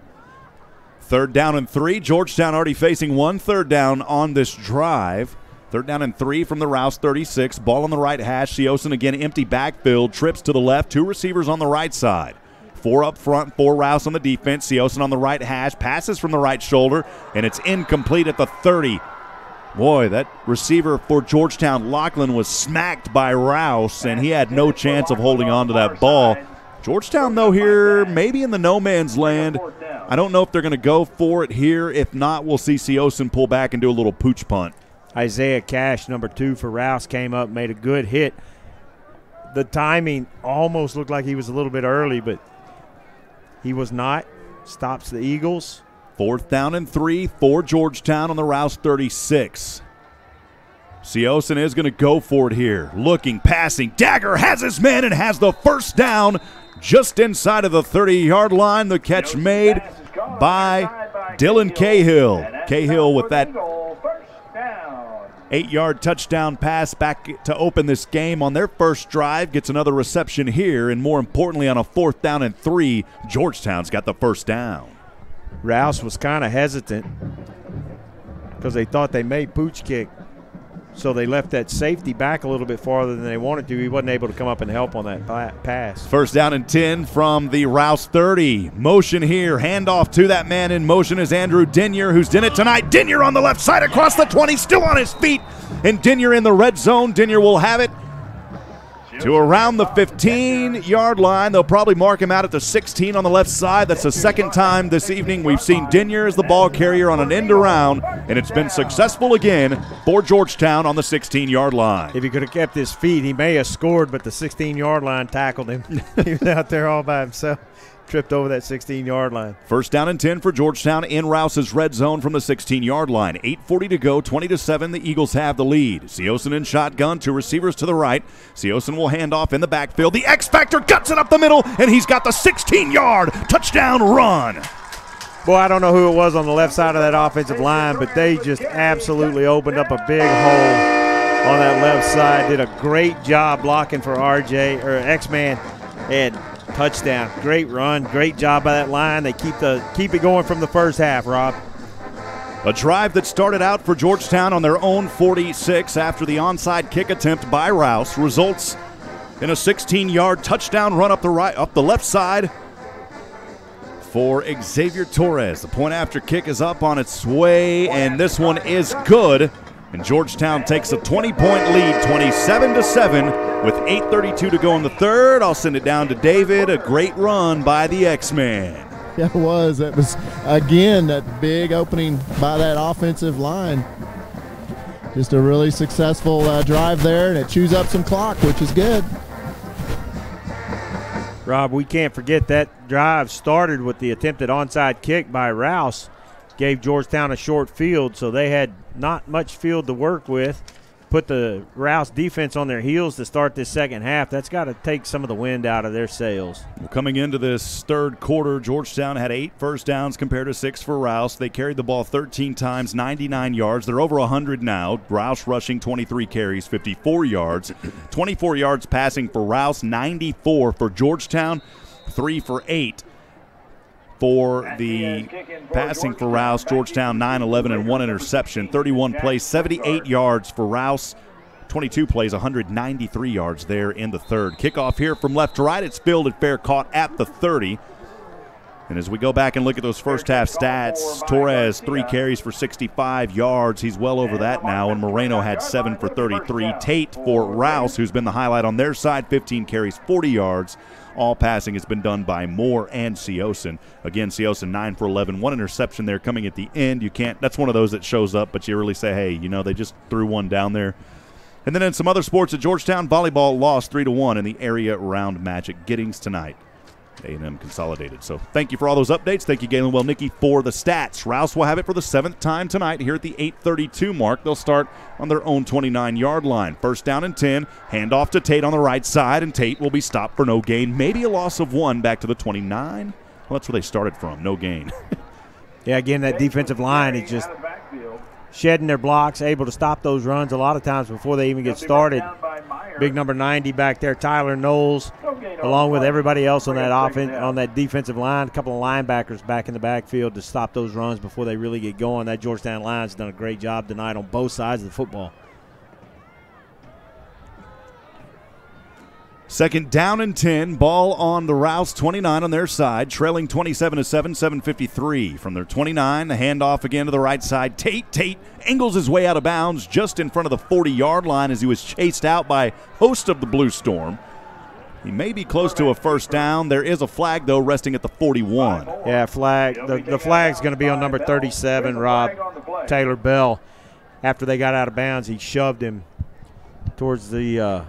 3rd down and 3. Georgetown already facing 1 3rd down on this drive. 3rd down and 3 from the Rouse 36. Ball on the right hash. Siosen again, empty backfield. Trips to the left. 2 receivers on the right side. 4 up front, 4 Rouse on the defense. Siosen on the right hash. Passes from the right shoulder, and it's incomplete at the 30. Boy, that receiver for Georgetown, Lachlan, was smacked by Rouse, and he had no chance of holding on to that ball. Georgetown, though, here maybe in the no man's land. I don't know if they're going to go for it here. If not, we'll see Siosen pull back and do a little pooch punt. Isaiah Cash, number 2 for Rouse, came up, made a good hit. The timing almost looked like he was a little bit early, but he was not. Stops the Eagles. 4th down and 3 for Georgetown on the Rouse 36. Siosen is going to go for it here. Looking, passing. Dagger has his man and has the first down just inside of the 30-yard line. The catch made by Dylan Cahill. Cahill with that 8-yard touchdown pass back to open this game on their first drive. Gets another reception here, and more importantly on a 4th down and 3, Georgetown's got the first down. Rouse was kind of hesitant because they thought they made pooch kick. So they left that safety back a little bit farther than they wanted to. He wasn't able to come up and help on that pass. 1st down and 10 from the Rouse 30. Motion here. Handoff to that man in motion is Andrew Denyer, who's done it tonight. Denyer on the left side across the 20, still on his feet. And Denyer in the red zone. Denyer will have it to around the 15-yard line. They'll probably mark him out at the 16 on the left side. That's the 2nd time this evening we've seen Denyer as the ball carrier on an end around, and it's been successful again for Georgetown on the 16-yard line. If he could have kept his feet, he may have scored, but the 16-yard line tackled him. He was out there all by himself. Tripped over that 16-yard line. 1st down and 10 for Georgetown in Rouse's red zone from the 16-yard line. 8:40 to go, 20-7. The Eagles have the lead. Siosen in shotgun, 2 receivers to the right. Siosen will hand off in the backfield. The X-Factor guts it up the middle, and he's got the 16-yard touchdown run. Boy, I don't know who it was on the left side of that offensive line, but they just absolutely opened up a big hole on that left side. Did a great job blocking for RJ, or X-Man, and touchdown. Great run. Great job by that line. They keep it going from the first half, Rob. A drive that started out for Georgetown on their own 46 after the onside kick attempt by Rouse results in a 16-yard touchdown run up the left side for Xavier Torres. The point after kick is up on its way, and this one is good. And Georgetown takes a 20-point lead, 27-7, with 8:32 to go in the third. I'll send it down to David. A great run by the X-Man. Yeah, it was. It was, again, that big opening by that offensive line. Just a really successful drive there, and it chews up some clock, which is good. Rob, we can't forget that drive started with the attempted onside kick by Rouse. Gave Georgetown a short field, so they had not much field to work with. Put the Rouse defense on their heels to start this second half. That's got to take some of the wind out of their sails. Well, coming into this third quarter, Georgetown had 8 first downs compared to 6 for Rouse. They carried the ball 13 times, 99 yards. They're over 100 now. Rouse rushing 23 carries, 54 yards. 24 yards passing for Rouse, 94 for Georgetown, 3 for 8. For the passing for Rouse, Georgetown 9-11 and 1 interception, 31 plays, 78 yards for Rouse, 22 plays, 193 yards there in the third. Kickoff here from left to right. It's fielded fair, caught at the 30. And as we go back and look at those first half stats, Torres 3 carries for 65 yards. He's well over that now, and Moreno had 7 for 33. Tate for Rouse, who's been the highlight on their side, 15 carries, 40 yards. All passing has been done by Moore and Siosin. Again, Siosin 9 for 11. 1 interception there coming at the end. You can't. That's one of those that shows up, but you really say, hey, you know, they just threw one down there. And then in some other sports at Georgetown, volleyball lost 3-1 in the area round match at Giddings tonight. A&M consolidated. So thank you for all those updates. Thank you, Galen Welnicki, for the stats. Rouse will have it for the 7th time tonight here at the 8:32 mark. They'll start on their own 29-yard line. First down and 10. Handoff to Tate on the right side, and Tate will be stopped for no gain. Maybe a loss of 1 back to the 29. Well, that's where they started from, no gain. Yeah, again, that defensive line is just shedding their blocks, able to stop those runs a lot of times before they even get started. Big number 90 back there, Tyler Knowles, along with everybody else on that on that defensive line. A couple of linebackers back in the backfield to stop those runs before they really get going. That Georgetown line's done a great job tonight on both sides of the football. Second down and 10. Ball on the Rouse 29 on their side, trailing 27-7, 7:53 from their 29. The handoff again to the right side. Tate angles his way out of bounds just in front of the 40-yard line as he was chased out by host of the Blue Storm. He may be close to a first down. There is a flag, though, resting at the 41. Yeah, flag. The flag's going to be on number 37, Rob, Taylor Bell. After they got out of bounds, he shoved him towards the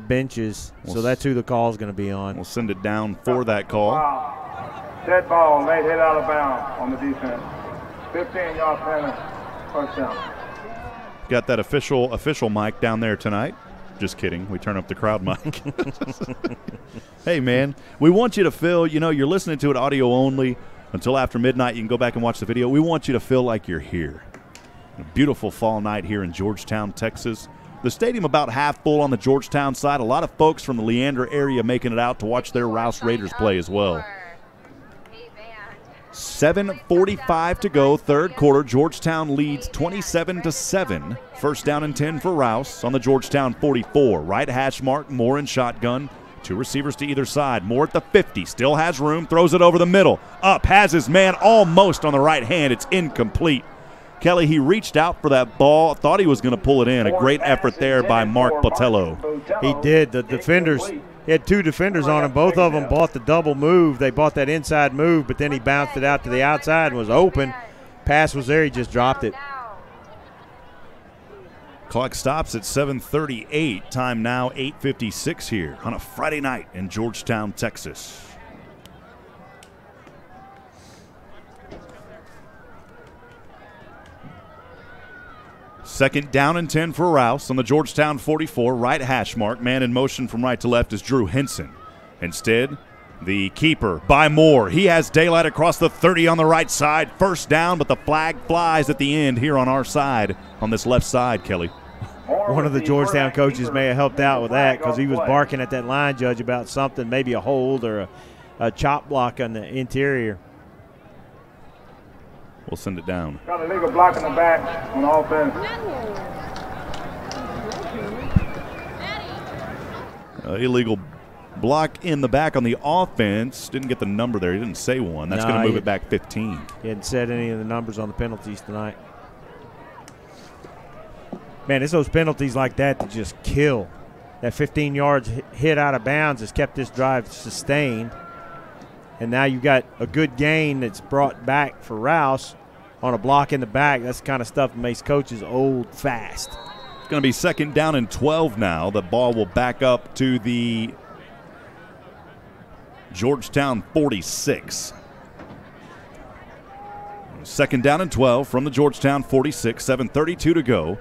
benches, so that's who the call is going to be on. We'll send it down for that call. Wow. Dead ball, late hit out of bounds on the defense. 15-yard penalty, first down. Got that official mic down there tonight. Just kidding. We turn up the crowd mic. Hey, man, we want you to feel, you're listening to it audio only until after midnight. You can go back and watch the video. We want you to feel like you're here. A beautiful fall night here in Georgetown, Texas. The stadium about half full on the Georgetown side. A lot of folks from the Leander area making it out to watch their Rouse Raiders play as well. 7:45 to go, third quarter. Georgetown leads 27-7. First down and 10 for Rouse on the Georgetown 44. Right hash mark, Moore in shotgun. 2 receivers to either side. Moore at the 50, still has room, throws it over the middle. Up, has his man almost on the right hand. It's incomplete. Kelly, he reached out for that ball, thought he was going to pull it in. A great effort there by Mark Botello. He did. The defenders, he had 2 defenders on him. Both of them bought the double move. They bought that inside move, but then he bounced it out to the outside and was open. Pass was there. He just dropped it. Clock stops at 7:38. Time now 8:56 here on a Friday night in Georgetown, Texas. Second down and 10 for Rouse on the Georgetown 44. Right hash mark. Man in motion from right to left is Drew Henson. Instead, the keeper by Moore. He has daylight across the 30 on the right side. First down, but the flag flies at the end here on our side, on this left side, Kelly. One of the Georgetown coaches may have helped out with that because he was barking at that line judge about something, maybe a hold or a chop block on the interior. will send it down. Got a legal block in the back on offense. Illegal block in the back on the offense. Didn't get the number there. He didn't say one. That's going to move it back 15. He hadn't said any of the numbers on the penalties tonight. Man, it's those penalties like that that just kill. That 15 yards hit out of bounds has kept this drive sustained. And now you've got a good gain that's brought back for Rouse on a block in the back. That's the kind of stuff that makes coaches old fast. It's going to be 2nd down and 12 now. The ball will back up to the Georgetown 46. 2nd down and 12 from the Georgetown 46. 7:32 to go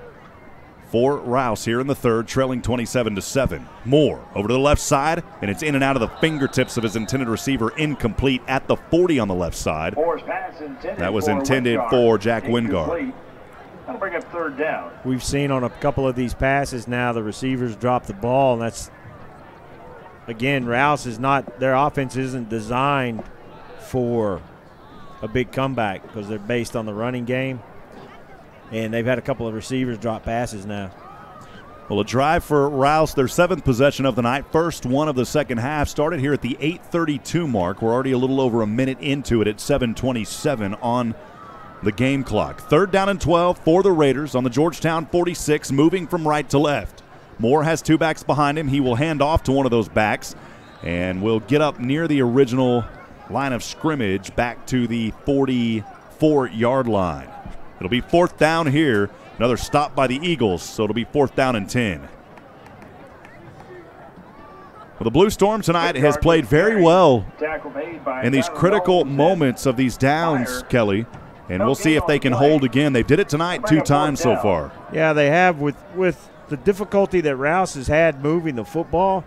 for Rouse here in the third, trailing 27-7. Moore over to the left side, and it's in and out of the fingertips of his intended receiver, incomplete at the 40 on the left side. That was intended for Jack Wingard. That'll bring up 3rd down. We've seen on a couple of these passes now the receivers drop the ball, and that's, again, Rouse is not, their offense isn't designed for a big comeback because they're based on the running game. And they've had a couple of receivers drop passes now. Well, a drive for Rouse, their 7th possession of the night, first one of the second half, started here at the 8:32 mark. We're already a little over a minute into it at 7:27 on the game clock. 3rd down and 12 for the Raiders on the Georgetown 46, moving from right to left. Moore has 2 backs behind him. He will hand off to one of those backs and will get up near the original line of scrimmage back to the 44-yard line. It'll be 4th down here. Another stop by the Eagles, so it'll be 4th down and 10. Well, the Blue Storm tonight has played very well in these critical moments of these downs, Kelly, and we'll see if they can hold again. They did it tonight 2 times so far. Yeah, they have. With the difficulty that Rouse has had moving the football,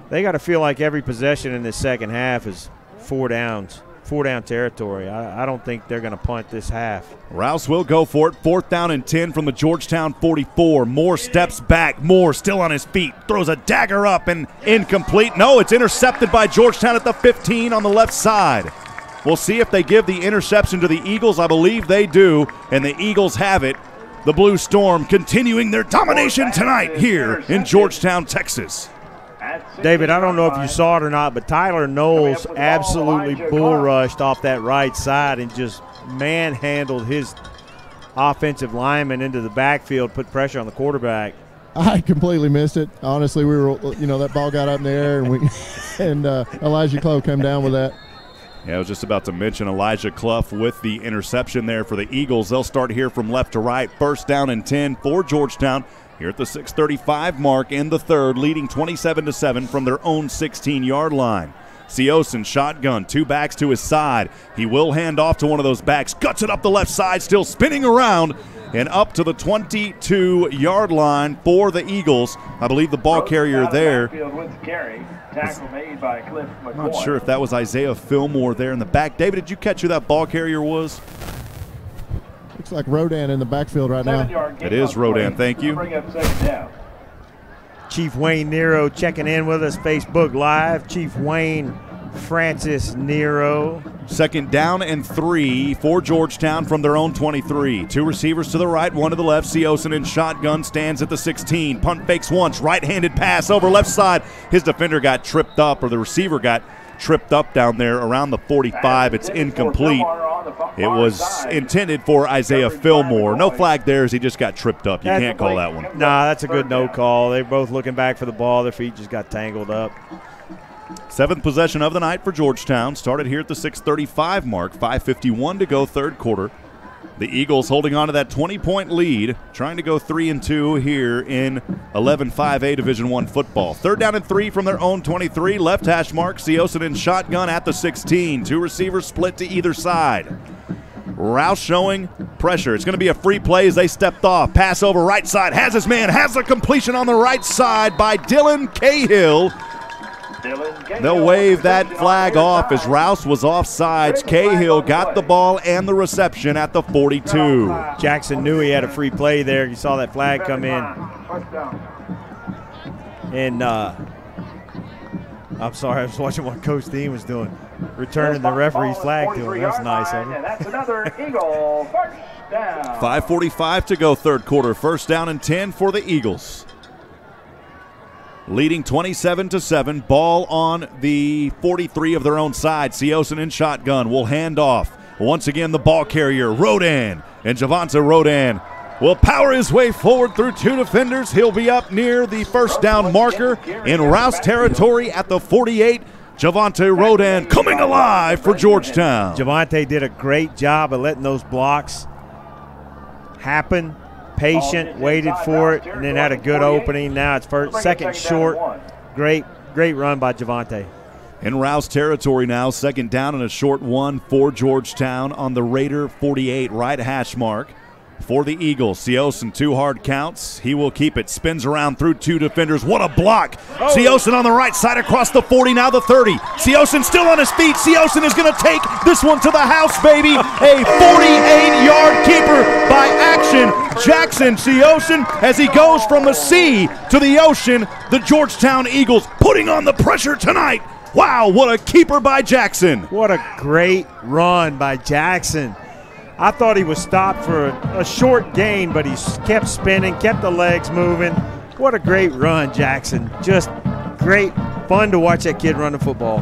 they got to feel like every possession in this second half is 4 downs. 4-down territory. I don't think they're going to punt this half. Rouse will go for it. 4th down and 10 from the Georgetown 44. Moore steps back. Moore still on his feet. Throws a dagger up and incomplete. No, it's intercepted by Georgetown at the 15 on the left side. We'll see if they give the interception to the Eagles. I believe they do, and the Eagles have it. The Blue Storm continuing their domination tonight here in Georgetown, Texas. David, I don't know if you saw it or not, but Tyler Knowles absolutely bull rushed off that right side and just manhandled his offensive lineman into the backfield, put pressure on the quarterback. I completely missed it. Honestly, we were, that ball got up in the air, and Elijah Clough came down with that. Yeah, I was just about to mention Elijah Clough with the interception there for the Eagles. They'll start here from left to right. 1st down and 10 for Georgetown. Here at the 6:35 mark in the third, leading 27-7 from their own 16-yard line. Seosin shotgun, 2 backs to his side. He will hand off to one of those backs, guts it up the left side, still spinning around and up to the 22-yard line for the Eagles. I believe the ball carrier there. I'm not sure if that was Isaiah Fillmore there in the back. David, did you catch who that ball carrier was? Looks like Rodan in the backfield right now. It is Rodan, thank you. Chief Wayne Nero checking in with us, Facebook Live. Chief Wayne Francis Nero. 2nd down and 3 for Georgetown from their own 23. 2 receivers to the right, 1 to the left. Seosin in shotgun stands at the 16. Punt fakes once, right-handed pass over left side. His defender got tripped up, or the receiver got tripped up down there around the 45. It's incomplete. It was intended for Isaiah Fillmore. No flag there as he just got tripped up. You can't call that one. Nah, that's a good no call. They're both looking back for the ball. Their feet just got tangled up. 7th possession of the night for Georgetown. Started here at the 6:35 mark. 5:51 to go, third quarter. The Eagles holding on to that 20-point lead, trying to go 3-2 here in 11-5A Division I football. 3rd down and 3 from their own 23. Left hash mark. Seosin in shotgun at the 16. 2 receivers split to either side. Rouse showing pressure. It's going to be a free play as they stepped off. Pass over right side. Has his man. Has the completion on the right side by Dylan Cahill. They'll wave that flag off as Rouse was offsides. Cahill got the ball and the reception at the 42. Jackson knew he had a free play there. You saw that flag come in. And I'm sorry, I was watching what Coach Dean was doing. returning the referee's flag to him. That's nice of him. And that's another Eagle first down. 5:45 to go, third quarter. First down and 10 for the Eagles. Leading 27-7. Ball on the 43 of their own side. Siosen in shotgun will hand off. Once again, the ball carrier, Rodan. And Javonte Rodan will power his way forward through two defenders. He'll be up near the first down marker in Rouse territory at the 48. Javonte Rodan coming alive for Georgetown. Javonte did a great job of letting those blocks happen. Patient, waited for it, and then had a good opening. Now it's second short. Great run by Javonte. In Rouse territory now, second down and a short one for Georgetown on the Raider 48 right hash mark. For the Eagles, Siosen, 2 hard counts. He will keep it. Spins around through 2 defenders. What a block. Siosen on the right side across the 40, now the 30. Siosen still on his feet. Siosen is going to take this one to the house, baby. A 48-yard keeper by action. Jackson Siosen, as he goes from the sea to the ocean. The Georgetown Eagles putting on the pressure tonight. Wow, what a keeper by Jackson. What a great run by Jackson. I thought he was stopped for a short gain, but he kept spinning, kept the legs moving. What a great run, Jackson. Just great fun to watch that kid run the football.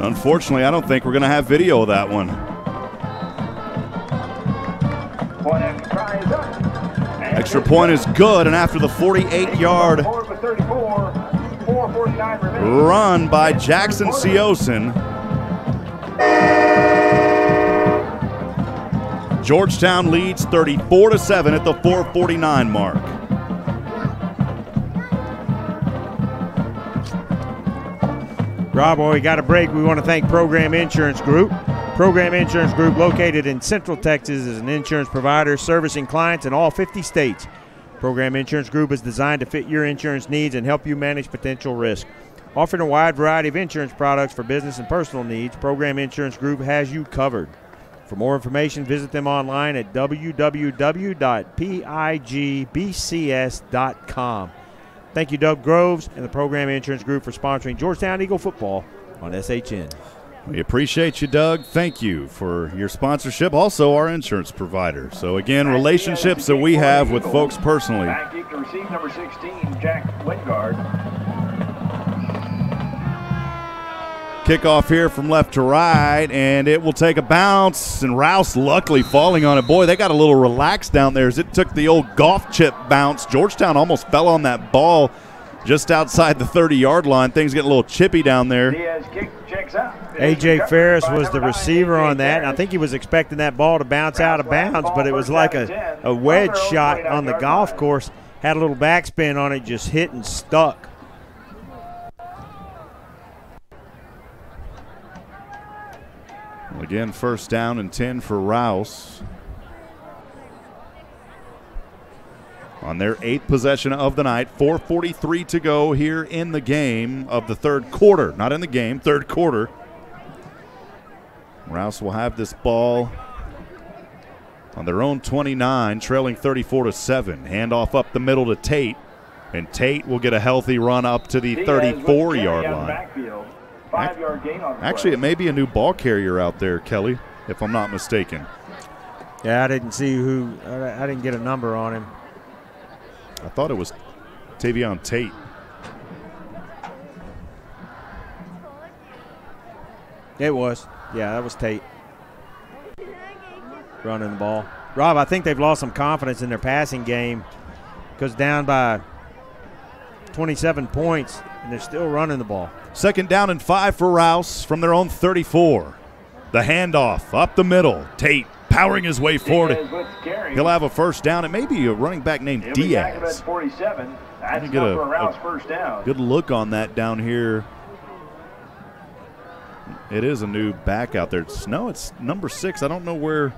Unfortunately, I don't think we're going to have video of that one. Extra point is good, and after the 48-yard run by Jackson Siosen, Georgetown leads 34-7 at the 4:49 mark. Rob, while we got a break, we want to thank Pregame Insurance Group. Pregame Insurance Group, located in Central Texas, is an insurance provider servicing clients in all 50 states. Pregame Insurance Group is designed to fit your insurance needs and help you manage potential risk. Offering a wide variety of insurance products for business and personal needs, Pregame Insurance Group has you covered. For more information, visit them online at www.pigbcs.com. Thank you, Doug Groves and the Pregame Insurance Group, for sponsoring Georgetown Eagle football on SHN. We appreciate you, Doug. Thank you for your sponsorship. Also, our insurance provider. So, again, relationships that we have with folks personally. Back deep to receive number 16, Jack Wingard. Kickoff here from left to right, and it will take a bounce, and Rouse luckily falling on it. Boy, they got a little relaxed down there as it took the old golf chip bounce. Georgetown almost fell on that ball just outside the 30-yard line. Things get a little chippy down there. Diaz checks out. A.J. Ferris was the receiver on that, and I think he was expecting that ball to bounce out of bounds, but it was like a wedge shot on the golf course. Had a little backspin on it, just hit and stuck. Again, first down and 10 for Rouse. On their 8th possession of the night, 4:43 to go here in the game of the third quarter. Not in the game, third quarter. Rouse will have this ball on their own 29, trailing 34-7. Handoff up the middle to Tate, and Tate will get a healthy run up to the 34-yard line. 5-yard gain on the Actually, it may be a new ball carrier out there, Kelly, if I'm not mistaken. Yeah, I didn't see who. I didn't get a number on him. I thought it was Tavion Tate. It was. Yeah, that was Tate running the ball. Rob, I think they've lost some confidence in their passing game because down by 27 points, and they're still running the ball. Second down and 5 for Rouse from their own 34. The handoff up the middle. Tate powering his way forward. He'll have a first down. It may be a running back named Diaz. 47. That's get a Rouse first down. Good look on that down here. It is a new back out there. It's number 6. I don't know where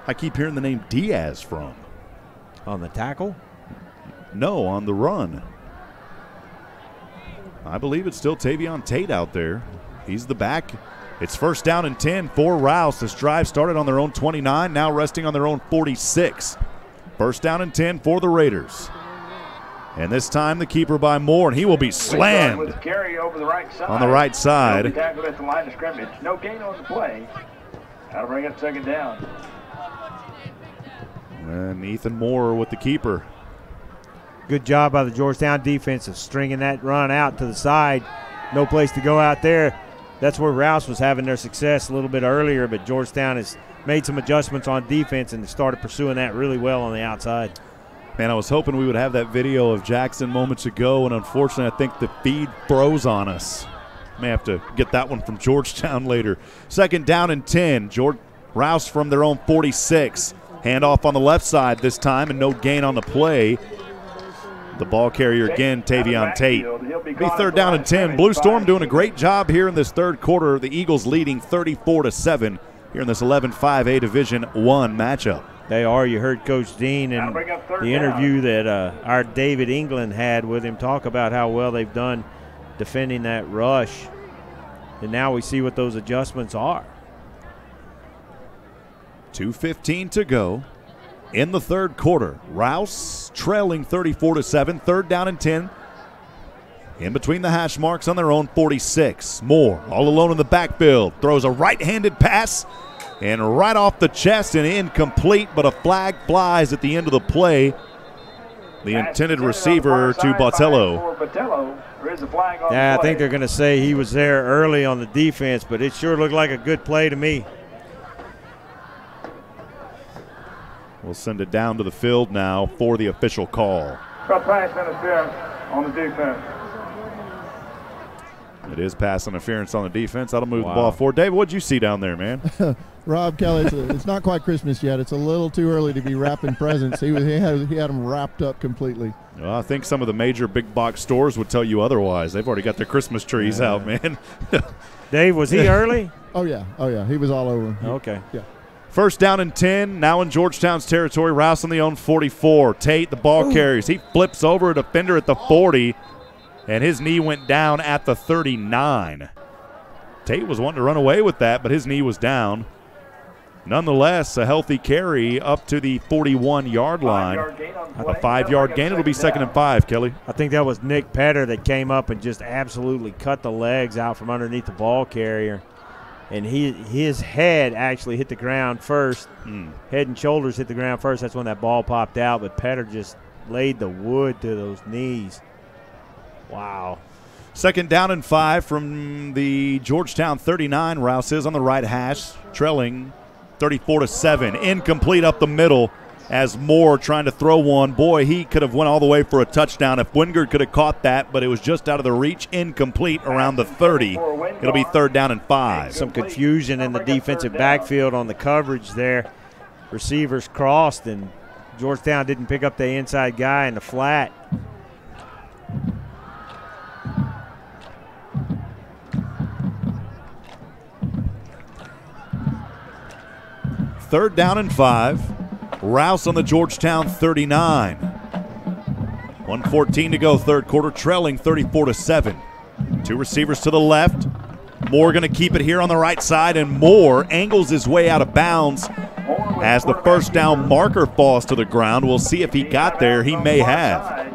I keep hearing the name Diaz from. On the tackle? No, on the run. I believe it's still Tavion Tate out there. He's the back. It's first down and 10 for Rouse. This drive started on their own 29, now resting on their own 46. First down and 10 for the Raiders. And this time the keeper by Moore, and he will be slammed with carry over the right side. on the right side. He'll be tackled at the line of scrimmage. No gain on the play. That'll bring up second down. And Ethan Moore with the keeper. Good job by the Georgetown defense of stringing that run out to the side. No place to go out there. That's where Rouse was having their success a little bit earlier, but Georgetown has made some adjustments on defense and started pursuing that really well on the outside. Man, I was hoping we would have that video of Jackson moments ago, and unfortunately I think the feed froze on us. May have to get that one from Georgetown later. Second down and 10. Rouse from their own 46. Handoff on the left side this time, and no gain on the play. The ball carrier again, Tavion Tate. Be third down and 10. Blue Storm doing a great job here in this third quarter. The Eagles leading 34-7 here in this 11-5A Division I matchup. They are. You heard Coach Dean in the interview that our David England had with him talk about how well they've done defending that rush. And now we see what those adjustments are. 2:15 to go in the third quarter. Rouse trailing 34-7, third down and 10. In between the hash marks on their own 46. Moore all alone in the backfield. Throws a right-handed pass and right off the chest and incomplete, but a flag flies at the end of the play. The intended receiver to Botello. Yeah, I think they're going to say he was there early on the defense, but it sure looked like a good play to me. We'll send it down to the field now for the official call. Pass interference on the defense. It is pass interference on the defense. That'll move the ball forward. David, what'd you see down there, man? Rob Kelly, it's not quite Christmas yet. It's a little too early to be wrapping presents. He had them wrapped up completely. Well, I think some of the major big box stores would tell you otherwise. They've already got their Christmas trees out, man. Dave, was he early? Oh yeah. He was all over. Okay. Yeah. First down and 10, now in Georgetown's territory. Rouse on the own 44. Tate, the ball carries. He flips over a defender at the 40, and his knee went down at the 39. Tate was wanting to run away with that, but his knee was down. Nonetheless, a healthy carry up to the 41-yard line. A 5-yard gain. It'll be second and 5, Kelly. I think that was Nick Petter that came up and just absolutely cut the legs out from underneath the ball carrier. And his head actually hit the ground first. Head and shoulders hit the ground first. That's when that ball popped out. But Petter just laid the wood to those knees. Wow. Second down and 5 from the Georgetown 39. Rouse is on the right hash, trailing 34-7. Incomplete up the middle as Moore trying to throw one. Boy, he could have went all the way for a touchdown if Wingard could have caught that, but it was just out of the reach. Incomplete around the 30. It'll be third down and 5. Some confusion in the defensive backfield on the coverage there. Receivers crossed, and Georgetown didn't pick up the inside guy in the flat. Third down and 5. Rouse on the Georgetown 39. 1:14 to go, third quarter, trailing 34-7. Two receivers to the left. Moore going to keep it here on the right side, and Moore angles his way out of bounds as the first down marker falls to the ground. We'll see if he got there. He may have.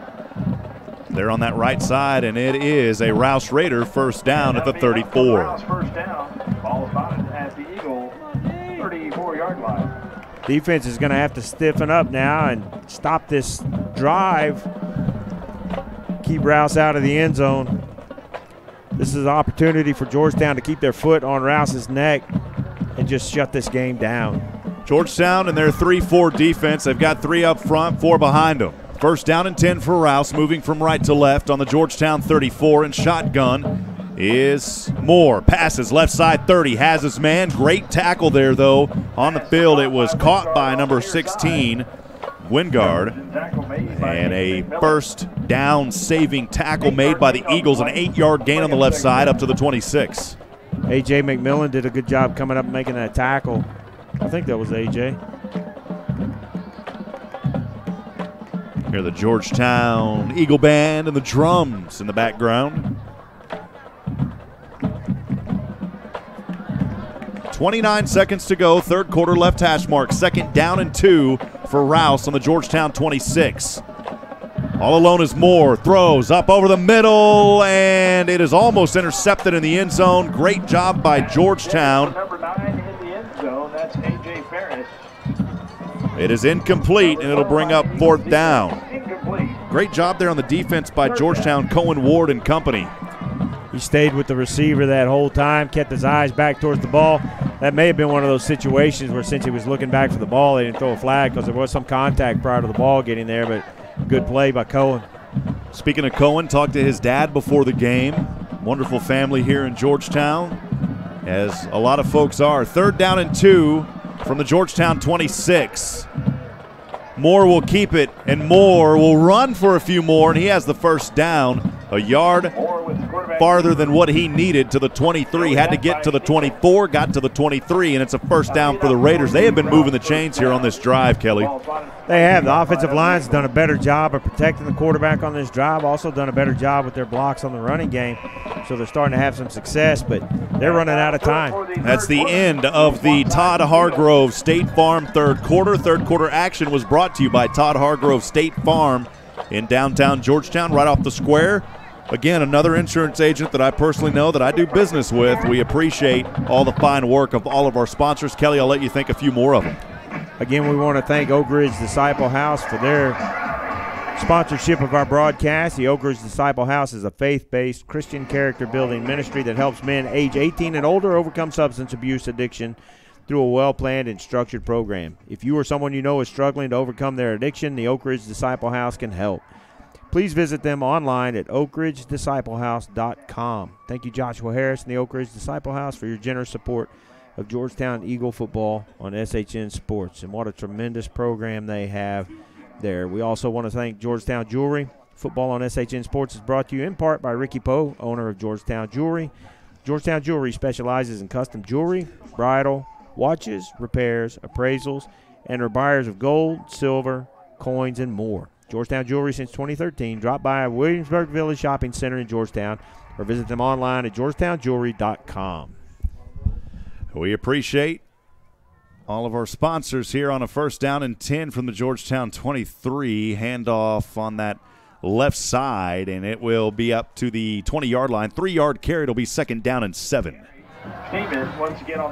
They're on that right side, and it is a Rouse Raider first down at the 34. First down, ball spotted at the Eagle 34-yard line. Defense is going to have to stiffen up now and stop this drive. Keep Rouse out of the end zone. This is an opportunity for Georgetown to keep their foot on Rouse's neck and just shut this game down. Georgetown and their 3-4 defense, they've got 3 up front, 4 behind them. First down and 10 for Rouse, moving from right to left on the Georgetown 34, and shotgun is Moore. Passes left side 30, has his man. Great tackle there, though. On the field, it was caught by number 16, Wingard. And a first down saving tackle made by the Eagles. An 8-yard gain on the left side up to the 26. A.J. McMillan did a good job coming up and making that tackle. I think that was A.J. Hear the Georgetown Eagle Band and the drums in the background. 29 seconds to go, third quarter, left hash mark. Second down and 2 for Rouse on the Georgetown 26. All alone is Moore. Throws up over the middle, and it is almost intercepted in the end zone. Great job by Georgetown. Number 9 in the end zone. That's A.J. Ferris. It is incomplete, and it'll bring up 4th down. Great job there on the defense by Georgetown, Cohen, Ward, and company. He stayed with the receiver that whole time, kept his eyes back towards the ball. That may have been one of those situations where since he was looking back for the ball, they didn't throw a flag because there was some contact prior to the ball getting there, but good play by Cohen. Speaking of Cohen, talked to his dad before the game. Wonderful family here in Georgetown, as a lot of folks are. 3rd down and 2 from the Georgetown 26. Moore will keep it, and Moore will run for a few more, and he has the first down. A yard farther than what he needed to the 23. Had to get to the 24, got to the 23, and it's a first down for the Raiders. They have been moving the chains here on this drive, Kelly. They have. The offensive line's done a better job of protecting the quarterback on this drive, also done a better job with their blocks on the running game, so they're starting to have some success, but they're running out of time. That's the end of the Todd Hargrove State Farm third quarter. Third quarter action was brought to you by Todd Hargrove State Farm in downtown Georgetown, right off the square. Again, another insurance agent that I personally know that I do business with. We appreciate all the fine work of all of our sponsors. Kelly, I'll let you think a few more of them. Again, we want to thank Oak Ridge Disciple House for their sponsorship of our broadcast. The Oak Ridge Disciple House is a faith-based Christian character-building ministry that helps men age 18 and older overcome substance abuse addiction through a well-planned and structured program. If you or someone you know is struggling to overcome their addiction, the Oak Ridge Disciple House can help. Please visit them online at oakridgedisciplehouse.com. Thank you, Joshua Harris and the Oak Ridge Disciple House, for your generous support of Georgetown Eagle football on SHN Sports. And what a tremendous program they have there. We also want to thank Georgetown Jewelry. Football on SHN Sports is brought to you in part by Ricky Poe, owner of Georgetown Jewelry. Georgetown Jewelry specializes in custom jewelry, bridal, watches, repairs, appraisals, and are buyers of gold, silver, coins, and more. Georgetown Jewelry since 2013. Drop by Williamsburg Village Shopping Center in Georgetown or visit them online at georgetownjewelry.com. We appreciate all of our sponsors here on a 1st down and 10 from the Georgetown 23. Handoff on that left side, and it will be up to the 20-yard line. 3-yard carry. It'll be 2nd down and 7.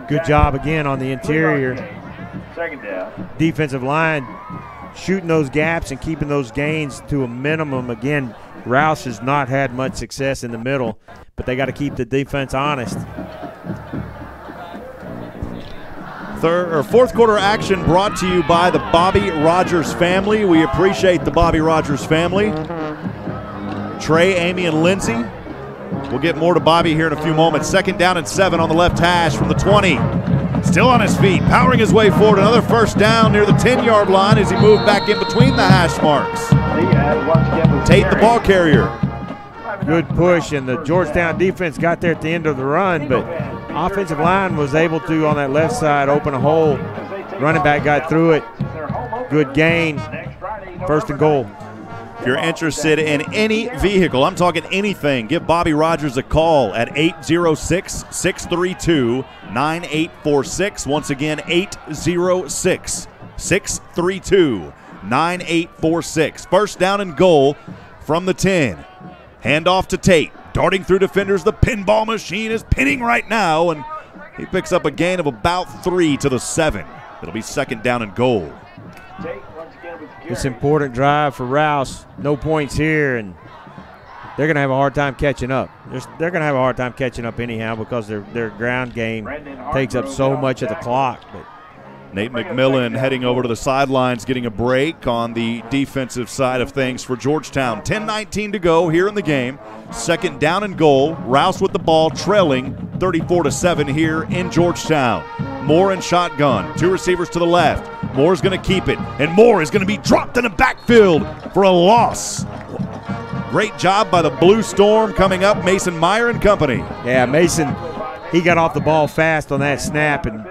Good job again on the interior. 2nd down. Defensive line shooting those gaps and keeping those gains to a minimum. Again, Rouse has not had much success in the middle, but they got to keep the defense honest. 4th quarter action brought to you by the Bobby Rogers family. We appreciate the Bobby Rogers family. Trey, Amy, and Lindsay. We'll get more to Bobby here in a few moments. 2nd down and 7 on the left hash from the 20. Still on his feet, powering his way forward. Another first down near the 10-yard line as he moved back in between the hash marks. Tate, the ball carrier. Good push, and the Georgetown defense got there at the end of the run, but offensive line was able to, on that left side, open a hole. Running back got through it. Good gain. 1st and goal. If you're interested in any vehicle, I'm talking anything, give Bobby Rogers a call at 806-632-9846. Once again, 806-632-9846. 1st down and goal from the 10. Handoff to Tate. Darting through defenders. The pinball machine is pinning right now, and he picks up a gain of about 3 to the 7. It'll be 2nd down and goal. It's an important drive for Rouse. No points here, and they're going to have a hard time catching up. They're going to have a hard time catching up anyhow because their ground game takes up so much of the clock. But Nate McMillan heading over to the sidelines, getting a break on the defensive side of things for Georgetown. 10:19 to go here in the game. 2nd down and goal. Rouse with the ball, trailing 34-7 here in Georgetown. Moore in shotgun. 2 receivers to the left. Moore's going to keep it, and Moore is going to be dropped in the backfield for a loss. Great job by the Blue Storm coming up, Mason Meyer and company. Yeah, Mason, he got off the ball fast on that snap, and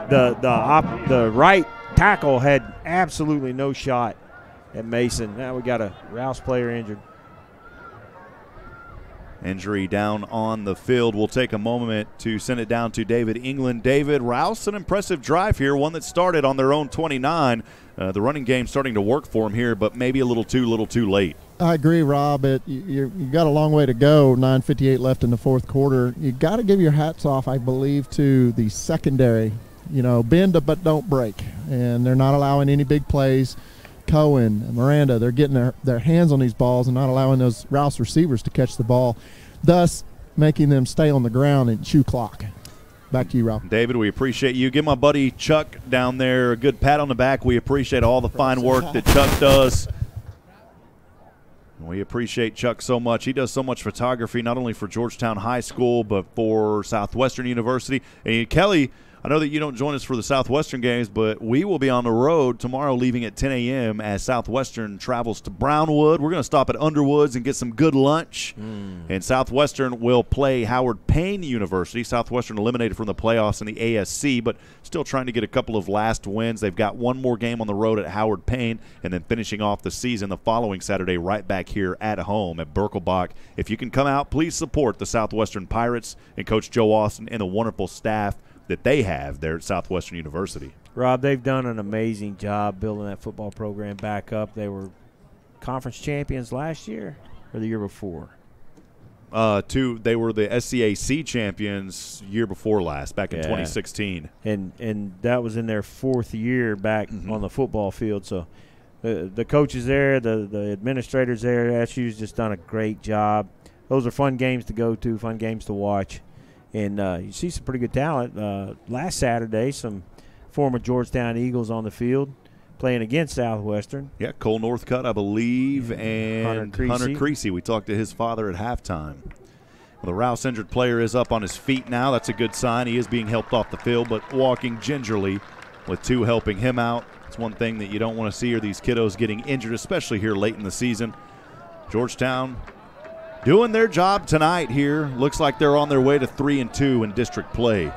the right tackle had absolutely no shot at Mason. Now we got a Rouse player injured. Injury down on the field. We'll take a moment to send it down to David England. David, Rouse, an impressive drive here, one that started on their own 29. The running game starting to work for him here, but maybe a little too late. I agree, Rob. You got a long way to go. 9:58 left in the fourth quarter. You got to give your hats off, I believe, to the secondary. Bend but don't break, and they're not allowing any big plays. Cohen and Miranda, they're getting their hands on these balls and not allowing those Rouse receivers to catch the ball, thus making them stay on the ground and chew clock. Back to you, Rob. David, we appreciate you. Give my buddy Chuck down there a good pat on the back. We appreciate all the fine work that Chuck does. We appreciate Chuck so much. He does so much photography, not only for Georgetown High School, but for Southwestern University. And Kelly, I know that you don't join us for the Southwestern games, but we will be on the road tomorrow leaving at 10 a.m. as Southwestern travels to Brownwood. We're going to stop at Underwoods and get some good lunch. And Southwestern will play Howard Payne University. Southwestern eliminated from the playoffs in the ASC, but still trying to get a couple of last wins. They've got one more game on the road at Howard Payne and then finishing off the season the following Saturday right back here at home at Birkelbach. If you can come out, please support the Southwestern Pirates and Coach Joe Austin and the wonderful staff that they have there at Southwestern University. Rob, they've done an amazing job building that football program back up. They were conference champions last year or the year before? They were the SCAC champions year before last, back in 2016. And that was in their fourth year back on the football field. So the coaches there, the administrators there, SU's just done a great job. Those are fun games to go to, fun games to watch. And you see some pretty good talent. Last Saturday, some former Georgetown Eagles on the field playing against Southwestern. Yeah, Cole Northcutt, I believe, and Hunter Creasy. We talked to his father at halftime. Well, the Rouse injured player is up on his feet now. That's a good sign. He is being helped off the field, but walking gingerly with two helping him out. It's one thing that you don't want to see are these kiddos getting injured, especially here late in the season. Georgetown doing their job tonight here. Looks like they're on their way to 3-2 in district play.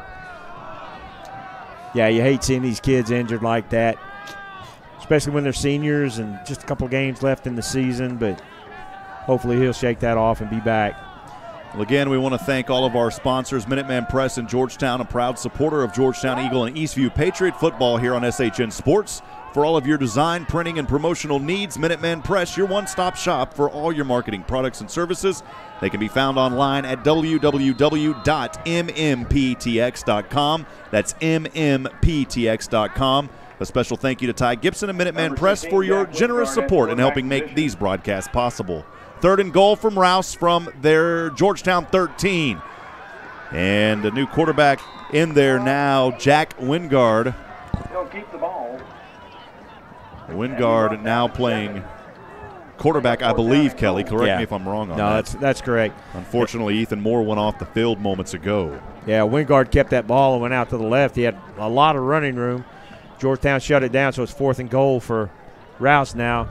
Yeah, you hate seeing these kids injured like that, especially when they're seniors and just a couple games left in the season, but hopefully he'll shake that off and be back. Well, again, we want to thank all of our sponsors. Minuteman Press in Georgetown, a proud supporter of Georgetown Eagle and Eastview Patriot football here on SHN Sports. For all of your design, printing, and promotional needs, Minuteman Press, your one-stop shop for all your marketing products and services. They can be found online at www.mmptx.com. That's mmptx.com. A special thank you to Ty Gibson and Minuteman Press for your generous support in helping make these broadcasts possible. 3rd and goal from Rouse from their Georgetown 13. And a new quarterback in there now, Jack Wingard. He'll keep the ball. Wingard now playing quarterback, I believe, Kelly. Correct me if I'm wrong on that. No, that's correct. Unfortunately, Ethan Moore went off the field moments ago. Yeah, Wingard kept that ball and went out to the left. He had a lot of running room. Georgetown shut it down, so it's 4th and goal for Rouse now.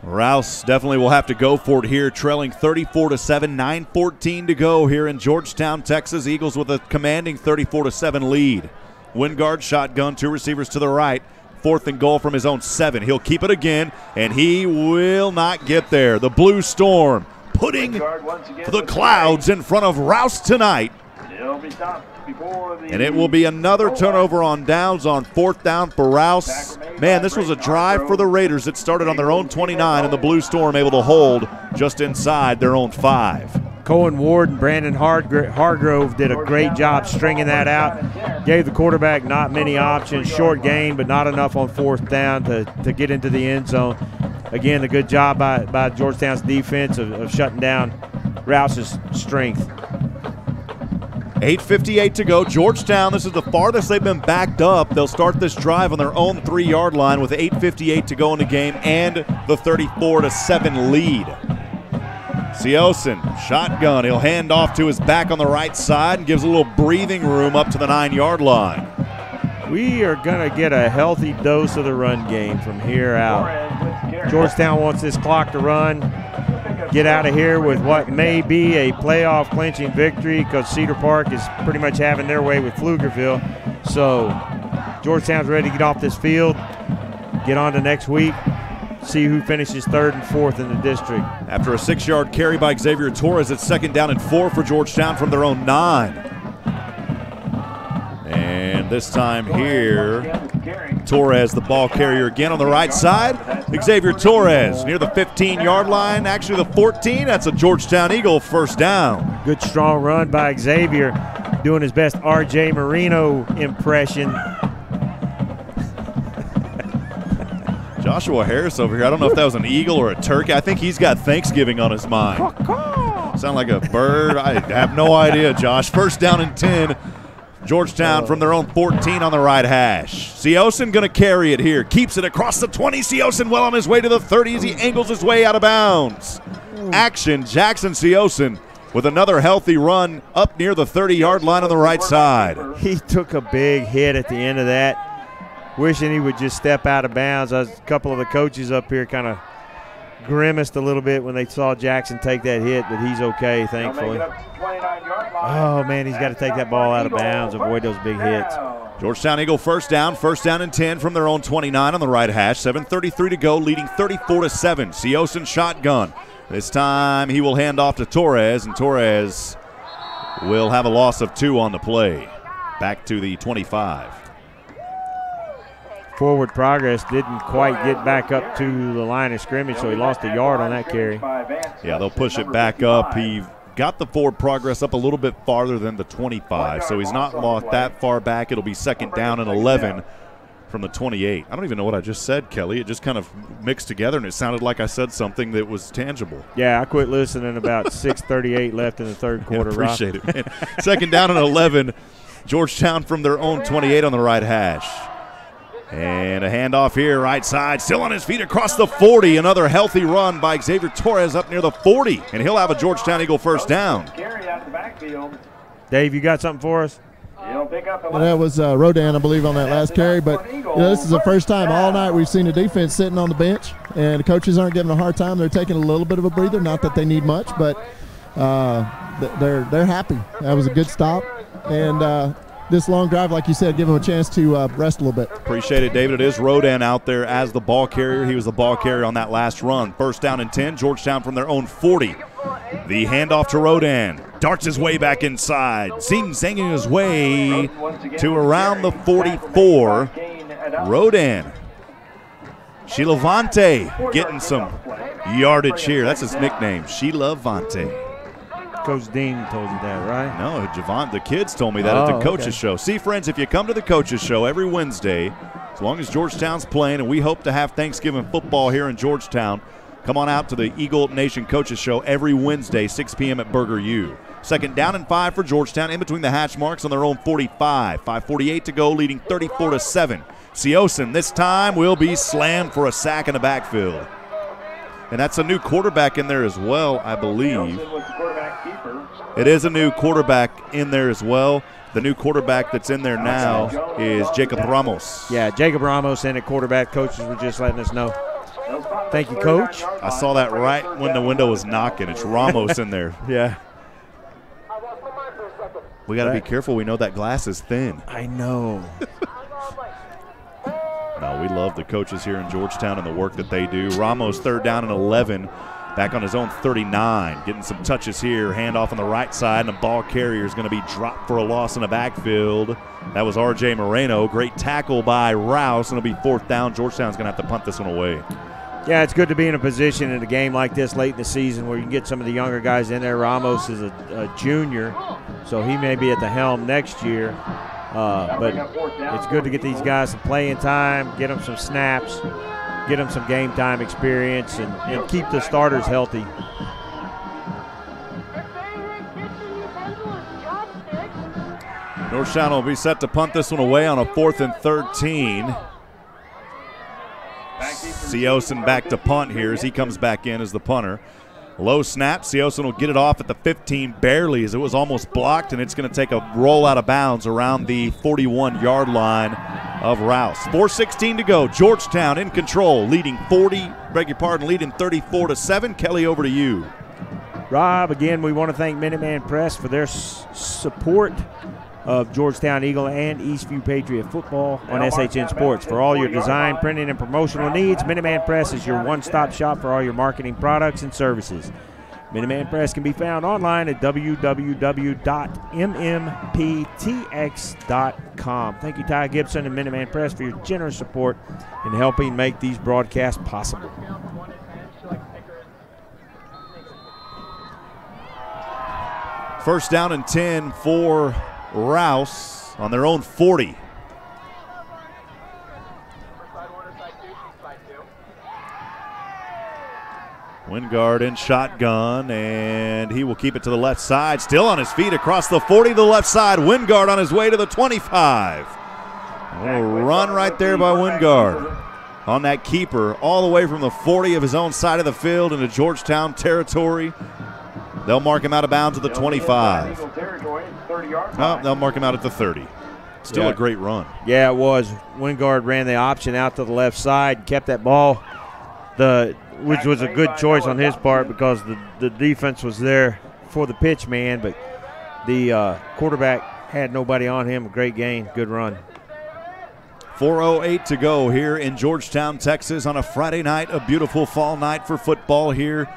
Rouse definitely will have to go for it here, trailing 34-7, 9:14 to go here in Georgetown, Texas. Eagles with a commanding 34-7 lead. Wingard shotgun, 2 receivers to the right. 4th and goal from his own 7. He'll keep it again, and he will not get there. The Blue Storm putting the clouds in front of Rouse tonight. He'll be stopped before the and it will be another turnover on downs on 4th down for Rouse. Man, this was a drive for the Raiders that started on their own 29, and the Blue Storm able to hold just inside their own 5. Cohen Ward and Brandon Hargrove did a great job stringing that out. Gave the quarterback not many options, short gain, but not enough on 4th down to get into the end zone. Again, a good job by Georgetown's defense of shutting down Rouse's strength. 8:58 to go. Georgetown, this is the farthest they've been backed up. They'll start this drive on their own 3-yard line with 8:58 to go in the game and the 34-7 lead. Seosin, shotgun. He'll hand off to his back on the right side and gives a little breathing room up to the 9-yard line. We are going to get a healthy dose of the run game from here out. Georgetown wants this clock to run, get out of here with what may be a playoff clinching victory because Cedar Park is pretty much having their way with Pflugerville. So Georgetown's ready to get off this field, get on to next week, see who finishes 3rd and 4th in the district. After a 6-yard carry by Xavier Torres, it's 2nd down and 4 for Georgetown from their own 9. And this time here, Torres, the ball carrier again on the right side. Xavier Torres near the 15-yard line, actually the 14. That's a Georgetown Eagle first down. Good strong run by Xavier, doing his best R.J. Marino impression. Joshua Harris over here, I don't know if that was an eagle or a turkey. I think he's got Thanksgiving on his mind. Sound like a bird? I have no idea, Josh. First down and 10. Georgetown from their own 14 on the right hash. Siosen going to carry it here. Keeps it across the 20. Siosen well on his way to the 30 as he angles his way out of bounds. Action, Jackson Siosen with another healthy run up near the 30-yard line on the right side. He took a big hit at the end of that. Wishing he would just step out of bounds. A couple of the coaches up here kind of grimaced a little bit when they saw Jackson take that hit, but he's okay, thankfully. Oh, man, he's got to take that ball out of bounds, avoid those big hits. Georgetown Eagle first down and 10 from their own 29 on the right hash. 7:33 to go, leading 34-7. Siosen shotgun. This time he will hand off to Torres, and Torres will have a loss of 2 on the play. Back to the 25. Forward progress didn't quite get back up to the line of scrimmage, so he lost a yard on that carry. Yeah, they'll push it back up. He got the forward progress up a little bit farther than the 25, so he's not lost that far back. It'll be 2nd down and 11 from the 28. I don't even know what I just said, Kelly. It just kind of mixed together, and it sounded like I said something that was tangible. Yeah, I quit listening about 6:38 left in the 3rd quarter. Yeah, appreciate it, man. 2nd down and 11. Georgetown from their own 28 on the right hash. And a handoff here, right side, still on his feet across the 40. Another healthy run by Xavier Torres up near the 40, and he'll have a Georgetown Eagle first down. Dave, you got something for us? Well, that was Rodan, I believe, on that last carry. But this is the first time all night we've seen the defense sitting on the bench, and the coaches aren't giving a hard time. They're taking a little bit of a breather. Not that they need much, but they're happy. That was a good stop, and this long drive, like you said, give him a chance to rest a little bit. Appreciate it, David. It is Rodan out there as the ball carrier. He was the ball carrier on that last run. First down and 10, Georgetown from their own 40. The handoff to Rodan. Darts his way back inside. Zing-zanging his way to around the 44. Rodan. Shilavante getting some yardage here. That's his nickname, Shilavante. Coach Dean told you that, right? No, Javon, the kids told me that at the coaches show. See, friends, if you come to the coaches show every Wednesday, as long as Georgetown's playing, and we hope to have Thanksgiving football here in Georgetown, come on out to the Eagle Nation coaches show every Wednesday, 6 p.m. at Burger U. 2nd down and 5 for Georgetown in between the hash marks on their own 45. 5:48 to go, leading 34-7. Siosen this time will be slammed for a sack in the backfield. And that's a new quarterback in there as well, I believe. It is a new quarterback in there as well. The new quarterback that's in there now is Jacob Ramos. Yeah, Jacob Ramos in at quarterback. Coaches were just letting us know. Thank you, Coach. I saw that right when the window was knocking. It's Ramos in there. Yeah. We got to be careful. We know that glass is thin. I know. No, we love the coaches here in Georgetown and the work that they do. Ramos 3rd down and 11, back on his own 39. Getting some touches here. Handoff on the right side, and the ball carrier is going to be dropped for a loss in the backfield. That was R.J. Moreno. Great tackle by Rouse, and it'll be 4th down. Georgetown's going to have to punt this one away. Yeah, it's good to be in a position in a game like this late in the season where you can get some of the younger guys in there. Ramos is a junior, so he may be at the helm next year. But it's good to get these guys some playing time, get them some snaps, get them some game time experience, and keep the starters healthy. Georgetown will be set to punt this one away on a 4th and 13. Siosen back to punt here as he comes back in as the punter. Low snap. Siosen will get it off at the 15 barely as it was almost blocked, and it's going to take a roll out of bounds around the 41-yard line of Rouse. 4:16 to go. Georgetown in control, leading 34-7. Kelly, over to you. Rob, again, we want to thank Minuteman Press for their support of Georgetown Eagle and Eastview Patriot football on SHN Sports. For all your design, printing, and promotional needs, Minuteman Press is your one-stop shop for all your marketing products and services. Minuteman Press can be found online at www.mmptx.com. Thank you, Ty Gibson and Minuteman Press, for your generous support in helping make these broadcasts possible. First down and 10 for Rouse on their own 40. Wingard in shotgun, and he will keep it to the left side. Still on his feet across the 40 to the left side. Wingard on his way to the 25. A little run right there by Wingard on that keeper, all the way from the 40 of his own side of the field into Georgetown territory. They'll mark him out of bounds at the 25. Oh, they'll mark him out at the 30. Still a great run. Yeah, it was. Wingard ran the option out to the left side, kept that ball, which was a good choice on his part because the defense was there for the pitch man, but the quarterback had nobody on him. A great gain, good run. 4:08 to go here in Georgetown, Texas on a Friday night, a beautiful fall night for football here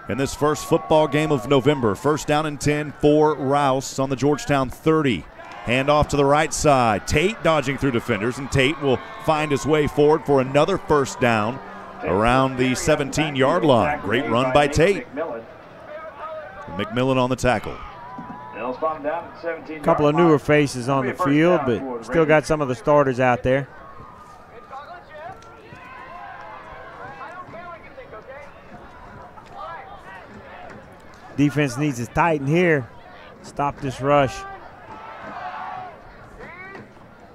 in this first football game of November. First down and 10 for Rouse on the Georgetown 30. Hand off to the right side. Tate dodging through defenders, and Tate will find his way forward for another first down around the 17-yard line. Great run by Tate. McMillan on the tackle. A couple of newer faces on the field, but still got some of the starters out there. Defense needs to tighten here. Stop this rush.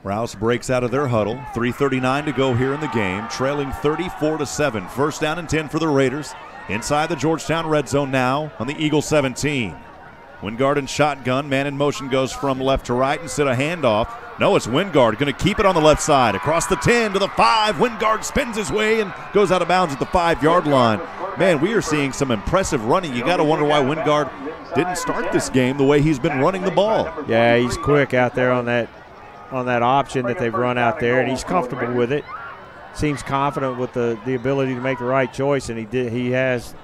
Rouse breaks out of their huddle. 3:39 to go here in the game, trailing 34-7. First down and 10 for the Raiders. Inside the Georgetown red zone now on the Eagle 17. Wingard in shotgun. Man in motion goes from left to right instead of handoff. No, it's Wingard going to keep it on the left side. Across the 10 to the 5. Wingard spins his way and goes out of bounds at the 5-yard line. Man, we are seeing some impressive running. You got to wonder why Wingard didn't start this game the way he's been running the ball. Yeah, he's quick out there on that option that they've run out there, and he's comfortable with it. Seems confident with the ability to make the right choice, and he has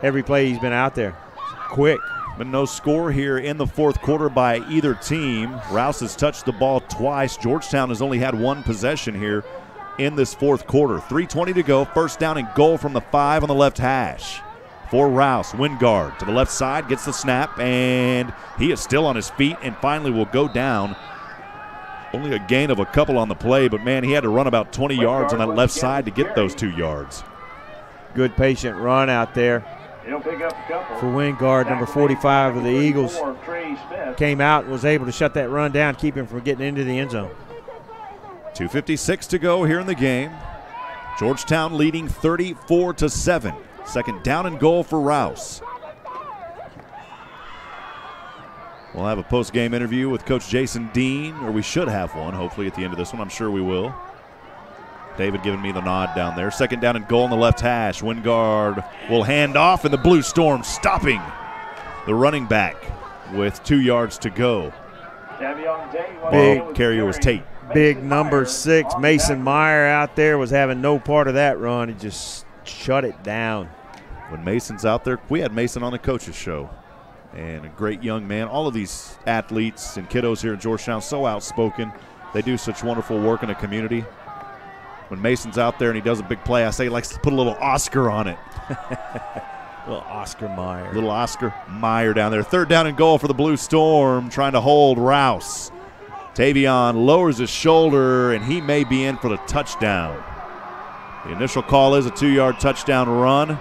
every play he's been out there. Quick. But no score here in the fourth quarter by either team. Rouse has touched the ball twice. Georgetown has only had one possession here in this fourth quarter. 3:20 to go. First down and goal from the 5 on the left hash. For Rouse, Wingard to the left side, gets the snap, and he is still on his feet and finally will go down. Only a gain of a couple on the play, but man, he had to run about 20 yards on that left side to get those 2 yards. Good patient run out there for Wingard, number 45 of the Eagles. Came out and was able to shut that run down, keep him from getting into the end zone. 2:56 to go here in the game. Georgetown leading 34-7. Second down and goal for Rouse. We'll have a post-game interview with Coach Jason Dean, or we should have one, hopefully, at the end of this one. I'm sure we will. David giving me the nod down there. Second down and goal on the left hash. Wingard will hand off, and the Blue Storm stopping the running back with 2 yards to go. Big carrier was Tate. Big number 6, Mason Meyer out there was having no part of that run. He just shut it down. When Mason's out there, we had Mason on the coaches show. And a great young man. All of these athletes and kiddos here in Georgetown, so outspoken. They do such wonderful work in the community. When Mason's out there and he does a big play, I say he likes to put a little Oscar on it. Little Oscar Meyer. Little Oscar Meyer down there. Third down and goal for the Blue Storm, trying to hold Rouse. Tavion lowers his shoulder, and he may be in for the touchdown. The initial call is a 2-yard touchdown run.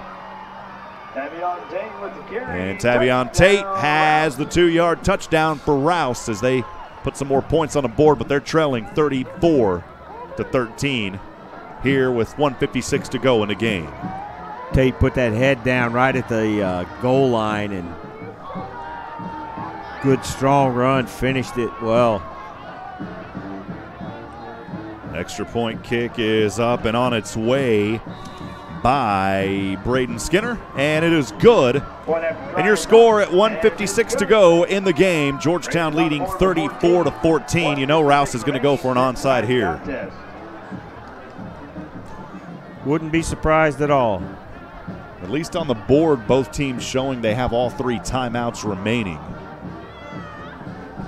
And Tavion Tate has the 2-yard touchdown for Rouse as they put some more points on the board, but they're trailing 34-13 here with 1:56 to go in the game. Tate put that head down right at the goal line, and good strong run, finished it well. Extra point kick is up and on its way by Braden Skinner, and it is good. And your score at 1:56 to go in the game, Georgetown leading 34-14. You know Rouse is going to go for an onside here. Wouldn't be surprised at all. At least on the board, both teams showing they have all 3 timeouts remaining.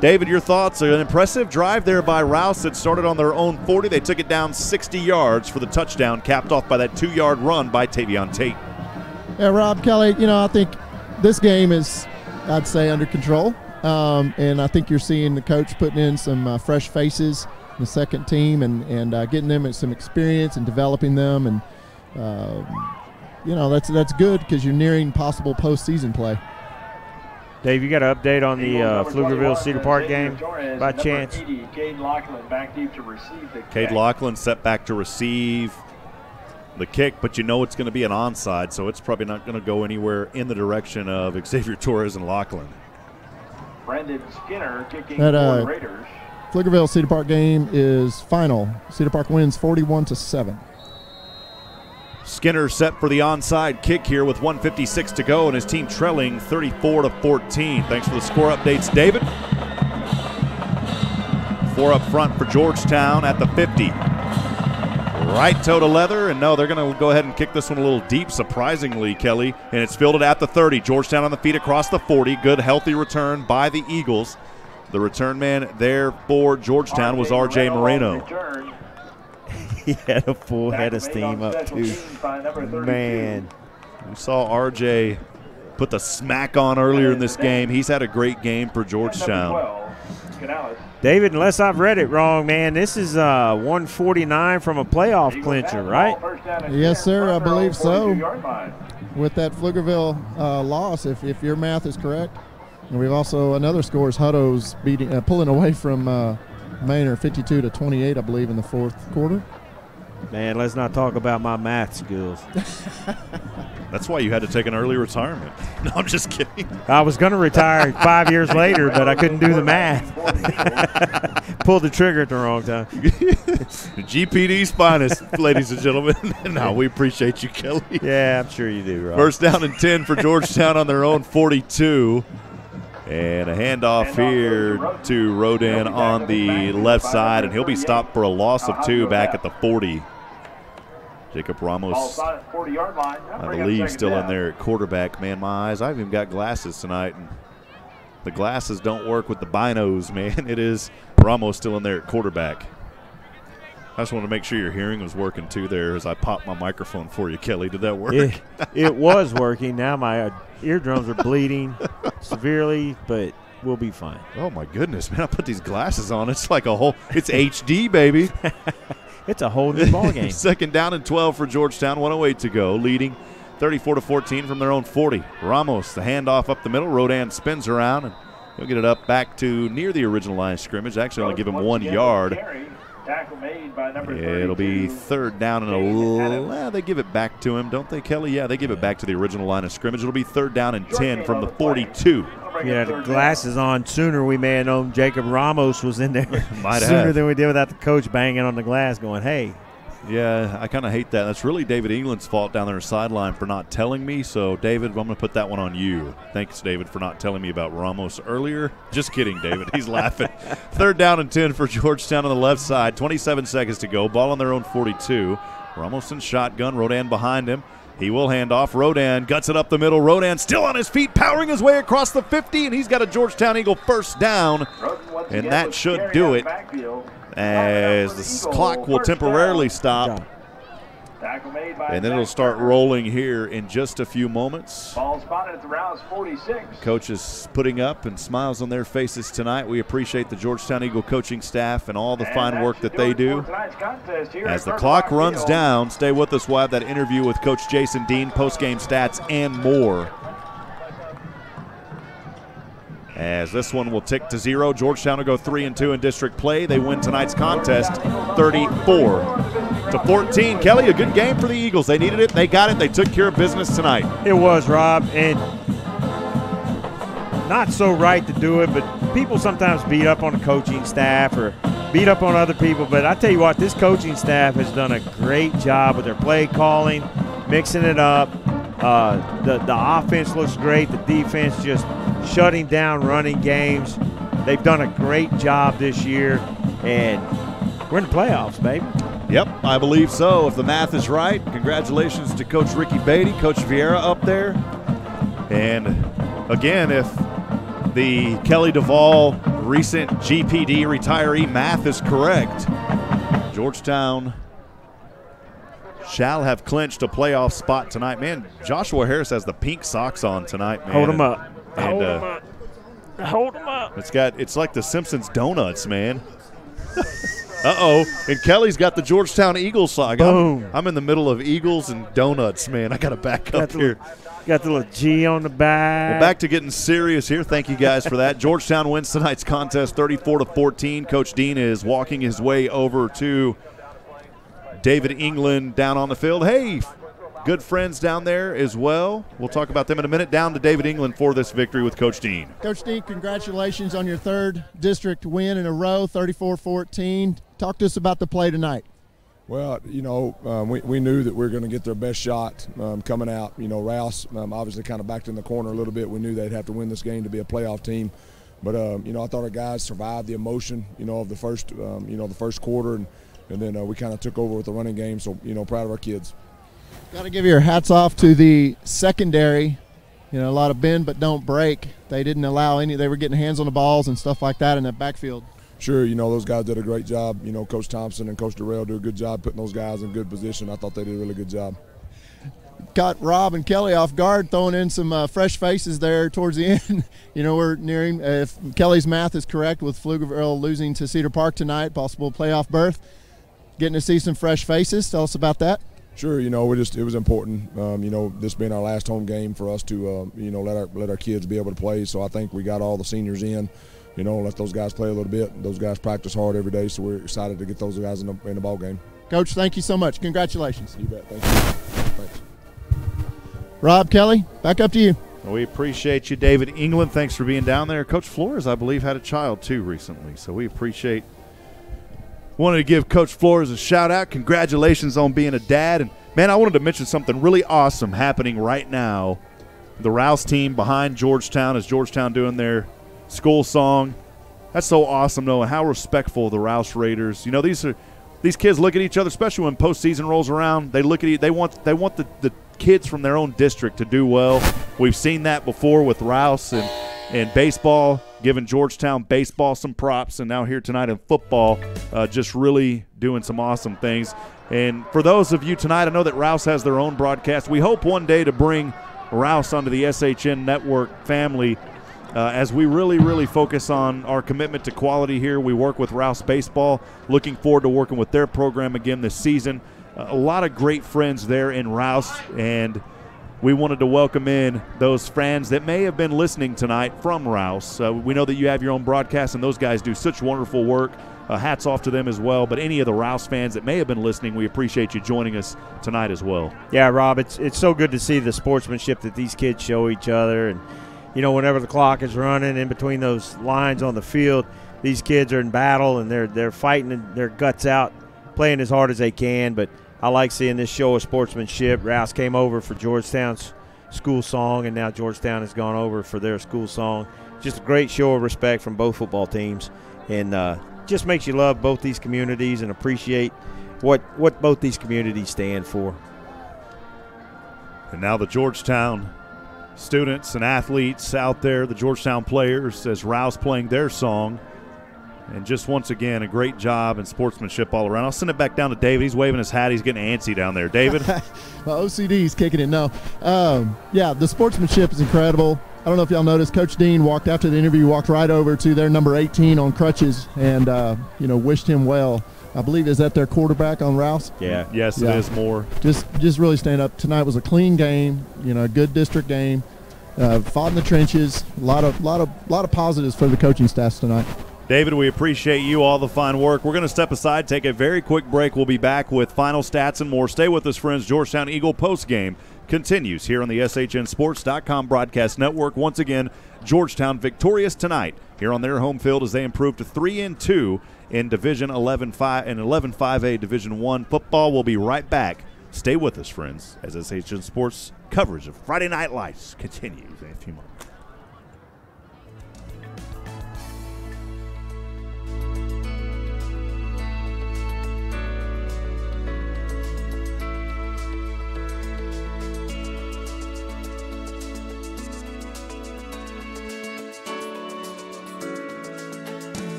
David, your thoughts? An impressive drive there by Rouse that started on their own 40. They took it down 60 yards for the touchdown, capped off by that 2-yard run by Tavion Tate. Yeah, Rob, Kelly, I think this game is, I'd say, under control. And I think you're seeing the coach putting in some fresh faces in the second team and getting them some experience and developing them. And, that's good because you're nearing possible postseason play. Dave, you got an update on the Pflugerville-Cedar Park game by chance? Cade Lachlan back deep to receive the kick. Cade Lachlan set back to receive the kick, but you know it's going to be an onside, so it's probably not going to go anywhere in the direction of Xavier Torres and Lachlan. Brandon Skinner kicking for Raiders. Pflugerville-Cedar Park game is final. Cedar Park wins 41-7. Skinner set for the onside kick here with 1:56 to go, and his team trailing 34-14. Thanks for the score updates, David. 4 up front for Georgetown at the 50. Right toe to leather, and no, they're going to go ahead and kick this one a little deep, surprisingly, Kelly, and it's fielded at the 30. Georgetown on the feet across the 40. Good, healthy return by the Eagles. The return man there for Georgetown was R.J. Moreno. He had a full head of steam up, too. Man. We saw R.J. put the smack on earlier in this game. He's had a great game for Georgetown. David, unless I've read it wrong, man, this is 149 from a playoff clincher, right? Yes, sir, I believe so. With that Pflugerville loss, if your math is correct. And we've also, another score is Hutto's pulling away from Manor 52-28, I believe, in the fourth quarter. Man, let's not talk about my math skills. That's why you had to take an early retirement. No, I'm just kidding. I was going to retire 5 years later, but I couldn't do the math. Pulled the trigger at the wrong time. GPD's finest, ladies and gentlemen. No, we appreciate you, Kelly. Yeah, I'm sure you do, Rob. First down and 10 for Georgetown on their own 42. And a handoff here to Rodan on the left side, and he'll be stopped for a loss of 2 back at the 40. Jacob Ramos, I believe, still in there at quarterback. Man, my eyes, I've even got glasses tonight, and the glasses don't work with the binos, man. It is Ramos still in there at quarterback. I just want to make sure your hearing was working, too, there as I popped my microphone for you, Kelly. Did that work? It was working. Now my eardrums are bleeding severely, but we'll be fine. Oh, my goodness, man. I put these glasses on. It's like it's HD, baby. It's a whole new ball game. Second down and 12 for Georgetown, 1:08 to go, leading 34-14 from their own 40. Ramos, the handoff up the middle. Rodan spins around, and he'll get it up back to near the original line of scrimmage. Actually only give him 1 yard. Tackle made by number 32. It'll be third down and they give it back to him, don't they, Kelly? Yeah, they give it back to the original line of scrimmage. It'll be third down and 10 from the 42. Yeah, the glasses on sooner. We may have known Jacob Ramos was in there sooner than we did without the coach banging on the glass going, hey. Yeah, I kind of hate that. That's really David England's fault down there on the sideline for not telling me. So, David, I'm going to put that one on you. Thanks, David, for not telling me about Ramos earlier. Just kidding, David. He's laughing. Third down and 10 for Georgetown on the left side. 27 seconds to go. Ball on their own 42. Ramos in shotgun. Rodan behind him. He will hand off. Rodan guts it up the middle. Rodan still on his feet, powering his way across the 50, and he's got a Georgetown Eagle first down, and that should do it. As the clock will temporarily stop. And then it'll start rolling here in just a few moments. Ball spotted at the Rouse 46. Coach is putting up and smiles on their faces tonight. We appreciate the Georgetown Eagle coaching staff and all the fine work that they do. As the clock runs down, stay with us. We'll have that interview with Coach Jason Dean, post-game stats, and more. As this one will tick to 0. Georgetown will go 3-2 in district play. They win tonight's contest 34-14. Kelly, a good game for the Eagles. They needed it. They got it. They took care of business tonight. It was, Rob, and not so right to do it, but people sometimes beat up on the coaching staff or beat up on other people. But I tell you what, this coaching staff has done a great job with their play calling, mixing it up. The offense looks great. The defense just shutting down running games. They've done a great job this year, and we're in the playoffs, baby. Yep, I believe so. If the math is right, congratulations to Coach Ricky Beatty, Coach Vieira up there. And again, if the Kelly DeVoll recent GPD retiree math is correct, Georgetown shall have clinched a playoff spot tonight. Man, Joshua Harris has the pink socks on tonight, man. Hold him up. And, Hold him up. Hold him up. It's like the Simpsons donuts, man. Uh-oh. And Kelly's got the Georgetown Eagles sock. Boom. I'm in the middle of Eagles and donuts, man. I got to back up here. Got the little G on the back. Well, back to getting serious here. Thank you guys for that. Georgetown wins tonight's contest 34-14. Coach Dean is walking his way over to David England down on the field. Hey, good friends down there as well. We'll talk about them in a minute. Down to David England for this victory with Coach Dean. Coach Dean, congratulations on your third district win in a row, 34-14. Talk to us about the play tonight. Well, we knew that we were going to get their best shot coming out. Rouse obviously kind of backed in the corner a little bit. We knew they'd have to win this game to be a playoff team. But, I thought our guys survived the emotion, of the first, the first quarter. And then we kind of took over with the running game. So, proud of our kids. Got to give your hats off to the secondary. A lot of bend but don't break. They didn't allow any. They were getting hands on the balls and stuff like that in the backfield. Sure, those guys did a great job. Coach Thompson and Coach Durrell do a good job putting those guys in good position. I thought they did a really good job. Caught Rob and Kelly off guard, throwing in some fresh faces there towards the end. We're nearing, if Kelly's math is correct, with Pflugerville losing to Cedar Park tonight, possible playoff berth. Getting to see some fresh faces. Tell us about that. Sure, it was important. This being our last home game for us to, let our kids be able to play. So I think we got all the seniors in. Let those guys play a little bit. Those guys practice hard every day, so we're excited to get those guys in the ball game. Coach, thank you so much. Congratulations. You bet. Thank you. Thanks. Rob, Kelly, back up to you. Well, we appreciate you, David England. Thanks for being down there. Coach Flores, I believe, had a child too recently, so we appreciate. Wanted to give Coach Flores a shout-out. Congratulations on being a dad. And, man, I wanted to mention something really awesome happening right now. The Rouse team behind Georgetown is Georgetown doing their school song. That's so awesome, though, and how respectful the Rouse Raiders. These kids look at each other, especially when postseason rolls around. They look at they want the kids from their own district to do well. We've seen that before with Rouse and baseball, giving Georgetown baseball some props, and now here tonight in football, just really doing some awesome things. And for those of you tonight, I know that Rouse has their own broadcast. We hope one day to bring Rouse onto the SHN Network family as we really, really focus on our commitment to quality here. We work with Rouse Baseball. Looking forward to working with their program again this season. A lot of great friends there in Rouse, and we wanted to welcome in those fans that may have been listening tonight from Rouse. We know that you have your own broadcast, and those guys do such wonderful work. Hats off to them as well. But any of the Rouse fans that may have been listening, we appreciate you joining us tonight as well. Yeah, Rob, it's so good to see the sportsmanship that these kids show each other. And, whenever the clock is running in between those lines on the field, these kids are in battle, and they're fighting their guts out, playing as hard as they can. But I like seeing this show of sportsmanship. Rouse came over for Georgetown's school song, and now Georgetown has gone over for their school song. Just a great show of respect from both football teams, and just makes you love both these communities and appreciate what both these communities stand for. And now the Georgetown students and athletes out there, the Georgetown players, as Rouse playing their song. And just once again, a great job and sportsmanship all around. I'll send it back down to David. He's waving his hat. He's getting antsy down there. David? My OCD's kicking it. No. Yeah, the sportsmanship is incredible. I don't know if y'all noticed, Coach Dean walked after the interview, walked right over to their number 18 on crutches and, wished him well. I believe, is that their quarterback on Rouse? Yeah. Yes, yeah. It is more. Just really stand up. Tonight was a clean game, a good district game. Fought in the trenches. A lot of positives for the coaching staffs tonight. David, we appreciate you, all the fine work. We're going to step aside, take a very quick break. We'll be back with final stats and more. Stay with us, friends. Georgetown Eagle postgame continues here on the SHNSports.com broadcast network. Once again, Georgetown victorious tonight here on their home field as they improve to 3-2 in Division 11-5 and 11-5A Division I football. We'll be right back Stay with us, friends, as SHN Sports coverage of Friday Night Lights continues in a few moments.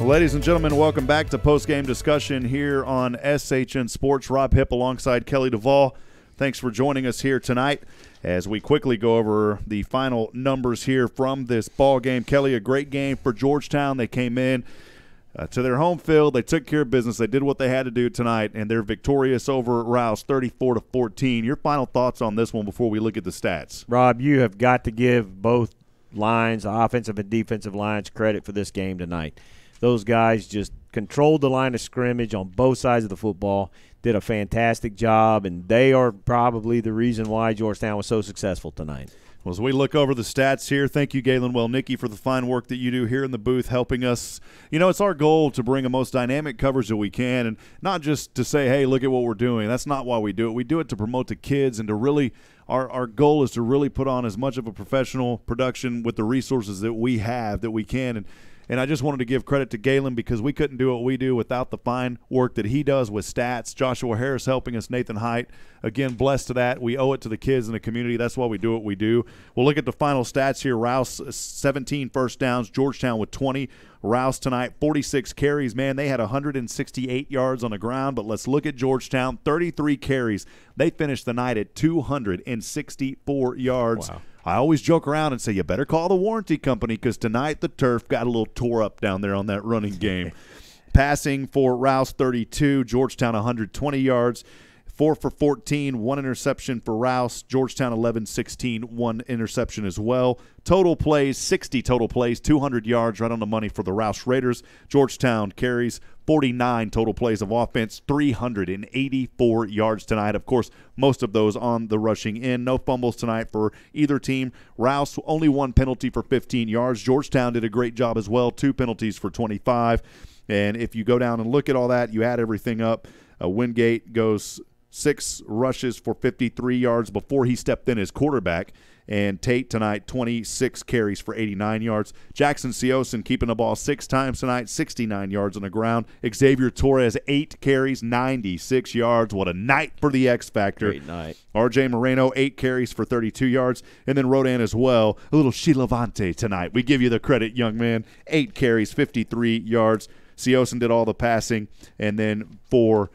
Ladies and gentlemen, welcome back to post-game discussion here on SHN Sports. Rob Hipp alongside Kelly DeVoll. Thanks for joining us here tonight as we quickly go over the final numbers here from this ball game. Kelly, a great game for Georgetown. They came in to their home field. They took care of business. They did what they had to do tonight, and they're victorious over Rouse 34-14. Your final thoughts on this one before we look at the stats? Rob, you have got to give both lines, the offensive and defensive lines, credit for this game tonight. Those guys just controlled the line of scrimmage on both sides of the football, did a fantastic job, and they are probably the reason why Georgetown was so successful tonight. Well, as we look over the stats here, thank you, Galen Welnicki, for the fine work that you do here in the booth, helping us. You know, it's our goal to bring a most dynamic coverage that we can, and not just to say, hey, look at what we're doing. That's not why we do it. We do it to promote the kids and to really our goal is to really put on as much of a professional production with the resources that we have that we can. And I just wanted to give credit to Galen because we couldn't do what we do without the fine work that he does with stats. Joshua Harris helping us, Nathan Height. Again, blessed to that. We owe it to the kids in the community. That's why we do what we do. We'll look at the final stats here. Rouse, 17 first downs. Georgetown with 20. Rouse tonight, 46 carries. Man, they had 168 yards on the ground. But let's look at Georgetown, 33 carries. They finished the night at 264 yards. Wow. I always joke around and say, you better call the warranty company because tonight the turf got a little tore up down there on that running game. Passing for Rouse, 32. Georgetown, 120 yards. 4 for 14, 1 interception for Rouse. Georgetown, 11-16, 1 interception as well. Total plays, 60 total plays, 200 yards, right on the money for the Rouse Raiders. Georgetown carries 49 total plays of offense, 384 yards tonight. Of course, most of those on the rushing end. No fumbles tonight for either team. Rouse, only 1 penalty for 15 yards. Georgetown did a great job as well, 2 penalties for 25. And if you go down and look at all that, you add everything up, Wingate goes 6 rushes for 53 yards before he stepped in as quarterback. And Tate tonight, 26 carries for 89 yards. Jackson Siosen keeping the ball 6 times tonight, 69 yards on the ground. Xavier Torres, 8 carries, 96 yards. What a night for the X Factor. Great night. RJ Moreno, 8 carries for 32 yards. And then Rodan as well, a little Shilavante tonight. We give you the credit, young man. 8 carries, 53 yards. Siosen did all the passing. And then for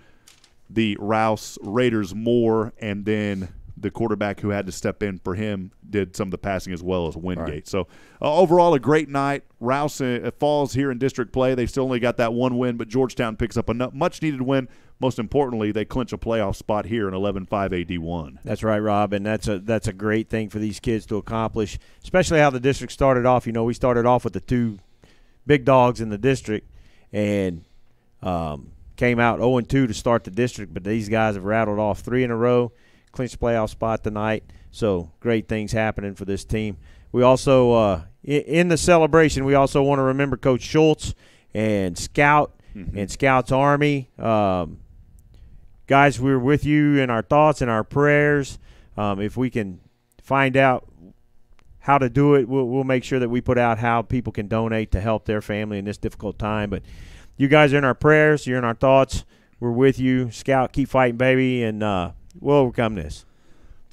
the Rouse Raiders, Moore, and then the quarterback who had to step in for him did some of the passing as well as Wingate. Right. So overall, a great night. Rouse falls here in district play. They still only got that 1 win, but Georgetown picks up a much-needed win. Most importantly, they clinch a playoff spot here in 11-5 AD1. That's right, Rob, and that's a great thing for these kids to accomplish, especially how the district started off. You know, we started off with the 2 big dogs in the district and came out 0-2 to start the district, but these guys have rattled off 3 in a row, clinched playoff spot tonight. So great things happening for this team. We also, in the celebration, we also want to remember Coach Schultz and Scout and Scout's Army. Guys, we're with you in our thoughts and our prayers. If we can find out how to do it, we'll make sure that we put out how people can donate to help their family in this difficult time. But you guys are in our prayers. You're in our thoughts. We're with you. Scout, keep fighting, baby, and we'll overcome this.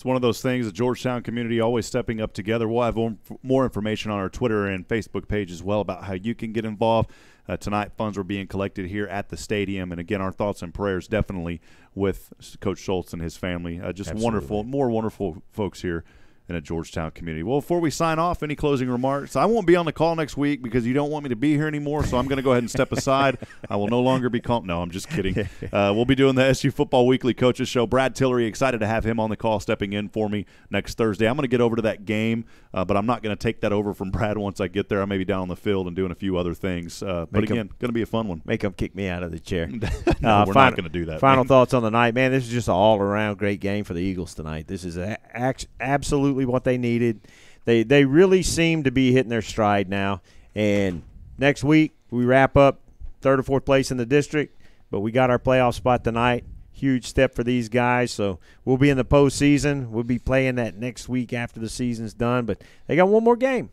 It's one of those things, the Georgetown community always stepping up together. We'll have more information on our Twitter and Facebook page as well about how you can get involved. Tonight, funds are being collected here at the stadium. And, again, our thoughts and prayers definitely with Coach Schultz and his family. Just Absolutely. wonderful folks here in a Georgetown community. Well, before we sign off, any closing remarks? I won't be on the call next week because you don't want me to be here anymore, so I'm going to go ahead and step aside. I will no longer be calling. No, I'm just kidding. We'll be doing the SU Football Weekly Coaches Show. Brad Tillery, excited to have him on the call, stepping in for me next Thursday. I'm going to get over to that game, but I'm not going to take that over from Brad once I get there. I may be down on the field and doing a few other things. But again, going to be a fun one. Make him kick me out of the chair. No, we're not going to do that. Final thoughts on the night. Man, this is just an all-around great game for the Eagles tonight. This is absolutely what they needed. They really seem to be hitting their stride now. And next week we wrap up 3rd or 4th place in the district, but we got our playoff spot tonight. Huge step for these guys. So we'll be in the postseason. We'll be playing that next week after the season's done. But they got one more game,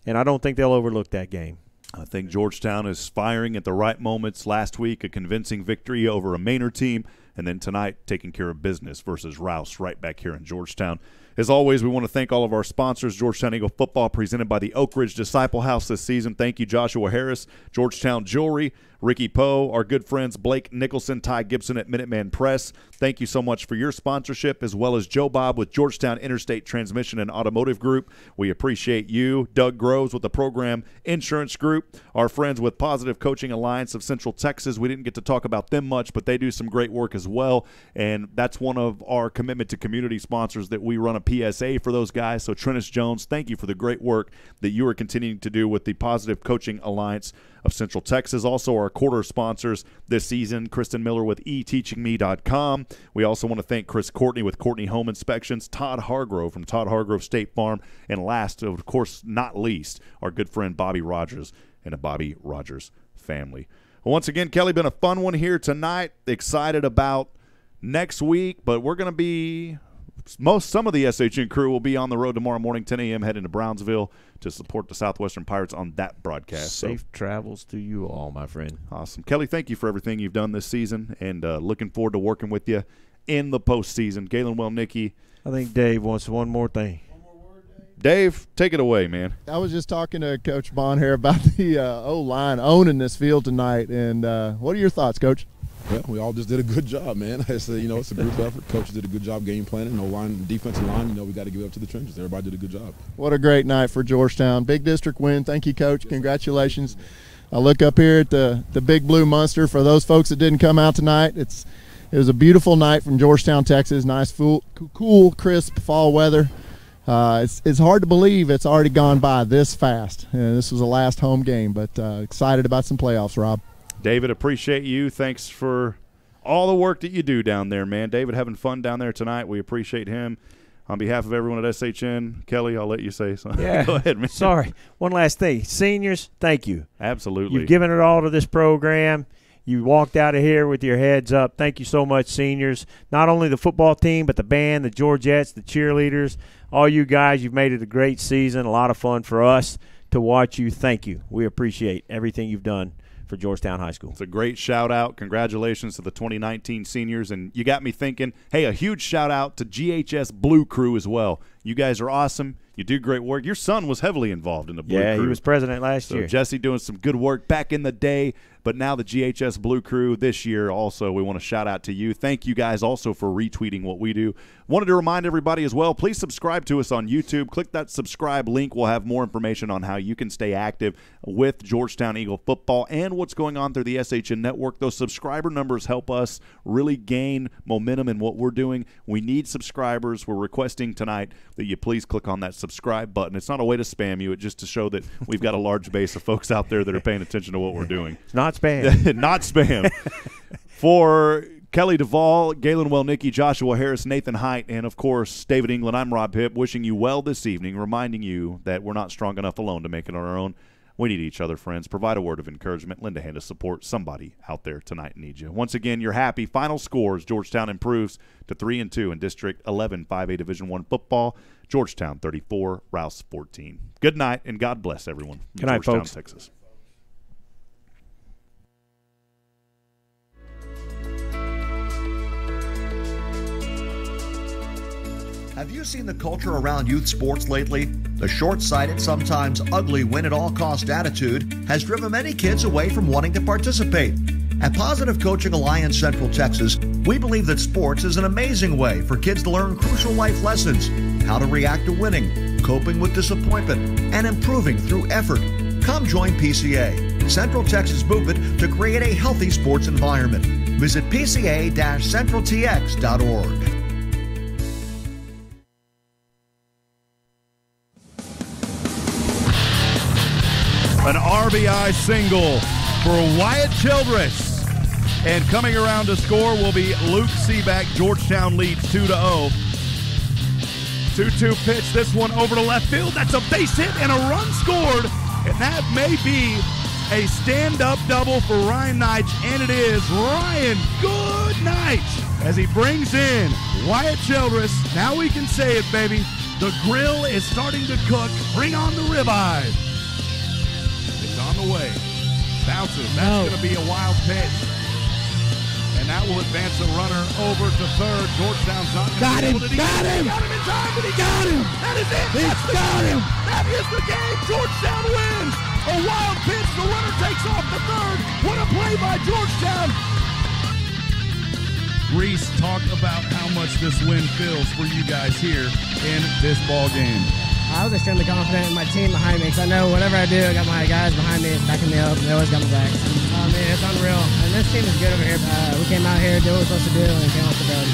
and I don't think they'll overlook that game. I think Georgetown is firing at the right moments. Last week, a convincing victory over a Maynard team, and then tonight taking care of business versus Rouse right back here in Georgetown. As always, we want to thank all of our sponsors. Georgetown Eagle Football presented by the Oak Ridge Disciple House this season. Thank you, Joshua Harris, Georgetown Jewelry, Ricky Poe, our good friends Blake Nicholson, Ty Gibson at Minuteman Press. Thank you so much for your sponsorship, as well as Joe Bob with Georgetown Interstate Transmission and Automotive Group. We appreciate you. Doug Groves with the Program Insurance Group. Our friends with Positive Coaching Alliance of Central Texas. We didn't get to talk about them much, but they do some great work as well, and that's one of our commitment to community sponsors that we run a PSA for those guys. So Trennis Jones, thank you for the great work that you are continuing to do with the Positive Coaching Alliance of Central Texas. Also our quarter sponsors this season, Kristen Miller with eteachingme.com. We also want to thank Chris Courtney with Courtney Home Inspections, Todd Hargrove from Todd Hargrove State Farm, and last, of course, not least, our good friend Bobby Rogers and the Bobby Rogers family. Well, once again, Kelly, been a fun one here tonight. Excited about next week, but we're going to be some of the SHN crew will be on the road tomorrow morning, 10 a.m., heading to Brownsville to support the Southwestern Pirates on that broadcast. Safe travels to you all, my friend. Awesome. Kelly, thank you for everything you've done this season, and looking forward to working with you in the postseason. Galen Welnicki. I think Dave wants one more thing. Dave, take it away, man. I was just talking to Coach Bond here about the O-line owning this field tonight, and what are your thoughts, Coach? Well, we all just did a good job, man. It's a group effort. Coaches did a good job game planning. No line, defensive line, we got to give up to the trenches. Everybody did a good job. What a great night for Georgetown. Big district win. Thank you, Coach. Congratulations. I look up here at the Big Blue Monster. For those folks that didn't come out tonight, it was a beautiful night from Georgetown, Texas. Nice, cool, crisp fall weather. It's hard to believe it's already gone by this fast. This was the last home game, but excited about some playoffs, Rob. David, appreciate you. Thanks for all the work that you do down there, man. David having fun down there tonight. We appreciate him. On behalf of everyone at SHN, Kelly, I'll let you say something. Yeah. Go ahead, man. Sorry. One last thing. Seniors, thank you. Absolutely. You've given it all to this program. You walked out of here with your heads up. Thank you so much, seniors. Not only the football team, but the band, the Georgettes, the cheerleaders, all you guys. You've made it a great season, a lot of fun for us to watch you. Thank you. We appreciate everything you've done for Georgetown High School. It's a great shout-out. Congratulations to the 2019 seniors. And you got me thinking, hey, a huge shout-out to GHS Blue Crew as well. You guys are awesome. You do great work. Your son was heavily involved in the Blue Crew. Yeah, he was president last year. Jesse doing some good work back in the day, but now the GHS Blue Crew this year also, we want to shout out to you. Thank you guys also for retweeting what we do. Wanted to remind everybody as well, please subscribe to us on YouTube. Click that subscribe link. We'll have more information on how you can stay active with Georgetown Eagle football and what's going on through the SHN network. Those subscriber numbers help us really gain momentum in what we're doing. We need subscribers. We're requesting tonight that you please click on that subscribe button. It's not a way to spam you. It's just to show that we've got a large base of folks out there that are paying attention to what we're doing. It's not spam. Not spam. For Kelly DeVoll, Galen Welnicki, Joshua Harris, Nathan Height, and, of course, David England, I'm Rob Hipp, wishing you well this evening, reminding you that we're not strong enough alone to make it on our own. We need each other, friends. Provide a word of encouragement. Lend a hand of support. Somebody out there tonight needs you. Once again, you're happy. Final scores, Georgetown improves to 3-2 in District 11 5A Division I football. Georgetown 34, Rouse 14. Good night, and God bless everyone. Good night, Georgetown, folks. Texas. Have you seen the culture around youth sports lately? The short-sighted, sometimes ugly win-at-all-cost attitude has driven many kids away from wanting to participate. At Positive Coaching Alliance Central Texas, we believe that sports is an amazing way for kids to learn crucial life lessons, how to react to winning, coping with disappointment, and improving through effort. Come join PCA, Central Texas movement to create a healthy sports environment. Visit pca-centraltx.org. An RBI single for Wyatt Childress. And coming around to score will be Luke Seaback. Georgetown leads 2-0. 2-2 pitch. This one over to left field. That's a base hit and a run scored. And that may be a stand-up double for Ryan Knight. And it is Ryan Goodnight as he brings in Wyatt Childress. Now we can say it, baby. The grill is starting to cook. Bring on the ribeye. It's on the way. Bounces. That's going to be a wild pitch. And that will advance the runner over to third. Georgetown's not going to be able to do it. Got him! He got him in time, but he got him! That is it! That's the game! That is the game! Georgetown wins! A wild pitch. The runner takes off the third. What a play by Georgetown! Reese, talk about how much this win feels for you guys here in this ball game. I was extremely confident in my team behind me because I know whatever I do, I got my guys behind me, backing me up, and they always got my back. Oh, man, it's unreal. And this team is good over here. We came out here, did what we were supposed to do, and came off the road.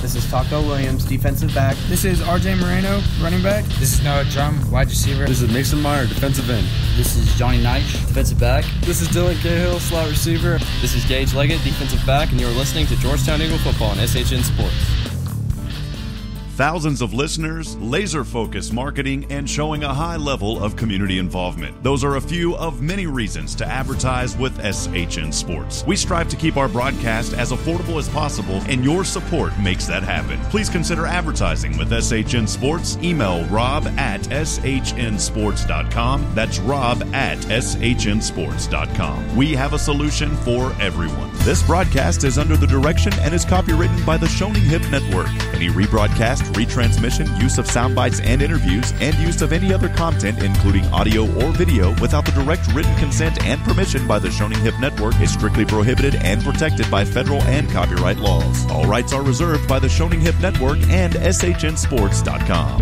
This is Taco Williams, defensive back. This is RJ Moreno, running back. This is Noah Drum, wide receiver. This is Mason Meyer, defensive end. This is Johnny Knight, defensive back. This is Dylan Cahill, slot receiver. This is Gage Leggett, defensive back, and you're listening to Georgetown Eagle Football on SHN Sports. Thousands of listeners, laser-focused marketing, and showing a high level of community involvement. Those are a few of many reasons to advertise with SHN Sports. We strive to keep our broadcast as affordable as possible, and your support makes that happen. Please consider advertising with SHN Sports. Email rob@shnsports.com. That's rob@shnsports.com. We have a solution for everyone. This broadcast is under the direction and is copywritten by the Shoning Hipp Network. Any rebroadcast, retransmission, use of sound bites and interviews, and use of any other content, including audio or video, without the direct written consent and permission by the Shoning Hipp Network is strictly prohibited and protected by federal and copyright laws. All rights are reserved by the Shoning Hipp Network and SHNsports.com.